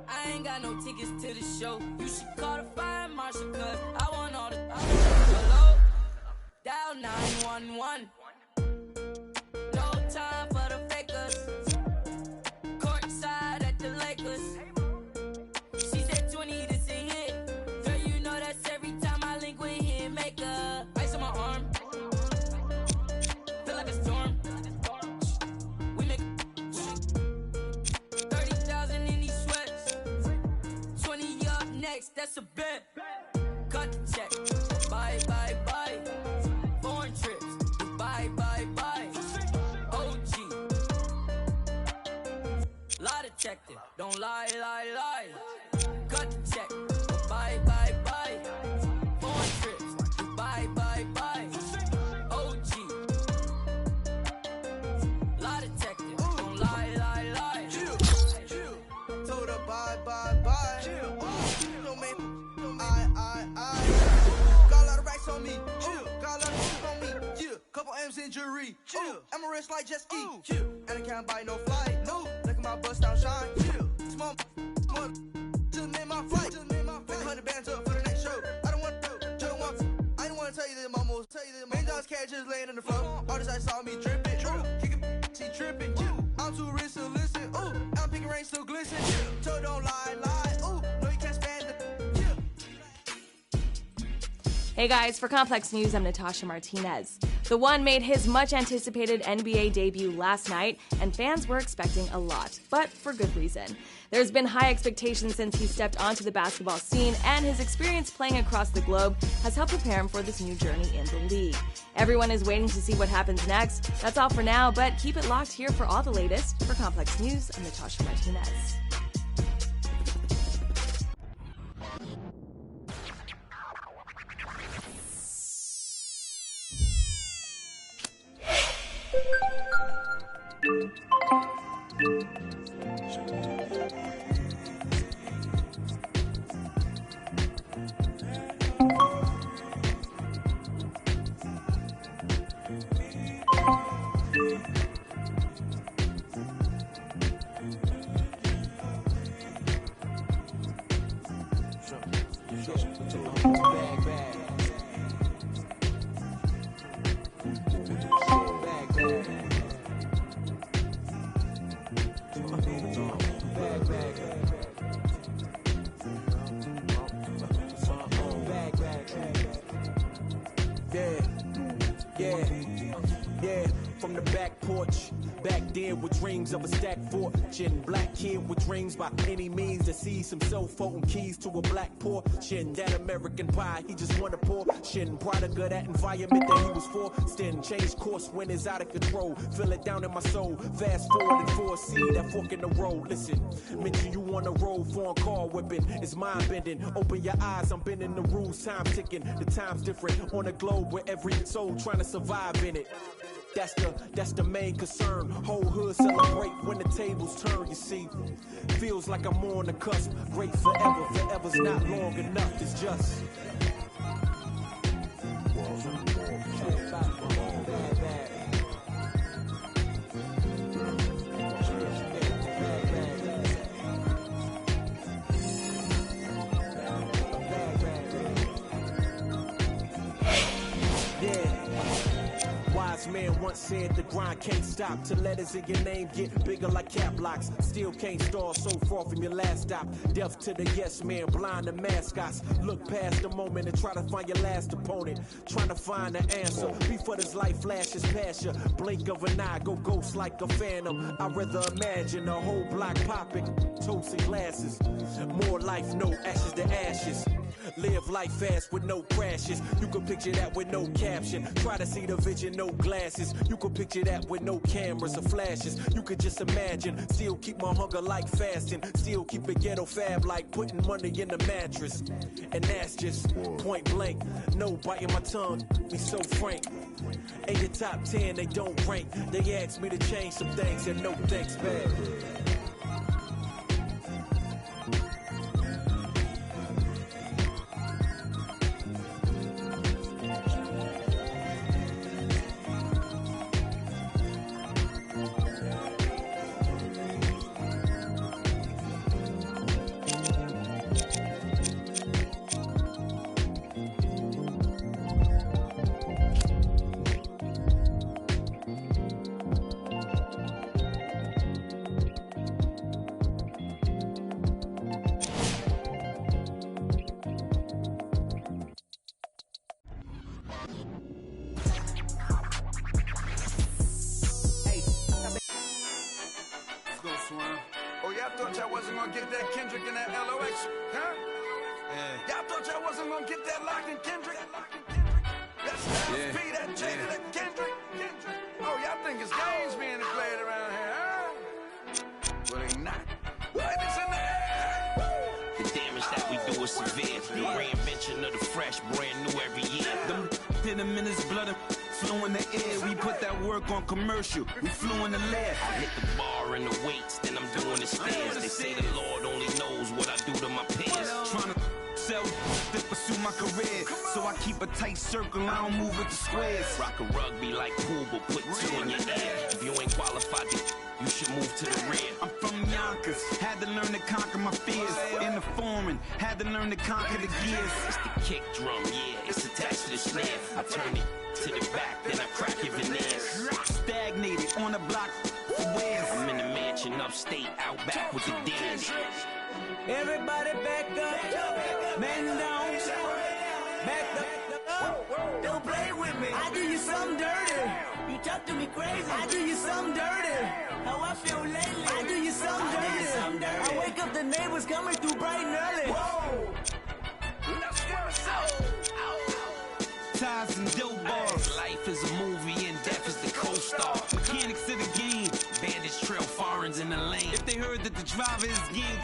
I ain't got no tickets to the show. You should call the fire marshal, cause I want all the. Hello? Dial 911. No time for the fakers. Courtside at the Lakers. She said 20, this a hit. Girl, you know that's every time I link with him. Make a ice on my arm. Feel like a storm. We make 30,000 in these sweats. 20 up next, that's a bet. Cut the check. Bye, bye, bye. Foreign trips. Bye, bye, bye. OG. Lie detective. Don't lie, lie, lie. Cut the check. Bye, bye, bye. Foreign trips. Bye, bye, bye. OG. Lie detective. Don't lie, lie, lie. Told her bye, bye, bye. Don't make I. Got a lot of racks on me. Got a lot of shit on me. Yeah. Couple M's in jewelry. I'm a rich like jet ski. And I can't buy no flight. No. Look at my bust down shine. Small money. Just made my flight. Make 100 bands up for the next show. I don't want to. Just want to. I don't want to tell you them almost. Main dogs cash just laying on the floor. Artists I saw me dripping. Kicking, she tripping. I'm too rich to listen. Ooh, I'm picking rain still glisten. So don't lie, lie. Ooh, no you can't stand it. Hey guys, for Complex News, I'm Natasha Martinez. The One made his much-anticipated NBA debut last night, and fans were expecting a lot, but for good reason. There's been high expectations since he stepped onto the basketball scene, and his experience playing across the globe has helped prepare him for this new journey in the league. Everyone is waiting to see what happens next. That's all for now, but keep it locked here for all the latest. For Complex News, I'm Natasha Martinez. From the back porch, back there with dreams of a stacked fortune. Black kid with dreams by any means to seize some cell phone keys to a black portion. That American pie, he just wanna portion. Product of that environment that he was forced in. Change course when it's out of control. Feel it down in my soul. Fast forward and foresee that fork in the road. Listen, mention you on the road, foreign car whipping. It's mind bending. Open your eyes, I'm bending the rules. Time ticking. The time's different on a globe where every soul trying to survive in it. That's the main concern. Whole hood celebrate when the tables turn, you see. Feels like I'm on the cusp. Great forever, forever's not long enough, it's just. Man once said the grind can't stop till letters in your name get bigger like cap locks. Still can't stall so far from your last stop. Deaf to the yes man, blind to mascots. Look past the moment and try to find your last opponent. Trying to find the answer before this life flashes past you. Blink of an eye, go ghost like a phantom. I'd rather imagine a whole block popping, toasting glasses. More life, no ashes to ashes. Live life fast with no crashes. You can picture that with no caption. Try to see the vision, no glasses. You can picture that with no cameras or flashes. You could just imagine. Still keep my hunger like fasting. Still keep a ghetto fab like putting money in the mattress. And that's just point blank. No biting my tongue, be so frank. In your top 10, they don't rank. They asked me to change some things and no thanks, man. Oh, y'all thought y'all wasn't gonna get that Kendrick and that LOX, huh? Yeah. Y'all thought y'all wasn't gonna get that Lock and Kendrick? That's Styles P, that Jada, that Kendrick. Oh, y'all think it's games being played around here, huh? Well, they not. What is in the air? The damage that we do is severe. The reinvention of the fresh, brand new every year. Them hit him in his blood, flew in the air. We put that work on commercial. We flew in the lab. I hit the bar and the weights, then I'm doing the stairs. They say the Lord only knows what I do to my peers. Trying to sell to pursue my career. So I keep a tight circle, I don't move with the squares. Rock a rugby like pool, but put two in your ear. If you ain't qualified, you should move to the rear. I'm from Yonkers, had to learn to conquer my fears. In the foreign, had to learn to conquer the gears. It's the kick drum, yeah, it's attached to the snare. I turn it to the back, then I crack your veneers. Stagnated on the block for years. I'm in the mansion upstate, out back with the dance. Everybody back up, man down, back up. Don't play with me. I do you something dirty. You talk to me crazy. I do you something dirty. How I feel lately. I do you something dirty. I wake up, the neighbors coming through bright and early. Whoa. Let's go. Ties and dope bars. Life is a movie and death is the co-star. Mechanics of the game. Bandits trail foreigns in the lane. If they heard that the driver is gang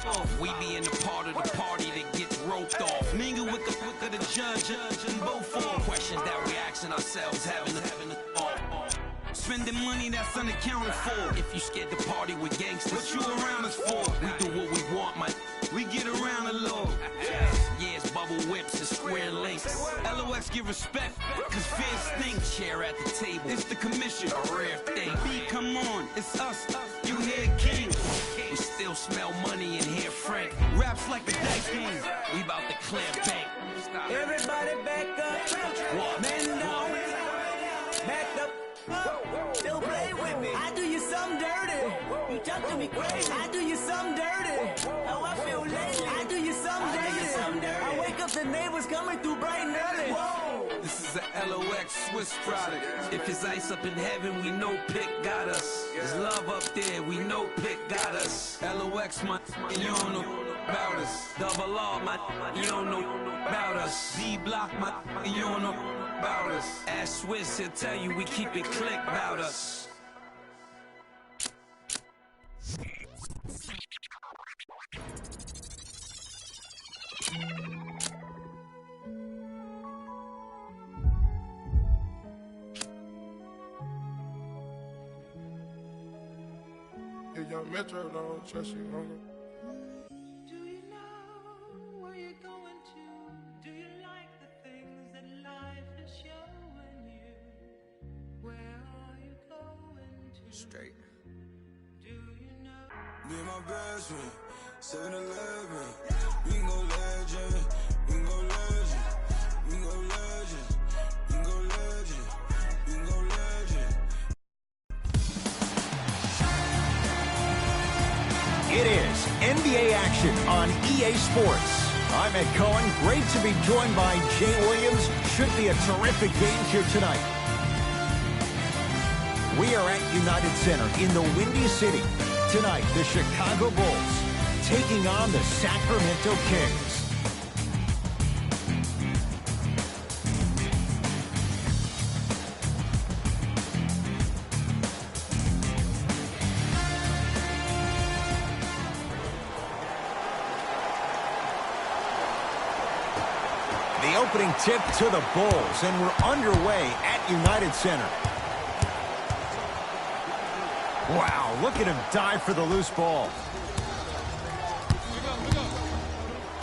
off, we be in the part of the party that gets roped off. Mingle with the judge and both for questions that we asking ourselves, having the spending money that's unaccounted for. If you scared to party with gangsters, what you around us for? We do what we want, man. We get around a little. Yeah, it's bubble whips and square links. LOX give respect, cause fear stink. Chair at the table, it's the commission, a rare thing. B, come on, it's us, you hear King. We still smell money and hear Frank. Raps like the dice game, we about to clear bank. Everybody back up, man down, back up. Don't play with me. I do you something dirty. You talk to me crazy. I do you something dirty. How I feel lately. I do you something dirty. I wake up, the neighbors coming through bright and early. Whoa. This is a LOX Swiss product. If it's ice up in heaven, we know Pick got us. There's love up there, we know Pick got us. LOX, my, you don't know about us. Double R, my, you don't know about us. D-Block, my, you don't know about us. Ask Swiss, he'll tell you we keep it click about us. Hey, young Metro, don't trust you, hunger. Straight. Me and my best friend, 7-Eleven. We can go legend, we can go legend, we can go legend, we can go legend, we can go legend. It is NBA action on EA Sports. I'm Ed Cohen. Great to be joined by Jay Williams. Should be a terrific game here tonight. We are at United Center in the Windy City. Tonight, the Chicago Bulls taking on the Sacramento Kings. The opening tip to the Bulls, and we're underway at United Center. Wow, look at him dive for the loose ball.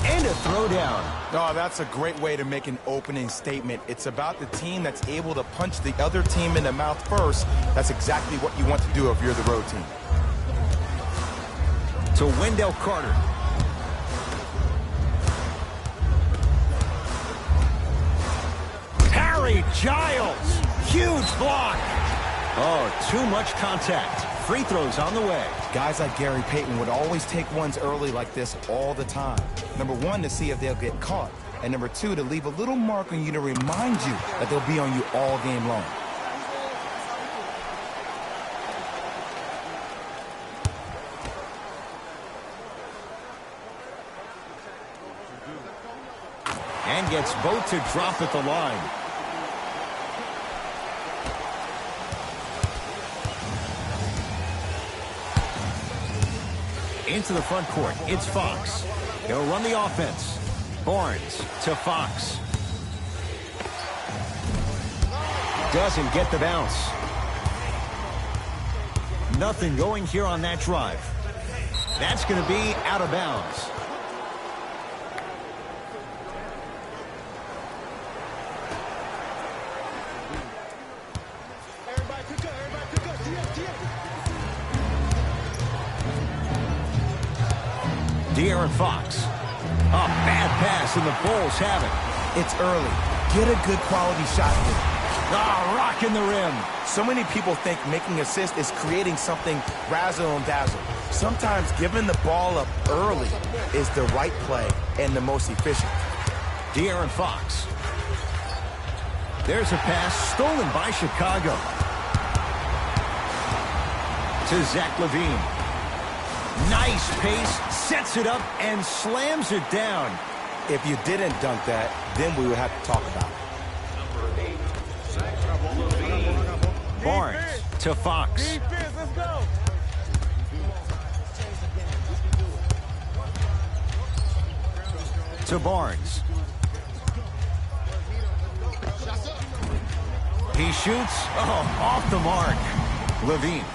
And a throwdown. Oh, that's a great way to make an opening statement. It's about the team that's able to punch the other team in the mouth first. That's exactly what you want to do if you're the road team. To Wendell Carter. Harry Giles. Huge block. Oh, too much contact. Free throws on the way. Guys like Gary Payton would always take ones early like this all the time. Number one, to see if they'll get caught. And number two, to leave a little mark on you to remind you that they'll be on you all game long. And gets both to drop at the line. Into the front court, it's Fox. He'll run the offense. Barnes to Fox. Doesn't get the bounce. Nothing going here on that drive. That's going to be out of bounds. De'Aaron Fox. A bad pass, and the Bulls have it. It's early. Get a good quality shot here. Ah, rocking the rim. So many people think making assists is creating something razzle and dazzle. Sometimes giving the ball up early is the right play and the most efficient. De'Aaron Fox. There's a pass stolen by Chicago. To Zach LaVine. Nice pace, sets it up, and slams it down. If you didn't dunk that, then we would have to talk about it. Barnes to Fox. To Barnes. He shoots. Oh, off the mark. Levine.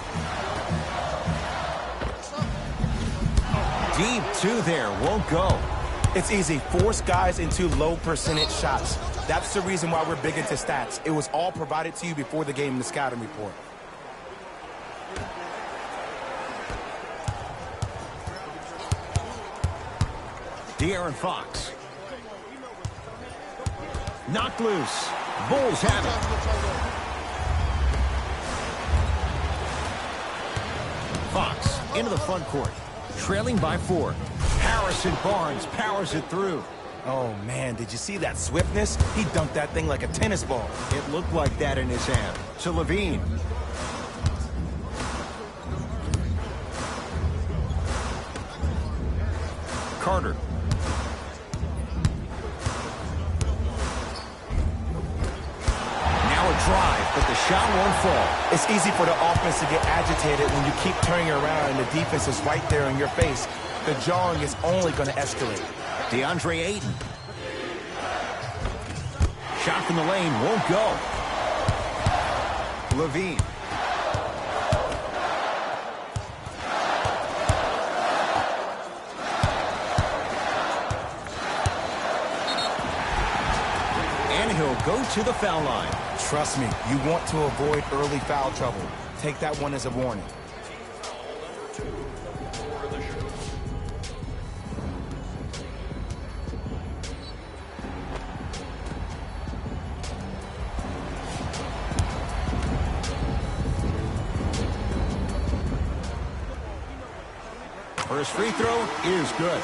Deep two there. Won't go. It's easy. Force guys into low percentage shots. That's the reason why we're big into stats. It was all provided to you before the game in the scouting report. De'Aaron Fox. Knocked loose. Bulls have it. Fox into the front court. Trailing by 4. Harrison Barnes powers it through. Oh, man, did you see that swiftness? He dunked that thing like a tennis ball. It looked like that in his hand. To Levine. Carter. Now a drive, but the shot won't fall. It's easy for the offense to get agitated when you keep turning around and the defense is right there in your face. The jawing is only going to escalate. DeAndre Ayton. Shot from the lane won't go. Levine. And he'll go to the foul line. Trust me, you want to avoid early foul trouble. Take that one as a warning. First free throw is good.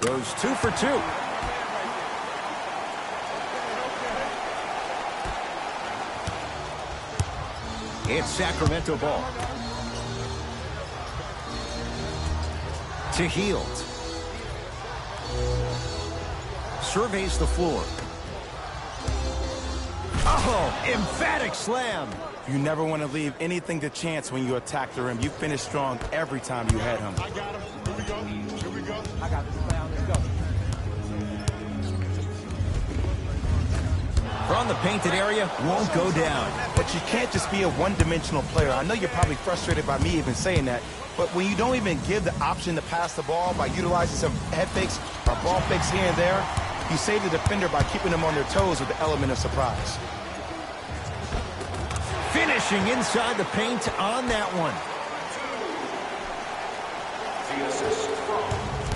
Goes 2 for 2. It's Sacramento ball. To Hield. Surveys the floor. Oh, emphatic slam. You never want to leave anything to chance when you attack the rim. You finish strong every time you head him. I got him. Here we go. Here we go. I got this foul. Let's go. From the painted area, won't go down. But you can't just be a one-dimensional player. I know you're probably frustrated by me even saying that, but when you don't even give the option to pass the ball by utilizing some head fakes or ball fakes here and there, you save the defender by keeping them on their toes with the element of surprise. Finishing inside the paint on that one. The assist from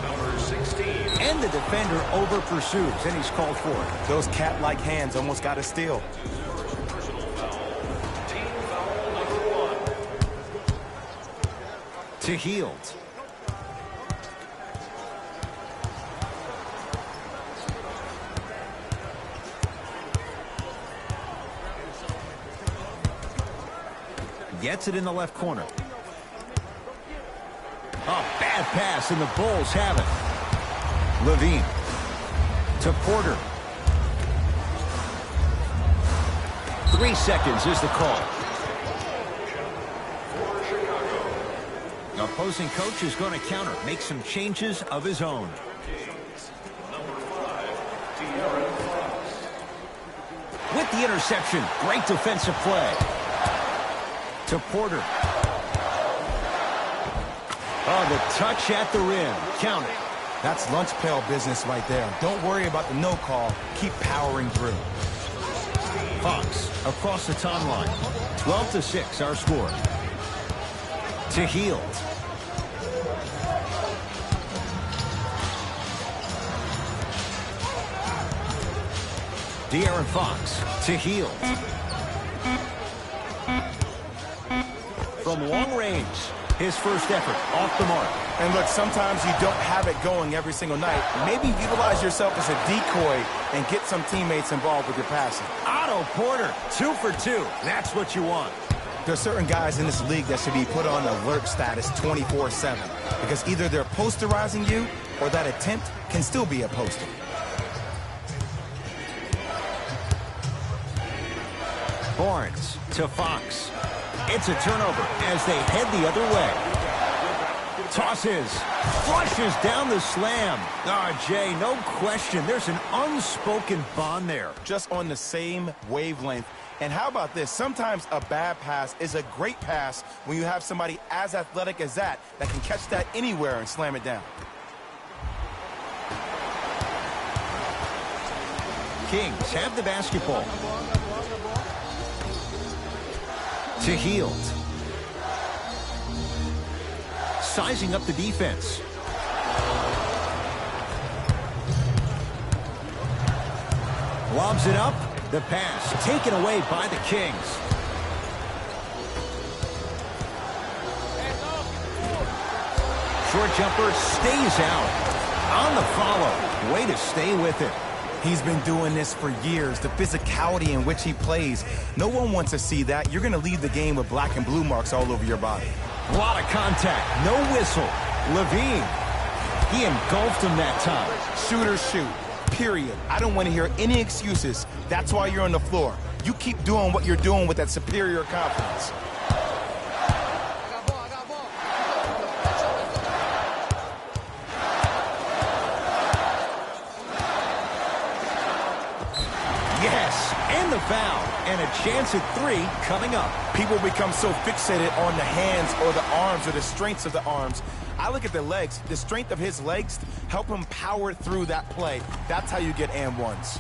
number 16. And the defender over pursues, and he's called for it. Those cat-like hands almost got a steal. Personal foul. Team foul number 1. To Hield. Gets it in the left corner. A bad pass, and the Bulls have it. Levine. To Porter. 3 seconds is the call. The opposing coach is going to counter, make some changes of his own. Number 5, De'Aaron Fox. With the interception, great defensive play. To Porter. Oh, the touch at the rim. Count it. That's lunch pail business right there. Don't worry about the no call. Keep powering through. Fox across the timeline. 12-6, our score. To Hield. De'Aaron Fox to Hield. From long range, his first effort off the mark. And look, sometimes you don't have it going every single night. Maybe utilize yourself as a decoy and get some teammates involved with your passing. Otto Porter, 2 for 2. That's what you want. There are certain guys in this league that should be put on alert status 24/7 because either they're posterizing you or that attempt can still be a poster. Barnes to Fox. It's a turnover as they head the other way. Tosses. Flushes down the slam. Jay, no question. There's an unspoken bond there. Just on the same wavelength. And how about this? Sometimes a bad pass is a great pass when you have somebody as athletic as that can catch that anywhere and slam it down. Kings have the basketball. To Hield. Sizing up the defense. Lobs it up. The pass taken away by the Kings. Short jumper stays out. On the follow. Way to stay with it. He's been doing this for years. The physicality in which he plays. No one wants to see that. You're going to leave the game with black and blue marks all over your body. A lot of contact. No whistle. Levine. He engulfed him that time. Shooters shoot. Period. I don't want to hear any excuses. That's why you're on the floor. You keep doing what you're doing with that superior confidence. Yes, and the foul. And a chance at 3 coming up. People become so fixated on the hands or the arms or the strengths of the arms. I look at the legs. The strength of his legs help him power through that play. That's how you get and ones.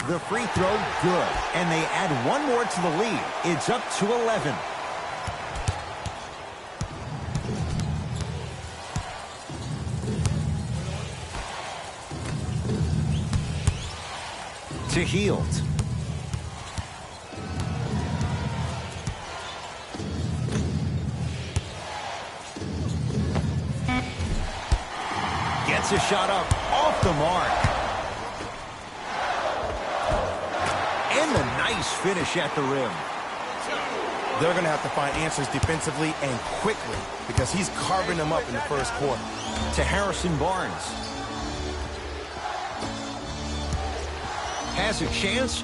The free throw, good. And they add one more to the lead. It's up to 11. To Hield. Gets a shot up off the mark. And a nice finish at the rim. They're going to have to find answers defensively and quickly because he's carving them up in the first quarter. To Harrison Barnes. Has a chance,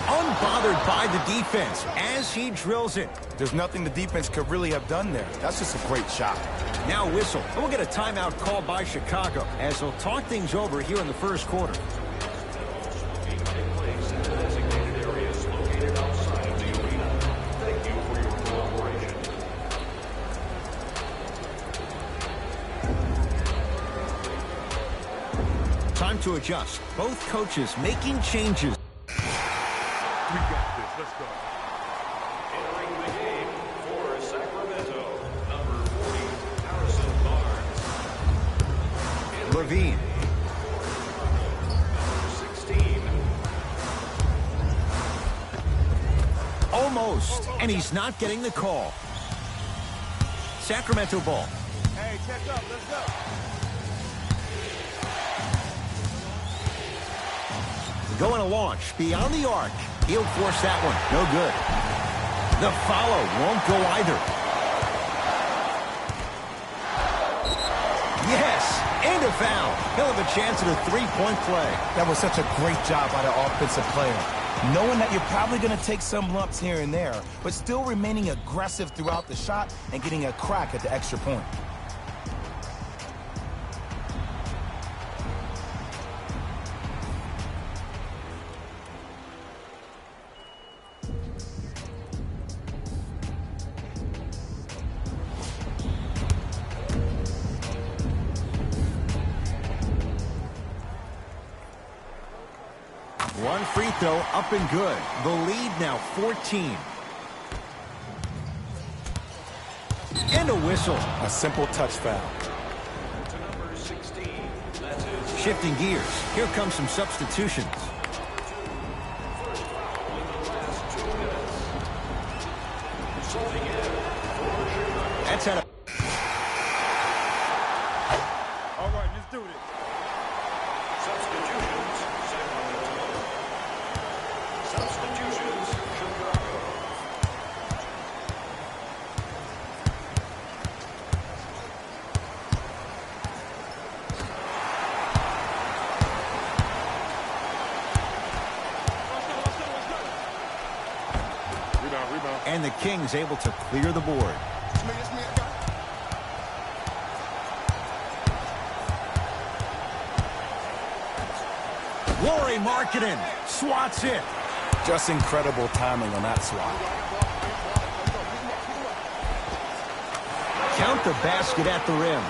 unbothered by the defense as he drills it. There's nothing the defense could really have done there. That's just a great shot. Now whistle. And we'll get a timeout called by Chicago as they'll talk things over here in the first quarter. Time to adjust. Both coaches making changes. We got this. Let's go. Entering the game for Sacramento, number 40, Harrison Barnes. Levine. Number 16. Almost. And he's not getting the call. Sacramento ball. Hey, check up. Let's go. Going to launch beyond the arc. He'll force that one. No good. The follow won't go either. Yes, and a foul. He'll have a chance at a three-point play. That was such a great job by the offensive player. Knowing that you're probably going to take some lumps here and there, but still remaining aggressive throughout the shot and getting a crack at the extra point. One free throw up and good. The lead now 14. And a whistle. A simple touch foul. To number 16. That is Shifting gears. Here comes some substitutions. first foul in the last 2 minutes. Subbing in for Chicago. That's at a... All right, let's do this. Substitutions. Sacramento And the Kings able to clear the board. Lauri Markkanen swats it. Just incredible timing on that swat. Count the basket at the rim.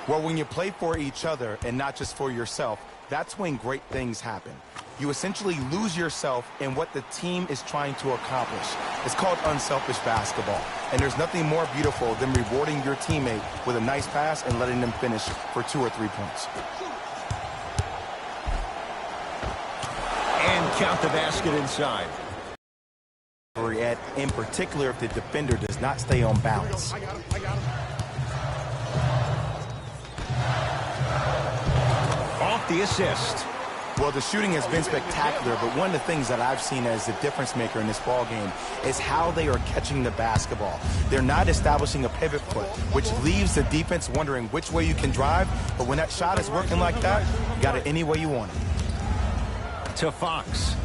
Well, when you play for each other and not just for yourself, that's when great things happen. You essentially lose yourself in what the team is trying to accomplish. It's called unselfish basketball. And there's nothing more beautiful than rewarding your teammate with a nice pass and letting them finish for 2 or 3 points. And count the basket inside. In particular, if the defender does not stay on balance. Off the assist. Well, the shooting has been spectacular, but one of the things that I've seen as the difference maker in this ball game is how they are catching the basketball. They're not establishing a pivot foot, which leaves the defense wondering which way you can drive, but when that shot is working like that, you got it any way you want it. To Fox.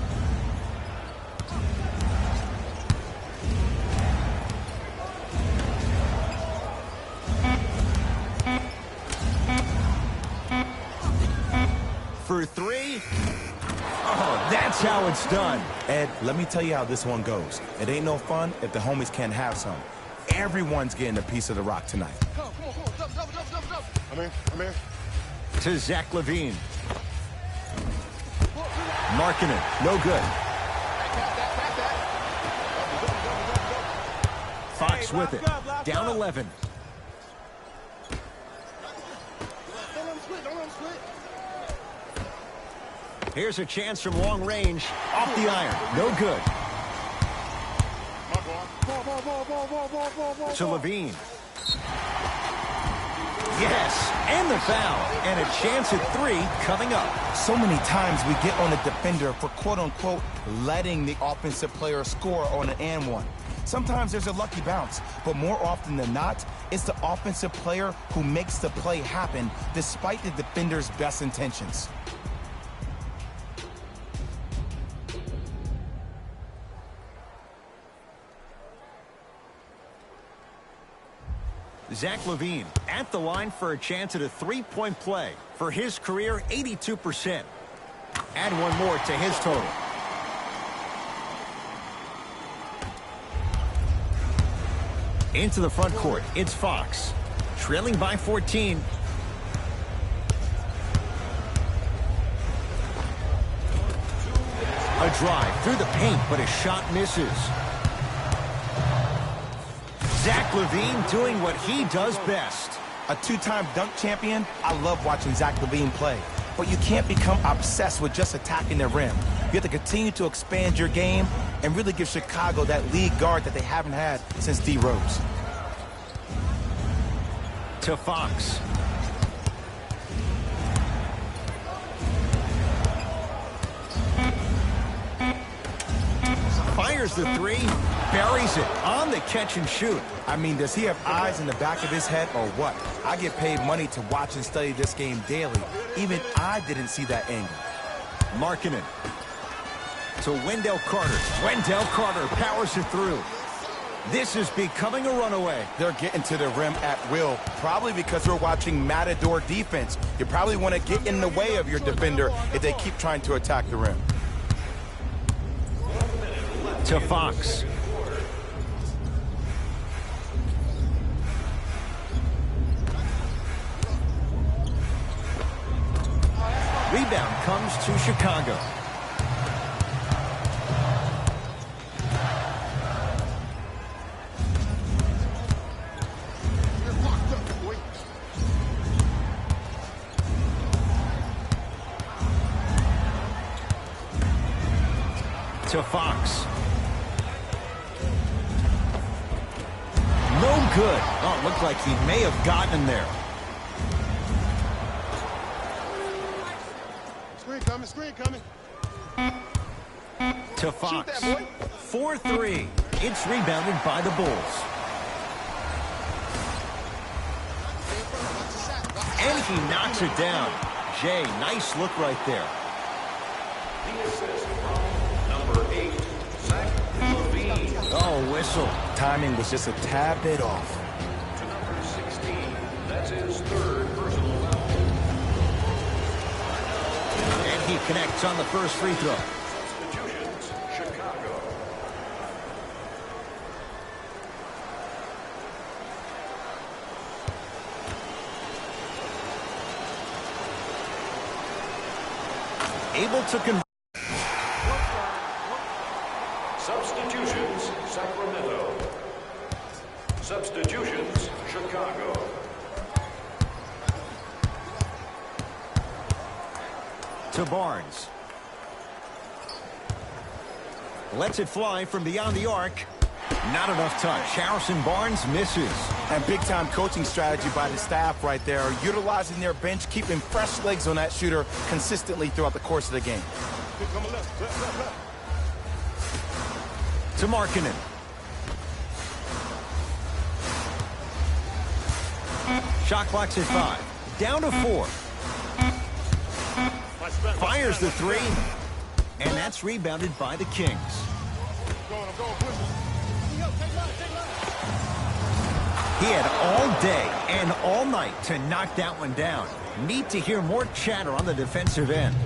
For 3. Oh, that's how it's done. Ed, let me tell you how this one goes. It ain't no fun if the homies can't have some. Everyone's getting a piece of the rock tonight. Come on, double. I'm here. To Zach LaVine. Markkanen, no good. Fox with it. Down 11. Don't let him split. Here's a chance from long range. Off the iron. No good. To LaVine. Yes, and the foul. And a chance at 3 coming up. So many times we get on a defender for quote-unquote letting the offensive player score on an and one. Sometimes there's a lucky bounce, but more often than not, it's the offensive player who makes the play happen despite the defender's best intentions. Zach LaVine at the line for a chance at a 3-point play. For his career, 82%. Add one more to his total. Into the front court, it's Fox. Trailing by 14. A drive through the paint, but a shot misses. Zach LaVine doing what he does best. A 2-time dunk champion, I love watching Zach LaVine play. But you can't become obsessed with just attacking the rim. You have to continue to expand your game and really give Chicago that lead guard that they haven't had since D. Rose. To Fox. Fires the 3, buries it on the catch and shoot. I mean, does he have eyes in the back of his head or what? I get paid money to watch and study this game daily. Even I didn't see that angle. Markkanen. To Wendell Carter. Wendell Carter powers it through. This is becoming a runaway. They're getting to the rim at will, probably because we're watching Matador defense. You probably want to get in the way of your defender if they keep trying to attack the rim. To Fox. Rebound comes to Chicago. To Fox. No good. Oh, it looked like he may have gotten him there. Screen coming. To Fox. 4-3. It's rebounded by the Bulls. And he knocks it down. Jay, nice look right there. The assist from number 8, Zach LaVine. Oh, reversal. Timing was just a tad bit off. To number 16, that's his third personal foul. And he connects on the first free throw. Substitutions, Chicago. Able to convert. Substitutions, Sacramento. Substitutions, Chicago. To Barnes. Lets it fly from beyond the arc. Not enough touch. Harrison Barnes misses. And big-time coaching strategy by the staff right there, utilizing their bench, keeping fresh legs on that shooter consistently throughout the course of the game. To Markkanen. Shot clock's at 5. Down to 4. Fires the 3. And that's rebounded by the Kings. He had all day and all night to knock that one down. Need to hear more chatter on the defensive end.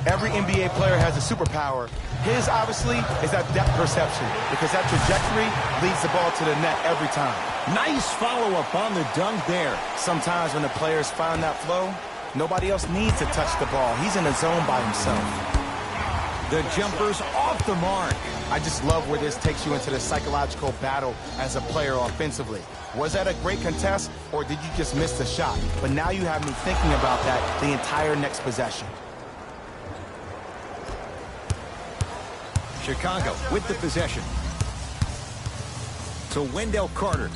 Every NBA player has a superpower. His, obviously, is that depth perception, because that trajectory leads the ball to the net every time. Nice follow-up on the dunk there. Sometimes when the players find that flow, nobody else needs to touch the ball. He's in the zone by himself. The jumper's off the mark. I just love where this takes you into the psychological battle as a player offensively. Was that a great contest, or did you just miss the shot? But now you have me thinking about that the entire next possession. Chicago with the possession. To Wendell Carter.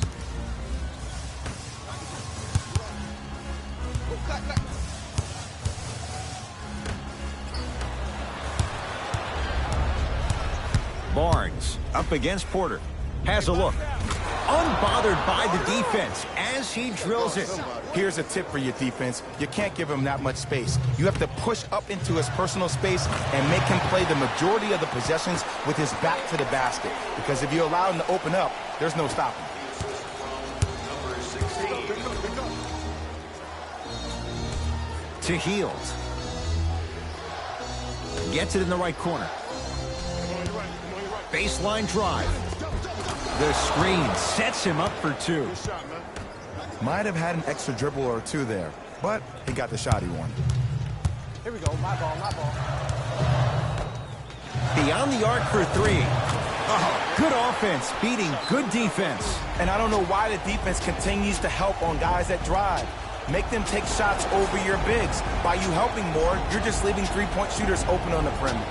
Barnes up against Porter. Has a look. Unbothered by the defense as he drills it. Here's a tip for your defense. You can't give him that much space. You have to push up into his personal space and make him play the majority of the possessions with his back to the basket. Because if you allow him to open up, there's no stopping. Number 16. To Hield. Gets it in the right corner. Baseline drive. The screen sets him up for 2. Might have had an extra dribble or 2 there, but he got the shot he wanted. Here we go. My ball, my ball. Beyond the arc for 3. Oh, good offense beating good defense. And I don't know why the defense continues to help on guys that drive. Make them take shots over your bigs. By you helping more, you're just leaving three-point shooters open on the perimeter.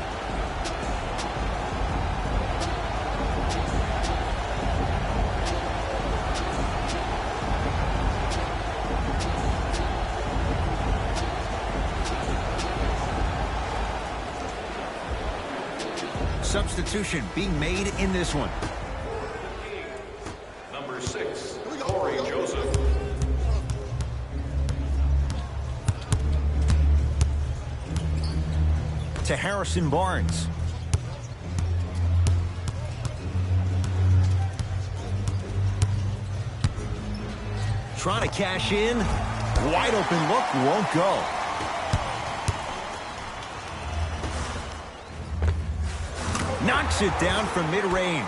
Substitution being made in this one. Number 6, Corey Joseph. To Harrison Barnes. Trying to cash in. Wide open look, won't go. Knocks it down from mid-range.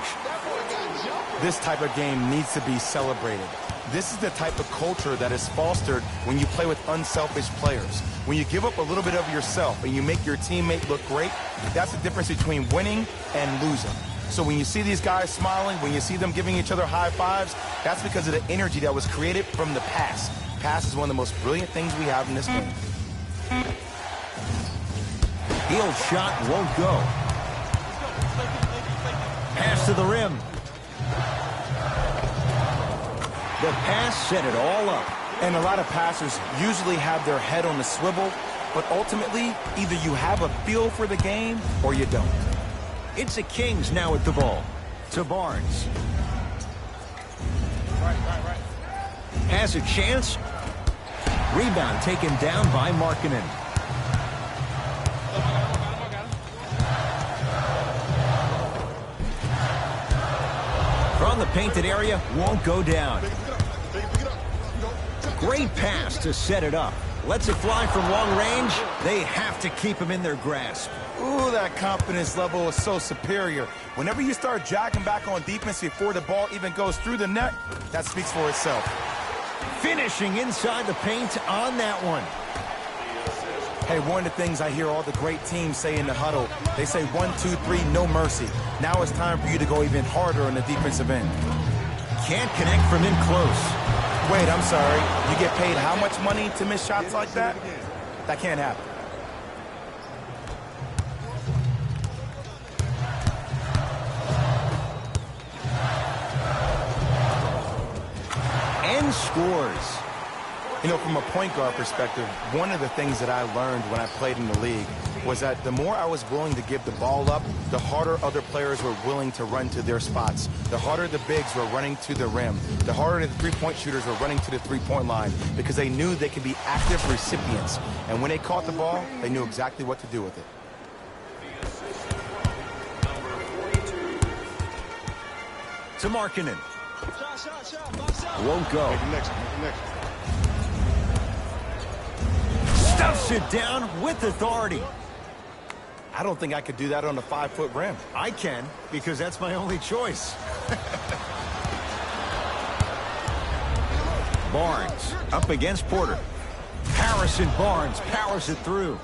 This type of game needs to be celebrated. This is the type of culture that is fostered when you play with unselfish players. When you give up a little bit of yourself and you make your teammate look great, that's the difference between winning and losing. So when you see these guys smiling, when you see them giving each other high fives, that's because of the energy that was created from the pass. Pass is one of the most brilliant things we have in this game. Hield shot won't go. Pass to the rim. The pass set it all up. And a lot of passers usually have their head on the swivel, but ultimately, either you have a feel for the game or you don't. It's the Kings now with the ball. To Barnes. Has a chance. Rebound taken down by Markkanen. around the painted area won't go down. Great pass to set it up. Lets it fly from long range. They have to keep him in their grasp. Ooh, that confidence level is so superior. Whenever you start jogging back on defense before the ball even goes through the net, that speaks for itself. Finishing inside the paint on that one. Hey, one of the things I hear all the great teams say in the huddle, they say 1, 2, 3, no mercy. Now it's time for you to go even harder on the defensive end. Can't connect from in close. Wait, I'm sorry. You get paid how much money to miss shots like that? That can't happen. And scores. You know, from a point guard perspective, one of the things that I learned when I played in the league was that the more I was willing to give the ball up, the harder other players were willing to run to their spots. The harder the bigs were running to the rim. The harder the three-point shooters were running to the three-point line because they knew they could be active recipients. And when they caught the ball, they knew exactly what to do with it. To Markkanen. Won't go. Stuffs it down with authority. I don't think I could do that on a 5-foot rim. I can, because that's my only choice. Barnes up against Porter. Harrison Barnes powers it through.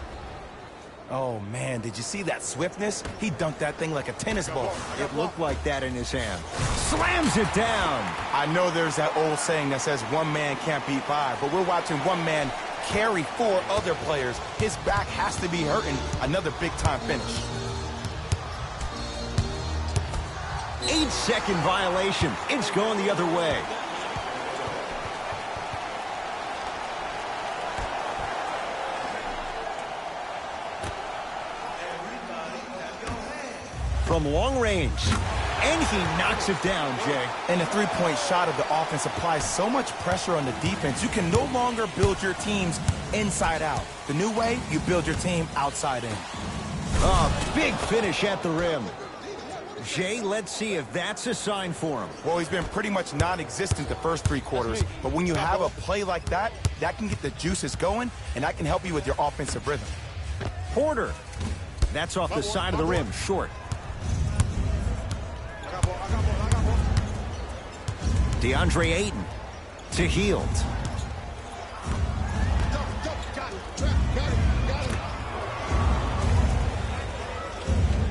Oh, man, did you see that swiftness? He dunked that thing like a tennis ball. It looked like that in his hand. Slams it down. I know there's that old saying that says one man can't beat five, but we're watching one man carry 4 other players. His back has to be hurting. Another big-time finish. 8-second violation. It's going the other way. From long range. And he knocks it down, Jay. And the three-point shot of the offense applies so much pressure on the defense, you can no longer build your teams inside out. The new way, you build your team outside in. A big finish at the rim. Jay, let's see if that's a sign for him. Well, he's been pretty much non-existent the first 3 quarters, but when you have a play like that, that can get the juices going, and that can help you with your offensive rhythm. Porter. That's off the side of the rim, short. DeAndre Ayton to Hield.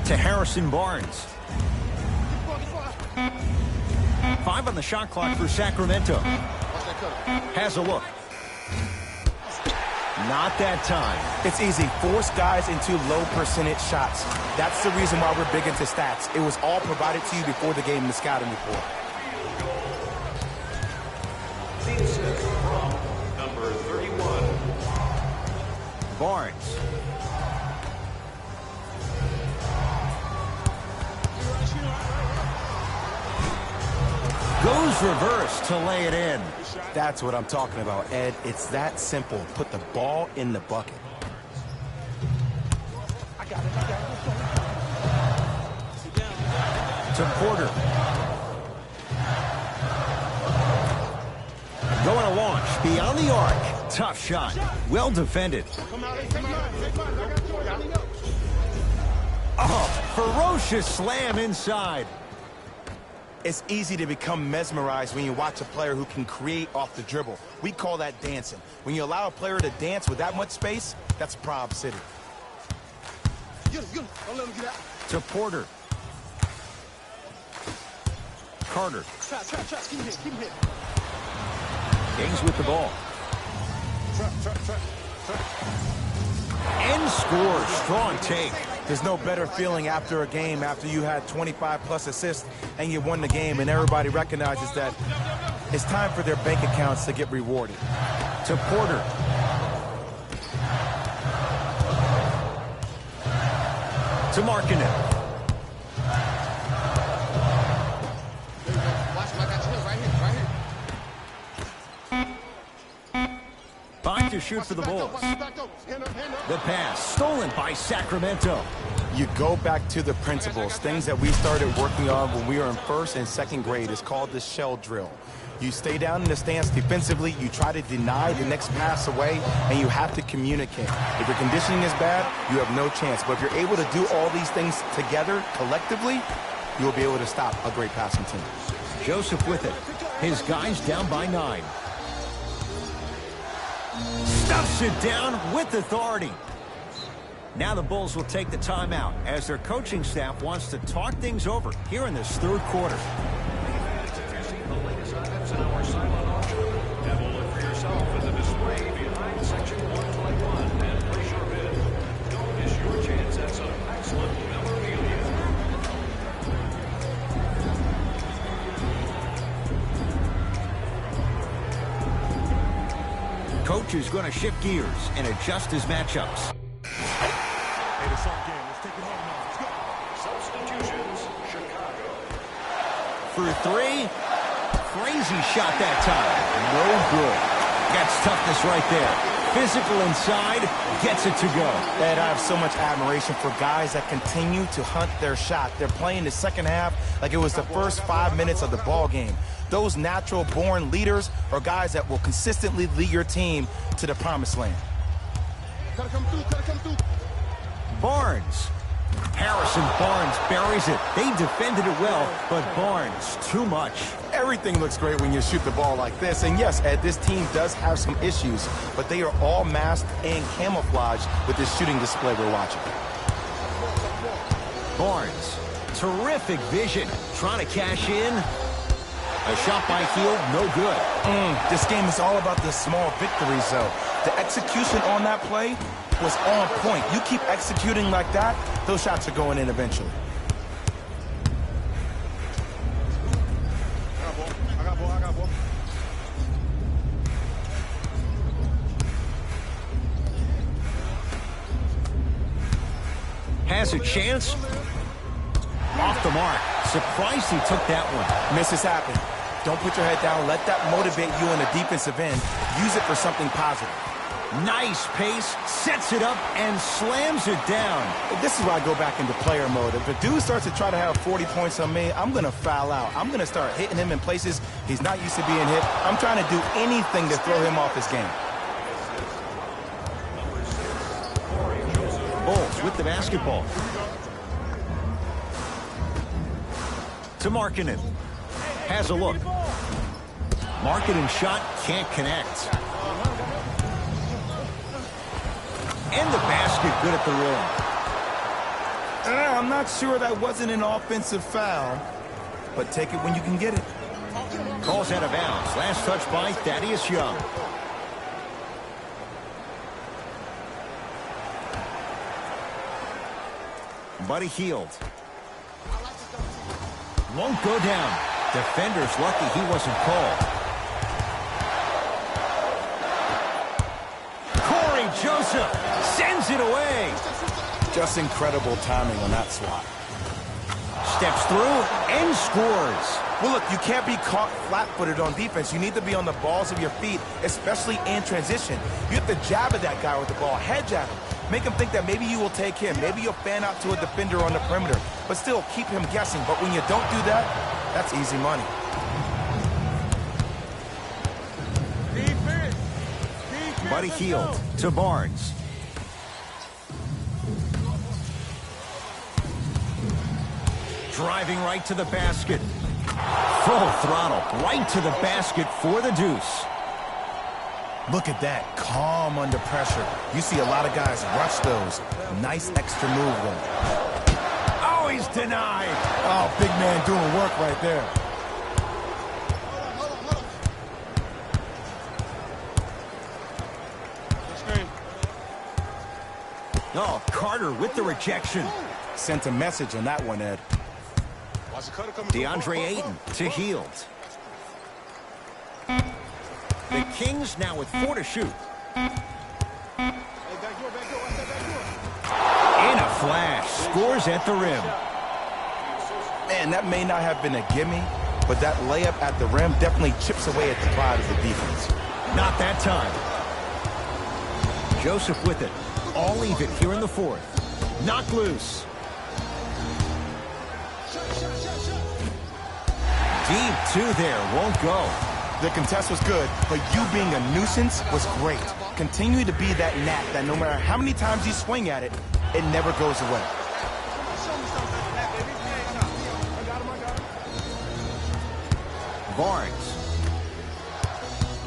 To Harrison Barnes. 5 on the shot clock for Sacramento. Has a look. Not that time. It's easy. Force guys into low percentage shots. That's the reason why we're big into stats. It was all provided to you before the game in the scouting report. Number 31. Barnes. Goes reverse to lay it in. That's what I'm talking about, Ed. It's that simple. Put the ball in the bucket. To Porter. Going to launch beyond the arc. Tough shot. Well defended. Oh, ferocious slam inside. It's easy to become mesmerized when you watch a player who can create off the dribble. We call that dancing. When you allow a player to dance with that much space, that's Prob City. Don't let him get out. To Porter. Carter. Trap. Keep him hit. Ings with the ball. Trap. And scores. Strong take. There's no better feeling after a game after you had 25-plus assists and you won the game and everybody recognizes that it's time for their bank accounts to get rewarded. To Porter. To Markkanen. Back to shoot for the Bulls. The pass stolen by Sacramento. You go back to the principles, things that we started working on when we were in first and second grade. It's called the shell drill. You stay down in the stance defensively, you try to deny the next pass away, and you have to communicate. If your conditioning is bad, you have no chance. But if you're able to do all these things together, collectively, you'll be able to stop a great passing team. Joseph with it. His guys down by 9. Stuffs it down with authority. Now the Bulls will take the timeout as their coaching staff wants to talk things over here in this third quarter. Coach is going to shift gears and adjust his matchups. Hey, it's our game. Let's take it home now. Let's go. Substitutions, Chicago. For 3. Crazy shot that time. No good. That's toughness right there. Physical inside, gets it to go. And I have so much admiration for guys that continue to hunt their shot. They're playing the second half like it was the first 5 minutes of the ball game. Those natural-born leaders are guys that will consistently lead your team to the promised land. Barnes. Harrison Barnes buries it. They defended it well, but Barnes, too much. Everything looks great when you shoot the ball like this. And yes, Ed, this team does have some issues, but they are all masked and camouflaged with this shooting display we're watching. Barnes, terrific vision, trying to cash in. A shot by Hield, no good. This game is all about the small victories, though. The execution on that play was on point. You keep executing like that, those shots are going in eventually. I got ball. Has a chance. Off the mark. Surprised he took that one. Misses happen. Don't put your head down. Let that motivate you on the defensive end. Use it for something positive. Nice pace, sets it up, and slams it down. This is why I go back into player mode. If a dude starts to try to have 40 points on me, I'm going to foul out. I'm going to start hitting him in places he's not used to being hit. I'm trying to do anything to throw him off his game. Bulls with the basketball. To Markkanen. Has a look. Markkanen shot, can't connect. And the basket good at the rim. I'm not sure that wasn't an offensive foul, but take it when you can get it. Calls out of bounds. Last touch by Thaddeus Young. Buddy Hield. Won't go down. Defender's lucky he wasn't called. Corey Joseph sends it away. Just incredible timing on that swat. Steps through and scores. Well, look, you can't be caught flat-footed on defense. You need to be on the balls of your feet, especially in transition. You have to jab at that guy with the ball, head jab him. Make him think that maybe you will take him. Maybe you'll fan out to a defender on the perimeter. But still, keep him guessing. But when you don't do that, that's easy money. Buddy Hield to Barnes. Driving right to the basket. Full throttle right to the basket for the deuce. Look at that, calm under pressure. You see a lot of guys rush those. Nice extra move there. Oh, he's denied. Oh, big man doing work right there. Oh, Carter with the rejection. Sent a message on that one, Ed. DeAndre Ayton to Hield. The Kings now with 4 to shoot. In a flash, scores at the rim. Man, that may not have been a gimme, but that layup at the rim definitely chips away at the pride of the defense. Not that time. Joseph with it. All even here in the fourth. Knocked loose. Deep two there, won't go. The contest was good, but you being a nuisance was great. Continue to be that gnat that no matter how many times you swing at it, it never goes away. Barnes.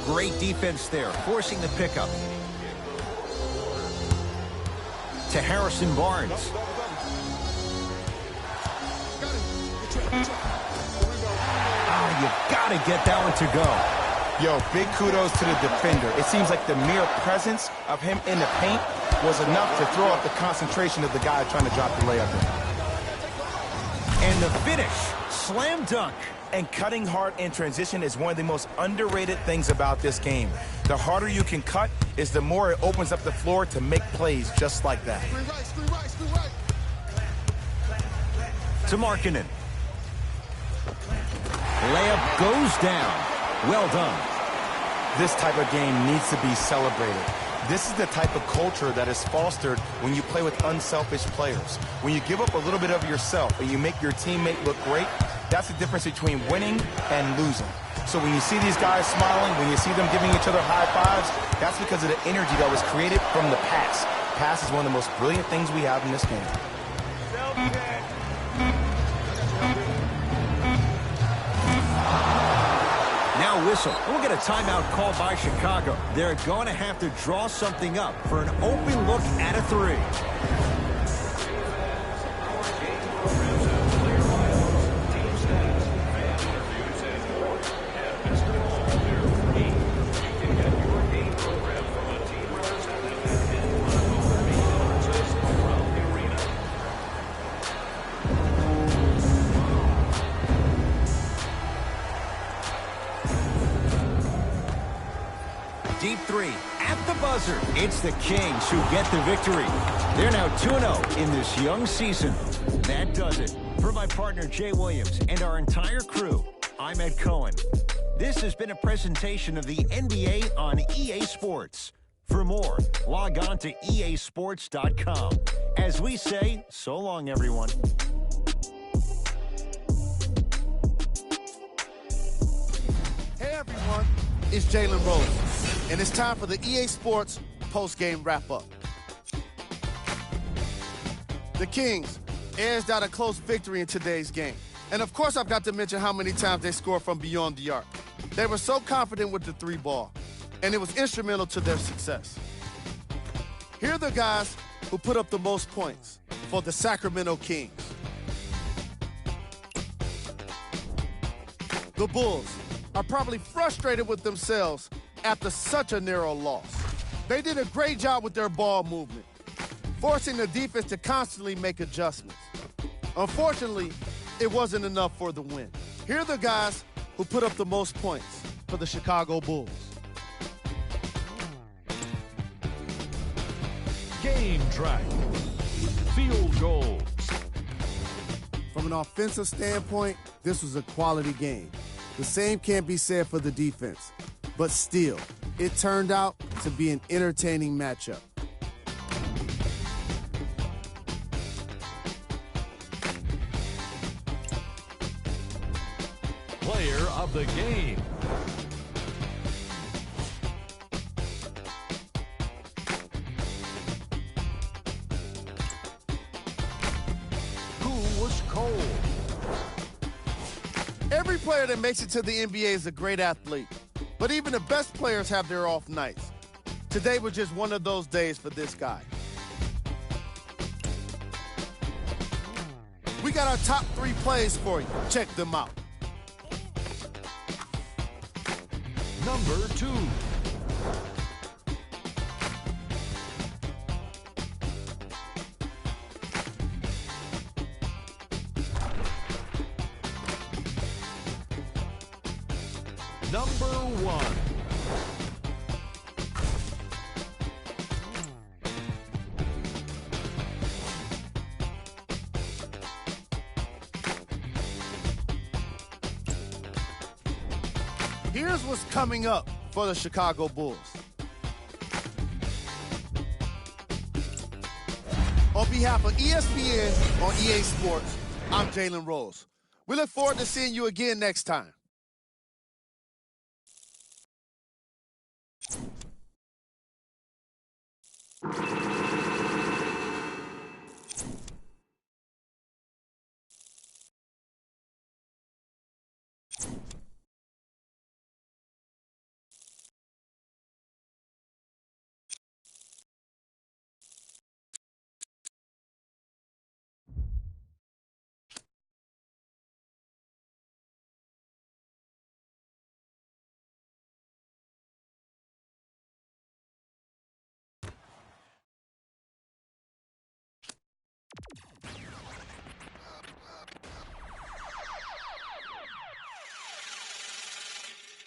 Great defense there, forcing the pickup. To Harrison Barnes. You've got to get that one to go. Yo, big kudos to the defender. It seems like the mere presence of him in the paint was enough to throw off the concentration of the guy trying to drop the layup in. And the finish, slam dunk. And cutting hard in transition is one of the most underrated things about this game. The harder you can cut is the more it opens up the floor to make plays just like that. To Markkanen. Layup goes down. Well done. This type of game needs to be celebrated. This is the type of culture that is fostered when you play with unselfish players. When you give up a little bit of yourself and you make your teammate look great, that's the difference between winning and losing. So when you see these guys smiling, when you see them giving each other high fives, that's because of the energy that was created from the pass. Pass is one of the most brilliant things we have in this game. Now whistle. We'll get a timeout called by Chicago. They're going to have to draw something up for an open look at a three. Deep three at the buzzer. It's the Kings who get the victory. They're now 2-0 in this young season. That does it. For my partner Jay Williams and our entire crew, I'm Ed Cohen. This has been a presentation of the NBA on EA Sports. For more, log on to easports.com. As we say, so long, everyone. Hey, everyone. It's Jalen Rose, and it's time for the EA Sports post-game wrap-up. The Kings edged out a close victory in today's game. And, of course, I've got to mention how many times they scored from beyond the arc. They were so confident with the three ball, and it was instrumental to their success. Here are the guys who put up the most points for the Sacramento Kings. The Bulls are probably frustrated with themselves after such a narrow loss. They did a great job with their ball movement, forcing the defense to constantly make adjustments. Unfortunately, it wasn't enough for the win. Here are the guys who put up the most points for the Chicago Bulls. Game track. Field goals. From an offensive standpoint, this was a quality game. The same can't be said for the defense. But still, it turned out to be an entertaining matchup. Player of the game. Who was cold? Every player that makes it to the NBA is a great athlete, but even the best players have their off nights. Today was just one of those days for this guy. We got our top 3 plays for you. Check them out. Number 2. Number 1. Here's what's coming up for the Chicago Bulls. On behalf of ESPN on EA Sports, I'm Jalen Rose. We look forward to seeing you again next time.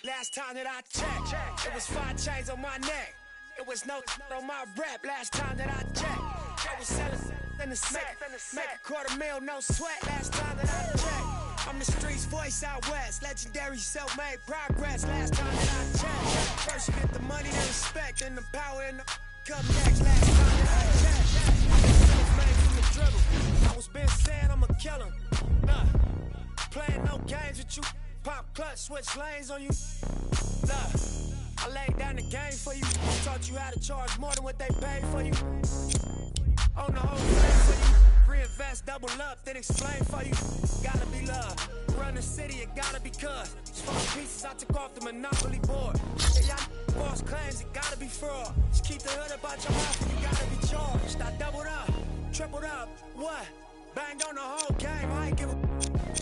Last time that I checked, it was 5 chains on my neck. It was no on my rap. Last time that I checked, I was selling in the set. Make $250,000, no sweat. Last time that I checked, I'm the streets voice out west. Legendary self-made progress. Last time that I checked, first you get the money, the respect, and the power, and the come next. Last time that I checked, self-made from the dribble. I was been saying I'm a killer. Nah, playing no games with you. Pop clutch, switch lanes on you. Nah, I laid down the game for you. Taught you how to charge more than what they paid for you. On the whole thing for you. Reinvest, double up, then explain for you. Gotta be love. Run the city, it gotta be cuz. It's 4 pieces I took off the Monopoly board. Yeah, y'all boss claims, it gotta be fraud. Just keep the hood about your mouth and you gotta be charged. I doubled up, tripled up, what? Banged on the whole game, I ain't give a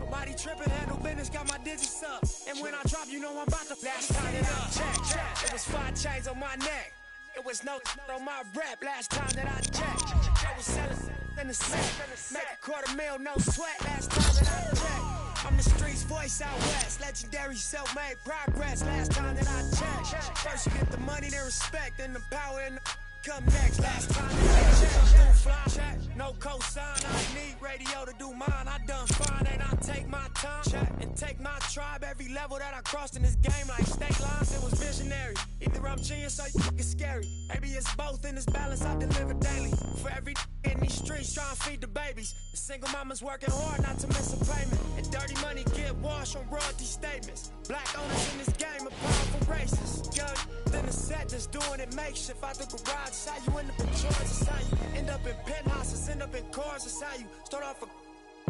nobody tripping, handle business, got my digits up. And when I drop, you know I'm about to last time that I checked, it was 5 chains on my neck. It was no on my rap. Last time that I checked, I was selling in the set. Make $250,000, no sweat. Last time that I checked, I'm the streets voice out west. Legendary self-made progress. Last time that I checked, first you get the money, the respect, and the power, and the come next. Last time that I checked, I'm fly check, no cosign. I need radio to do mine. I done fine, and I take my time check and take my tribe. Every level that I crossed in this game, like state lines, it was visionary. Either I'm genius or you scary. Maybe it's both in this balance I deliver daily. For every in these streets trying to feed the babies. The single mama's working hard not to miss a payment. And dirty money get washed on royalty statements. Black owners in this game are powerful racists. Young, then the set that's doing it makeshift out the garage. It's how you end up in charge. It's how you end up in penthouses, end up in cars. It's how you start off a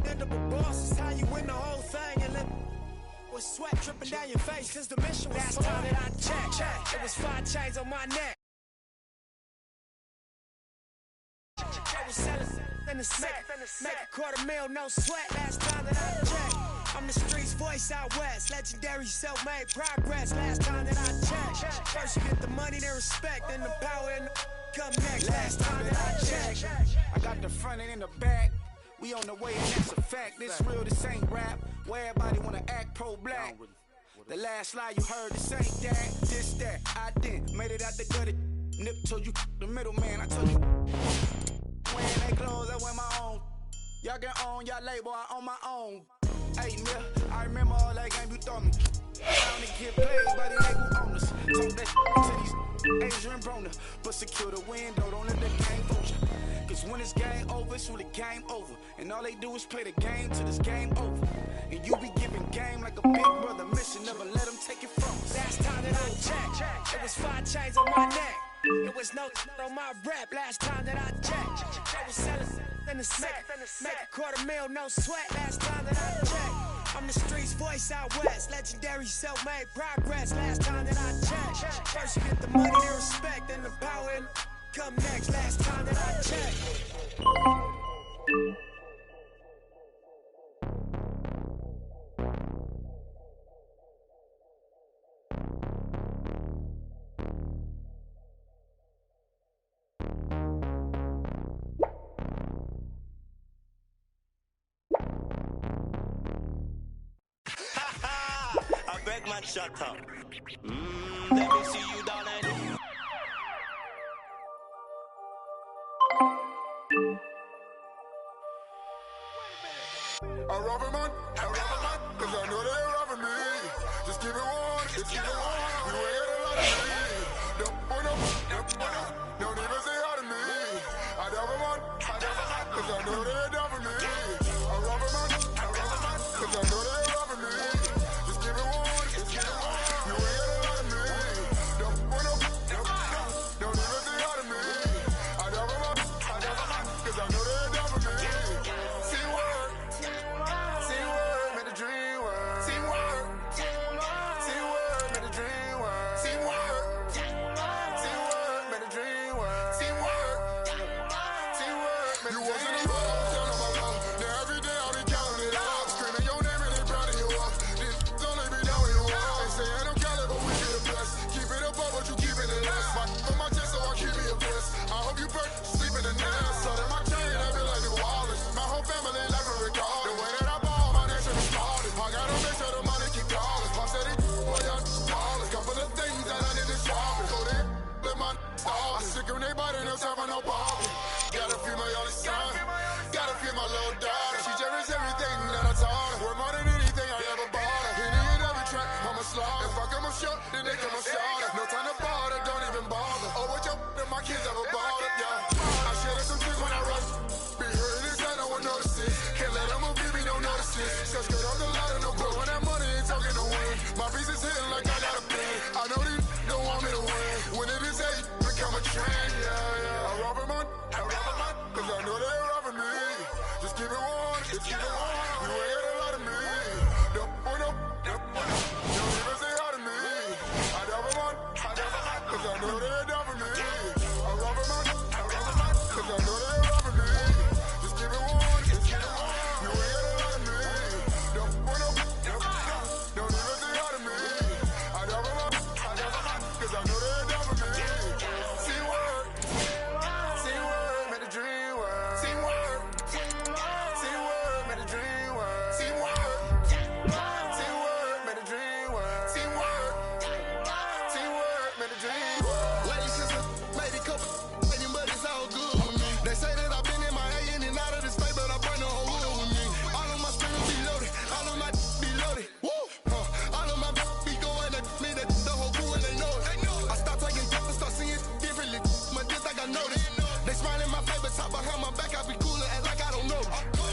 end up a boss. It's how you win the whole thing and live with sweat dripping down your face. Cause the mission was last time that I checked, it was 5 chains on my neck. I was selling in the set. Make $250,000, no sweat. Last time that I checked, I'm the streets voice out west. Legendary self-made progress. Last time that I checked, first you get the money, the respect, and the power, and the come next. Last time that I checked, I got the front and in the back. We on the way and that's a fact. This real, this ain't rap. Where everybody wanna act pro-black. The last lie you heard, this ain't that. This, that, I didn't. Made it out the gutter. Nip told you the middle man. I told you wearing they clothes, I wear my own. Y'all get on, y'all label, I on my own. Hey, nigga, I remember all that game you throw me. I only get played by the label owners. Talk that to these Adrian Broner. But secure the window, don't let the game fool you. Cause when it's game over, it's really game over. And all they do is play the game till it's game over. And you be giving game like a big brother mission. Never let them take it from us. last time that I checked, it was 5 chains on my neck. It was no on my rap. Last time that I checked, I was selling in the set. Make $250,000, no sweat. Last time that I checked, I'm the streets voice out west. Legendary self-made progress. Last time that I checked, first you get the money, the respect, and the power, and come next. Last time that I checked. I beg man, shut up. Let me see you down and I rob a man, cause I know they're robbing me. Just keep it warm, just keep it warm. You ain't got a lot of me. Don't even say hi to me. I rob a man, cause I know they're down for me. I rob a man, cause cause I know they're robbing me. Just give it one, just give it one. You ain't got a lot of me. Don't want no, don't even think out of me. I double my, cause I know they're double me. See word, make the dream work. See word, make the dream work. See word, make the dream work. See word, make the dream work. You wasn't around, tell them about love. Now every day I'll be counting it up. Screaming your name and they browning you up. This only be down when you walk. They say I don't count it, but we get a bless. Keep it above, but you keep it in less. Fight for my chest, so I keep me a bless. I hope you burn, sleep in the nest. So that my chain, I feel like New Orleans. My whole family left a record. The way that I ball, my nation is started. I gotta make sure the money keep calling. I said it, boy, y'all ballers. Couple of things that I need to sharpen. So they let my stars. I sick of nobody, no time for no problem. Gotta feel my only son. Gotta feel my little daughter. She cherishes everything that I taught her. Worth more than anything I ever bought her. Hitting it every track, I'm a slaughter. If I come up short, then they come up shorter. No time to bother, don't even bother. Oh, what your and my kids ever bothered, yeah. I share some tricks when I rush. Be hearing this, I no one notices. Can't let them give me no notices. Cause good on the ladder, no blowing that money and talking to win. My piece is hitting like I got a pin. I know these don't want me to win. When it is age, become a trend, yeah. I rob them on, cause I know they're robbing me. Just give it one, just give it one. You ain't got a lot of me. Don't even say hi to me. I rob them on, cause I know they're robbing me. I rob them on, cause I know they're robbing me. Just give it one, just give it one. You ain't got a lot of me. Don't even say hi to me. I rob them on, cause I know they're robbing me. See word, make the dream work. See word, make the dream work. See word, make the dream work. See word, make the dream work. Ladies just made a couple, but it's all good with me. They say that I've been in my A in and out of the state, but I bring the whole hood with me. All of my spirit be loaded, all of my be loaded. Woo! All of my be going at me, that the whole crew and they know it. I start taking and start singing differently, but just like I noticed. They smile in my face, but top behind my back, I be cool and act like I don't know.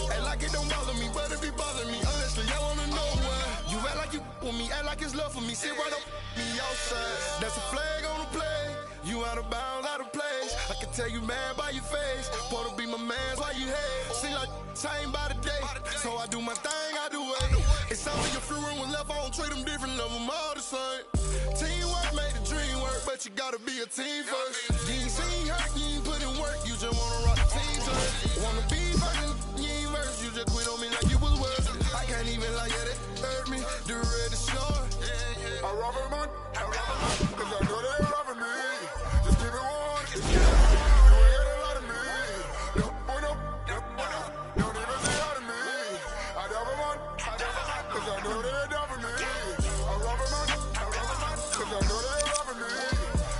Act like it don't bother me, but if it bother me, honestly, I wanna know why. You act like you with me, act like it's love for me. Sit right up me outside. That's a flag on the play. You out of bounds, out of place. I can tell you mad by your face. Supposed to be my man, why you hate? Seem like time by the day. So I do my thing, I do it. It's only a few room left, I don't treat them different, love them all the same. Teamwork made the dream work, but you gotta be a team first. You ain't seen hurt, you ain't put in work, you just wanna rock the team turn. Wanna be first, you ain't verse, you just quit on me like you was worth it. I can't even lie, yeah, that hurt me. The red is short. I rob them on, cause I know they're robbing me. Just give it one, just give it one. You ain't got a lot of me. Don't even say hi to me. I rob them on, cause I know they're robbing me. I rob them on, cause I know they're robbing me.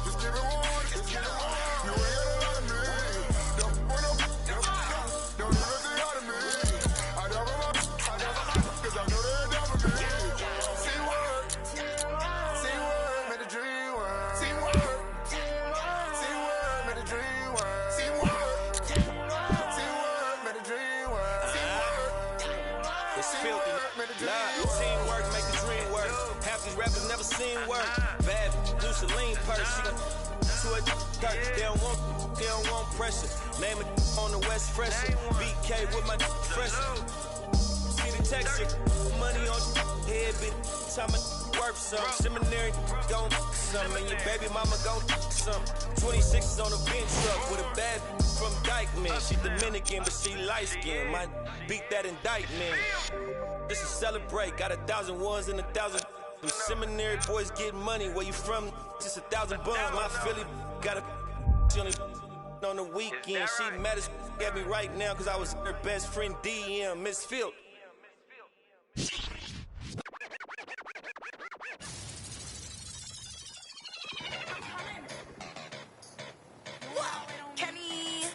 Just give it one, just give it one. You ain't got a lot of me. Don't even say hi to me. I rob them on, cause I know they're robbing me. See word, make the dream work. See word, make the dream work. See word, make the dream work. See word, It's filthy. Nah, teamwork make the dream work. Half these rappers never seen work. Bad do Celine purse. She gon' to a dirt. They don't want pressure. Name it on the West Fresher. BK with my fresher. See the texture. Money on head, bitch. Time worth some. Seminary gon' some. And your baby mama gon' some. 26 on a bench truck with a bad from Dykeman. She Dominican, but she light skinned. Might beat that indictment. This is celebrate. Got 1,000 ones and 1,000. Them seminary boys get money. Where you from? Just 1,000 buns. My Philly got a. She only on the weekend. She mad as at me right now because I was her best friend DM, Miss Field. Kenny,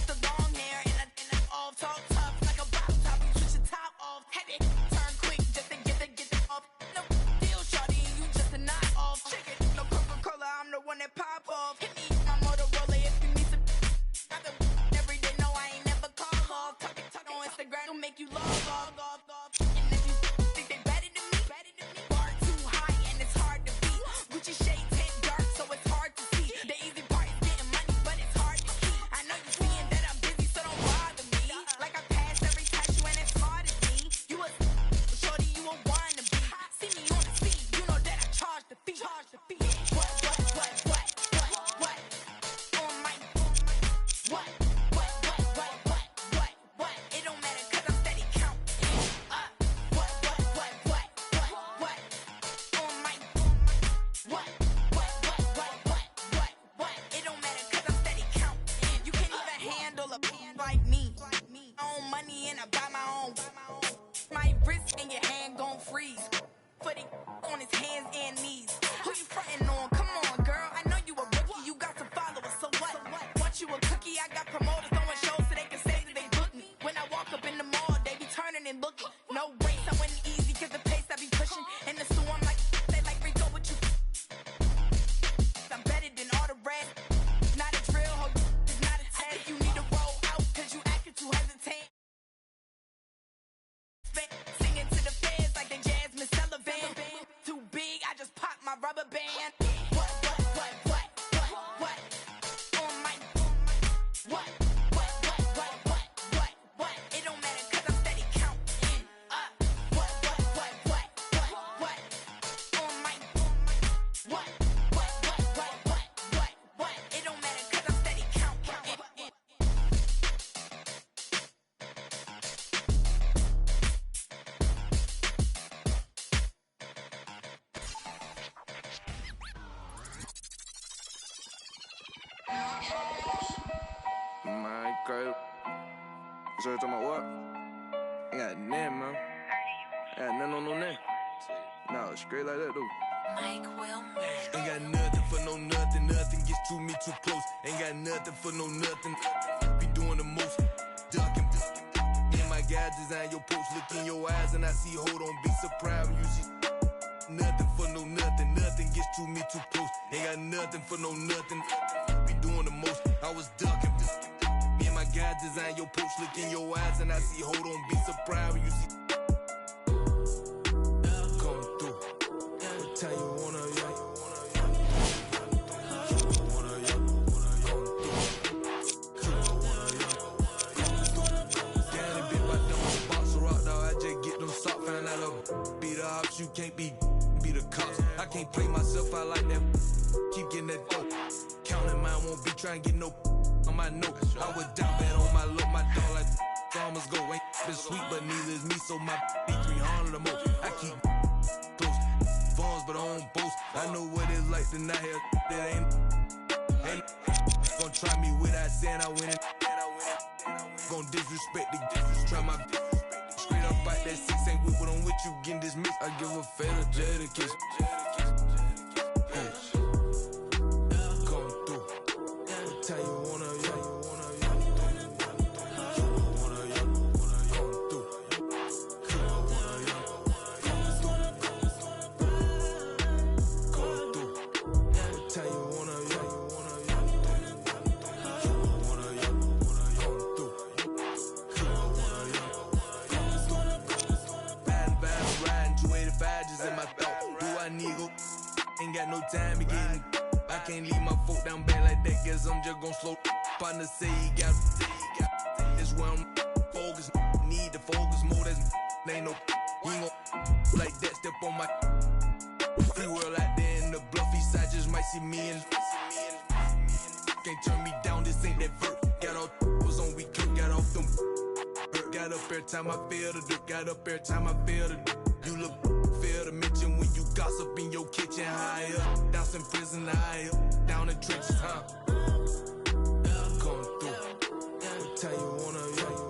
the long hair and I all talk tough like a bop top. You switch the top off, head it, turn quick just to get it off. No deal, shawty, you just a knock off. Chicken, no Coca-Cola, I'm the one that pop off. Hit me, my Motorola if you need some. Every day, no, I ain't never call off. Talk on Instagram. It'll make you log off. And if you think they better than me, bar too high and it's hard to beat. Gucci shades hit dark, so it's hard to see. The easy part is getting money, but it's hard to keep. I know you seeing that I'm busy, so don't bother me. Like I passed every test, you ain't as smart as me. You a shorty, you a wannabe. See me on the scene, you know that I charge the fee. What? On my what? It don't matter 'cause I'm steady counting up. What? On my what? It don't matter 'cause I'm steady counting. You can't even handle a like me. I own money and I buy my own. My wrist and your hand gon' freeze. Put it on his hands and knees. Who you frontin' on? Come on, girl. I know you a rookie. You got some followers, so what? Want you a cookie? I got promoters throwing shows so they can say that they book me. When I walk up in the mall, they be turning and looking. No race, I went easy 'cause the pace I be pushing. In the store, I'm like, they like Rico, what you? I'm better than all the rest. Not a drill, ho, it's not a test. You need to roll out 'cause you acting too hesitant. Singing to the fans like they Jasmine Sullivan. Too big, I just pop my rubber band. What? On my what? It don't matter 'cause I'm steady counting up. What? On my what? It don't matter 'cause I'm steady counting. My girl. So you talking about what? Ain't got nothing, man. Ain't got nothing on no name. No, straight like that, dude. Mike Wilmer. Ain't got nothing for no nothing. Nothing gets to me too close. Ain't got nothing for no nothing. Be doing the most. Ducking. In my guide, design your post. Look in your eyes and I see, hold on, be surprised when you see. Nothing for no nothing. Nothing gets to me too close. Ain't got nothing for no nothing. Be doing the most. I was ducking. Me and my guy design your post. Look in your eyes and I see, hold on, be surprised when you see. Come through. What time you wanna, yeah? You can't be the cops. I can't play myself out like that. Keep getting that dope. Counting mine, won't be trying to get no on my note. I would down bad on my look, my dog like farmers go. Ain't been sweet, but neither is me, so my be 300 or more. I keep close phones, but I don't boast. I know what it's like to not have that ain't gonna try me without saying I win it. Gonna disrespect the try my straight up out that 6 ain't with what I'm with you getting dismissed. I give a fatal Jada kiss. Come through. What time you wanna, yeah? Ain't got no time to get in. I can't leave my foot down bad like that. Guess I'm just gon' slow. Partner say he got. This where I'm focused. Need to focus more. That's ain't no. He ain't gon' like that. Step on my free world out there in the bluffy side. Just might see me and can't turn me down. This ain't that vert. Got all was on we cook. Got off them. Got up every time I feel the dirt. Got up every time I feel the dirt. You look fair to mention when you gossip in your kitchen. High up, down in prison, high up, down in trenches, huh? Come through. What time you wanna, yeah?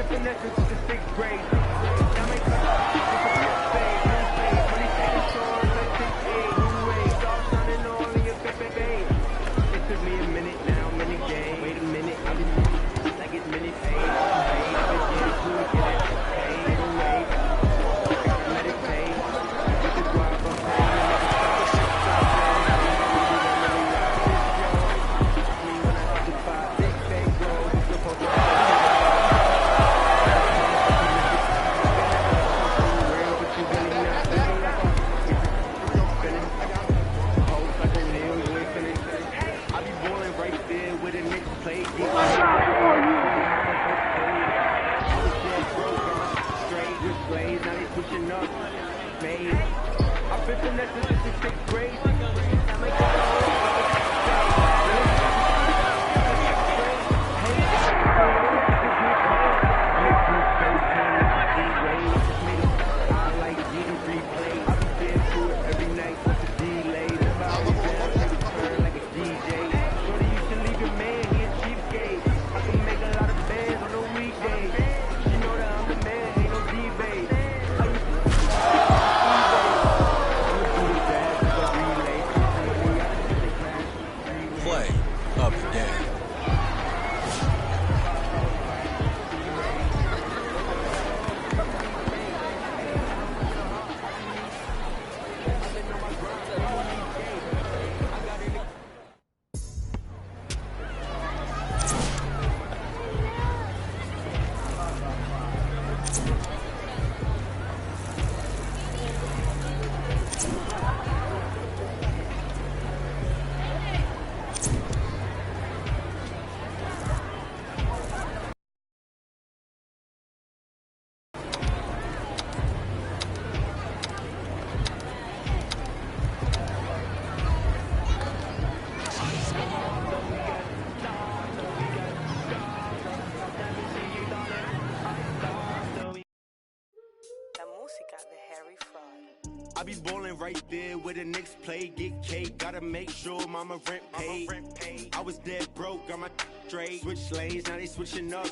finesse since the 6th grade. Now make cut fade, money taking shorts like 6'8", new waves, all shining all in your face. It took me a minute now, minute game. Wait a minute, I've been like it's minute paid. I've been getting to it, get it paid away. Gotta meditate. This is why I'm paying. I've been finessing since the 6th grade. Play of the day. I be ballin' right there where the Knicks play, get cake, gotta make sure mama rent paid. I was dead broke, got my straight, switch lanes, now they switching up,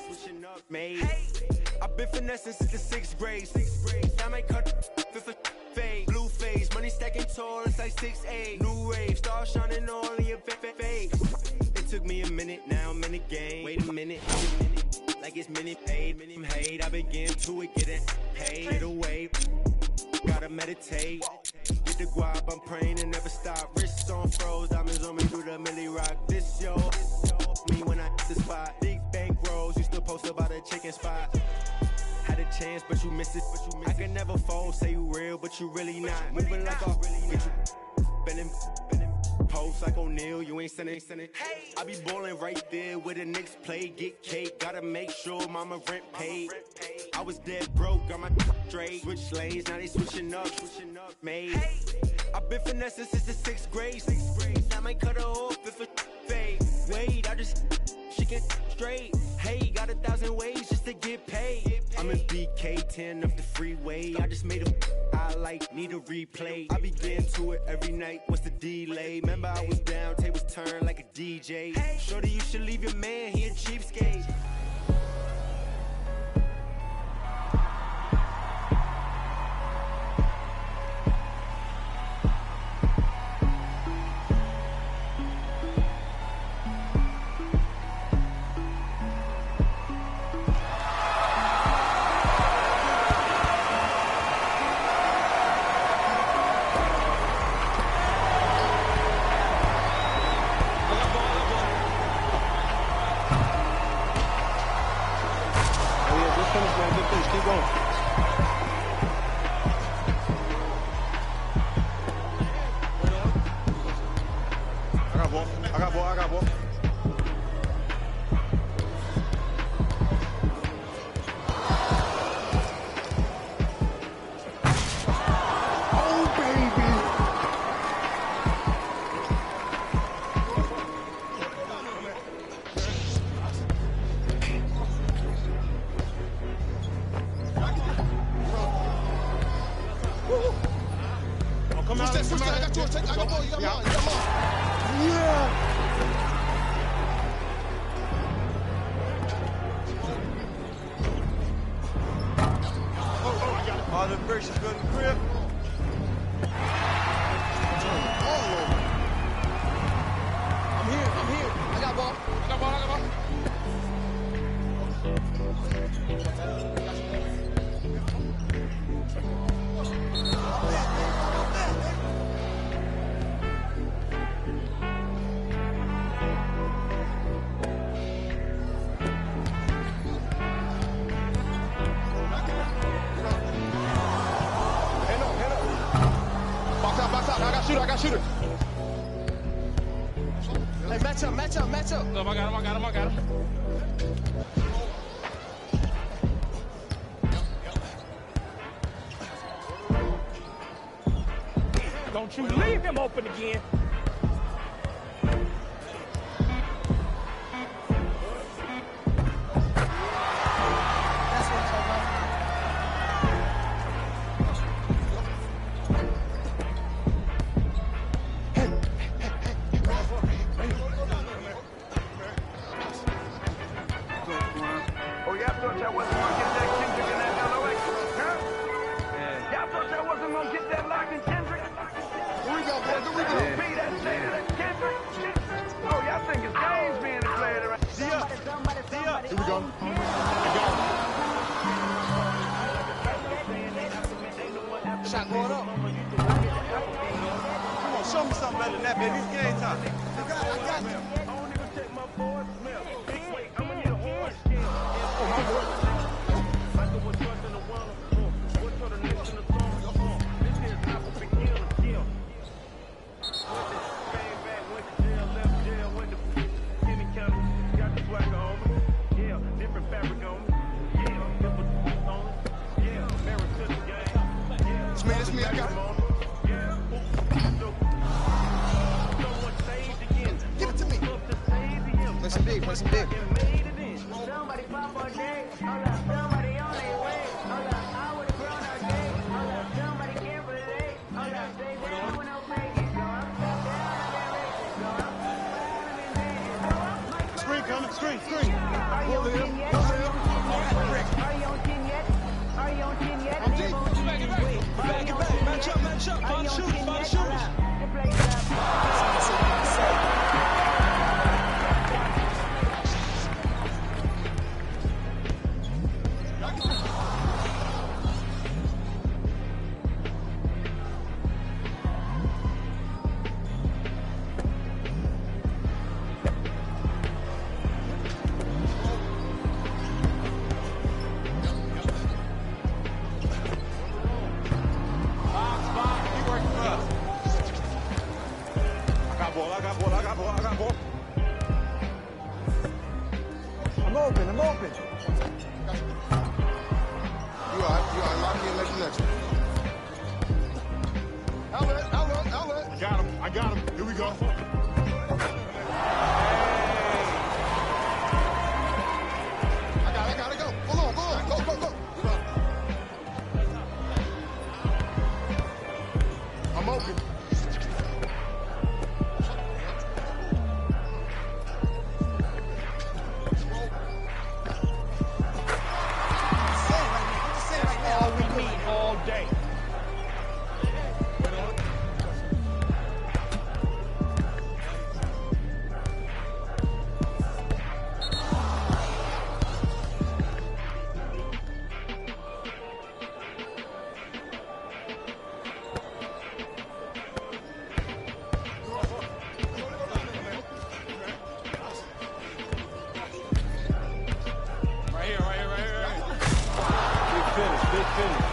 made. I been finessing since the 6th grade, I might cut fifth fade, blue face, money stacking tall, it's like 6'8", new wave, stars shining all in your face. It took me a minute, now I'm in the game, wait a minute, like it's minute paid, I've been getting to it, getting paid, get away. Gotta meditate, get the guap, I'm praying and never stop. Wrists on froze, diamonds on me through the milli rock. This yo, me when I hit the spot. Big bank rolls, used to post about a chicken spot. Had a chance, but you missed it. I can never fold, say you real, but you really not. Moving like a bending, post like O'Neal, you ain't sending. I be ballin' right there where the Knicks play, get cake, gotta make sure mama rent paid. I was dead broke, got my straight, switch lanes, now they switching up, made. I been finessing since the 6th grade, I might cut her off if it fade. Wait, she can straight. Hey, got 1,000 ways just to get paid. I'm in BK10 up the freeway. I just made a I like, need a replay. I be getting to it every night. What's the delay? Remember I was down, tables turn like a DJ. Shorty, you should leave your man, he a cheapskate. I got ball. Lord have mercy, go to the crib. I'm here. I got ball. I got shooter. Hey, match up. I got him. Don't you leave him open again. Shot going up. Come on, show me something better than that, baby. It's game time. I got you. It's me, I got it. Give it to me. Play some big. Somebody pop on day. Hold up, somebody on their way. Hold up, I would've grown all day. Hold up, somebody can't relate. Hold up, stay down with no faking. Go up, step down, go up. Screen coming, screen. Are you on 10 yet? Are you on 10 yet? Are you on 10 yet? I'm deep. Back. Match up. Find the shooters. I got ball. I'm open. You all right, lock in, make the next one. Outlet. I got him. Here we go. I gotta go. Hold on. Go. I'm open. All we need all day. Big finish.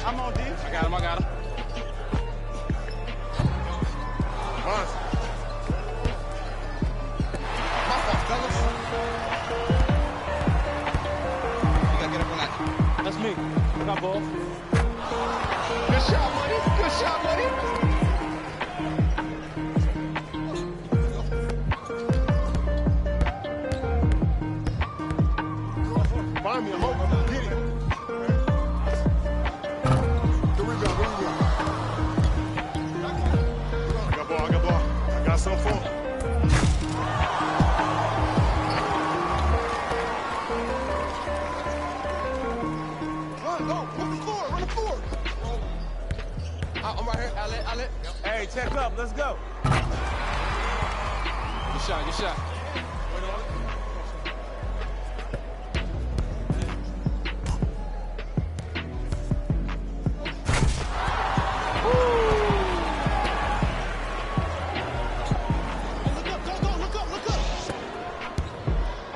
I'm on D. I got him. Once. My fault, fellas. You gotta get up on that. That's me. I got ball. Good shot, buddy. Find me a hope. Get it. Here we go. I got ball. I got something for him. outlet. Hey, check up. Let's go. Good shot.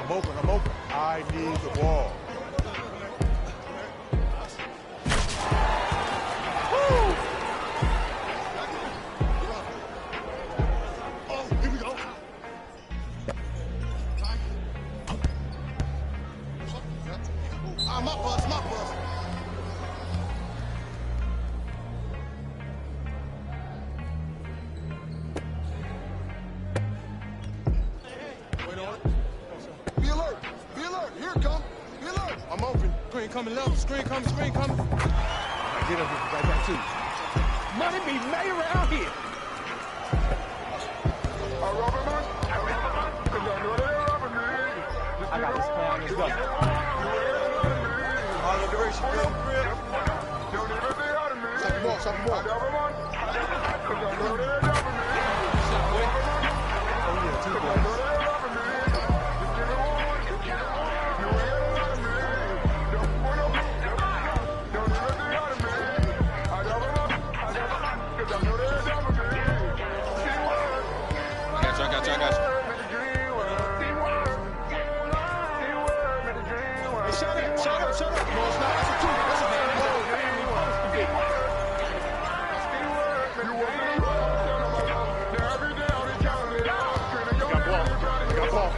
I'm open. I need the ball. Here we go. My bus. Be alert. Here it comes. Be alert. I'm open. Screen coming left. Screen coming. I get up right back to you. Money be made around here. I got this plan. Let's go. All the direction. Stop the ball. I got you. Hey, shut up. No, it's not. That's a two. That's a Got ball.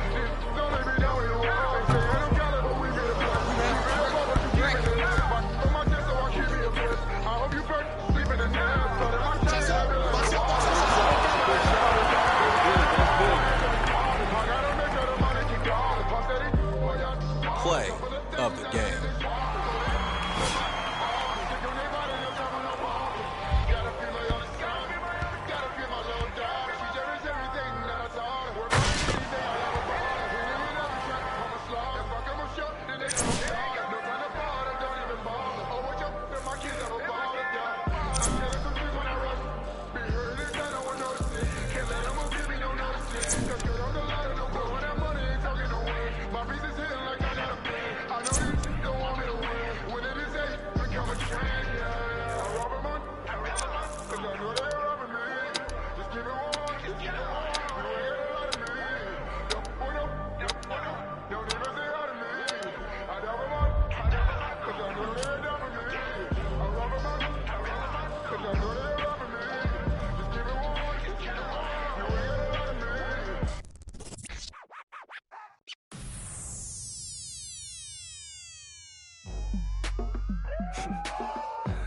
Play of the game.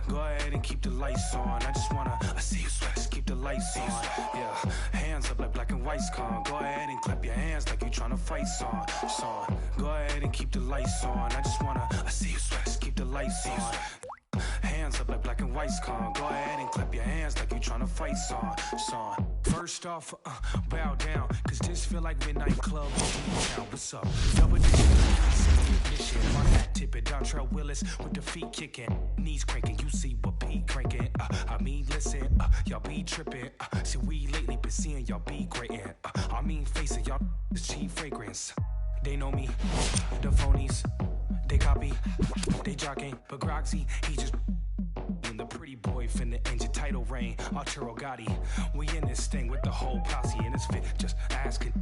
Go ahead and keep the lights on. I see you sweat, just keep the lights on. Yeah, hands up like black and white's con. Go ahead and clap your hands like you tryna fight song. Go ahead and keep the lights on. I see you sweat, just keep the lights on. Hands up like black and white's con. Go ahead and clap your hands like you tryna fight song. First off, bow down, cause this feel like midnight club. What's up? Double ignition, my hat tipping, Dontrell Willis with the feet kicking, knees cranking. You see what Pete cranking? I mean, listen, y'all be tripping. See, we lately been seeing y'all be grating. I mean, face it, y'all is cheap fragrance. They know me, the phonies. They copy, they jocking, but Groxy, he just and the pretty boy finna end your title reign. Arturo Gotti, we in this thing with the whole posse, and it's fit just asking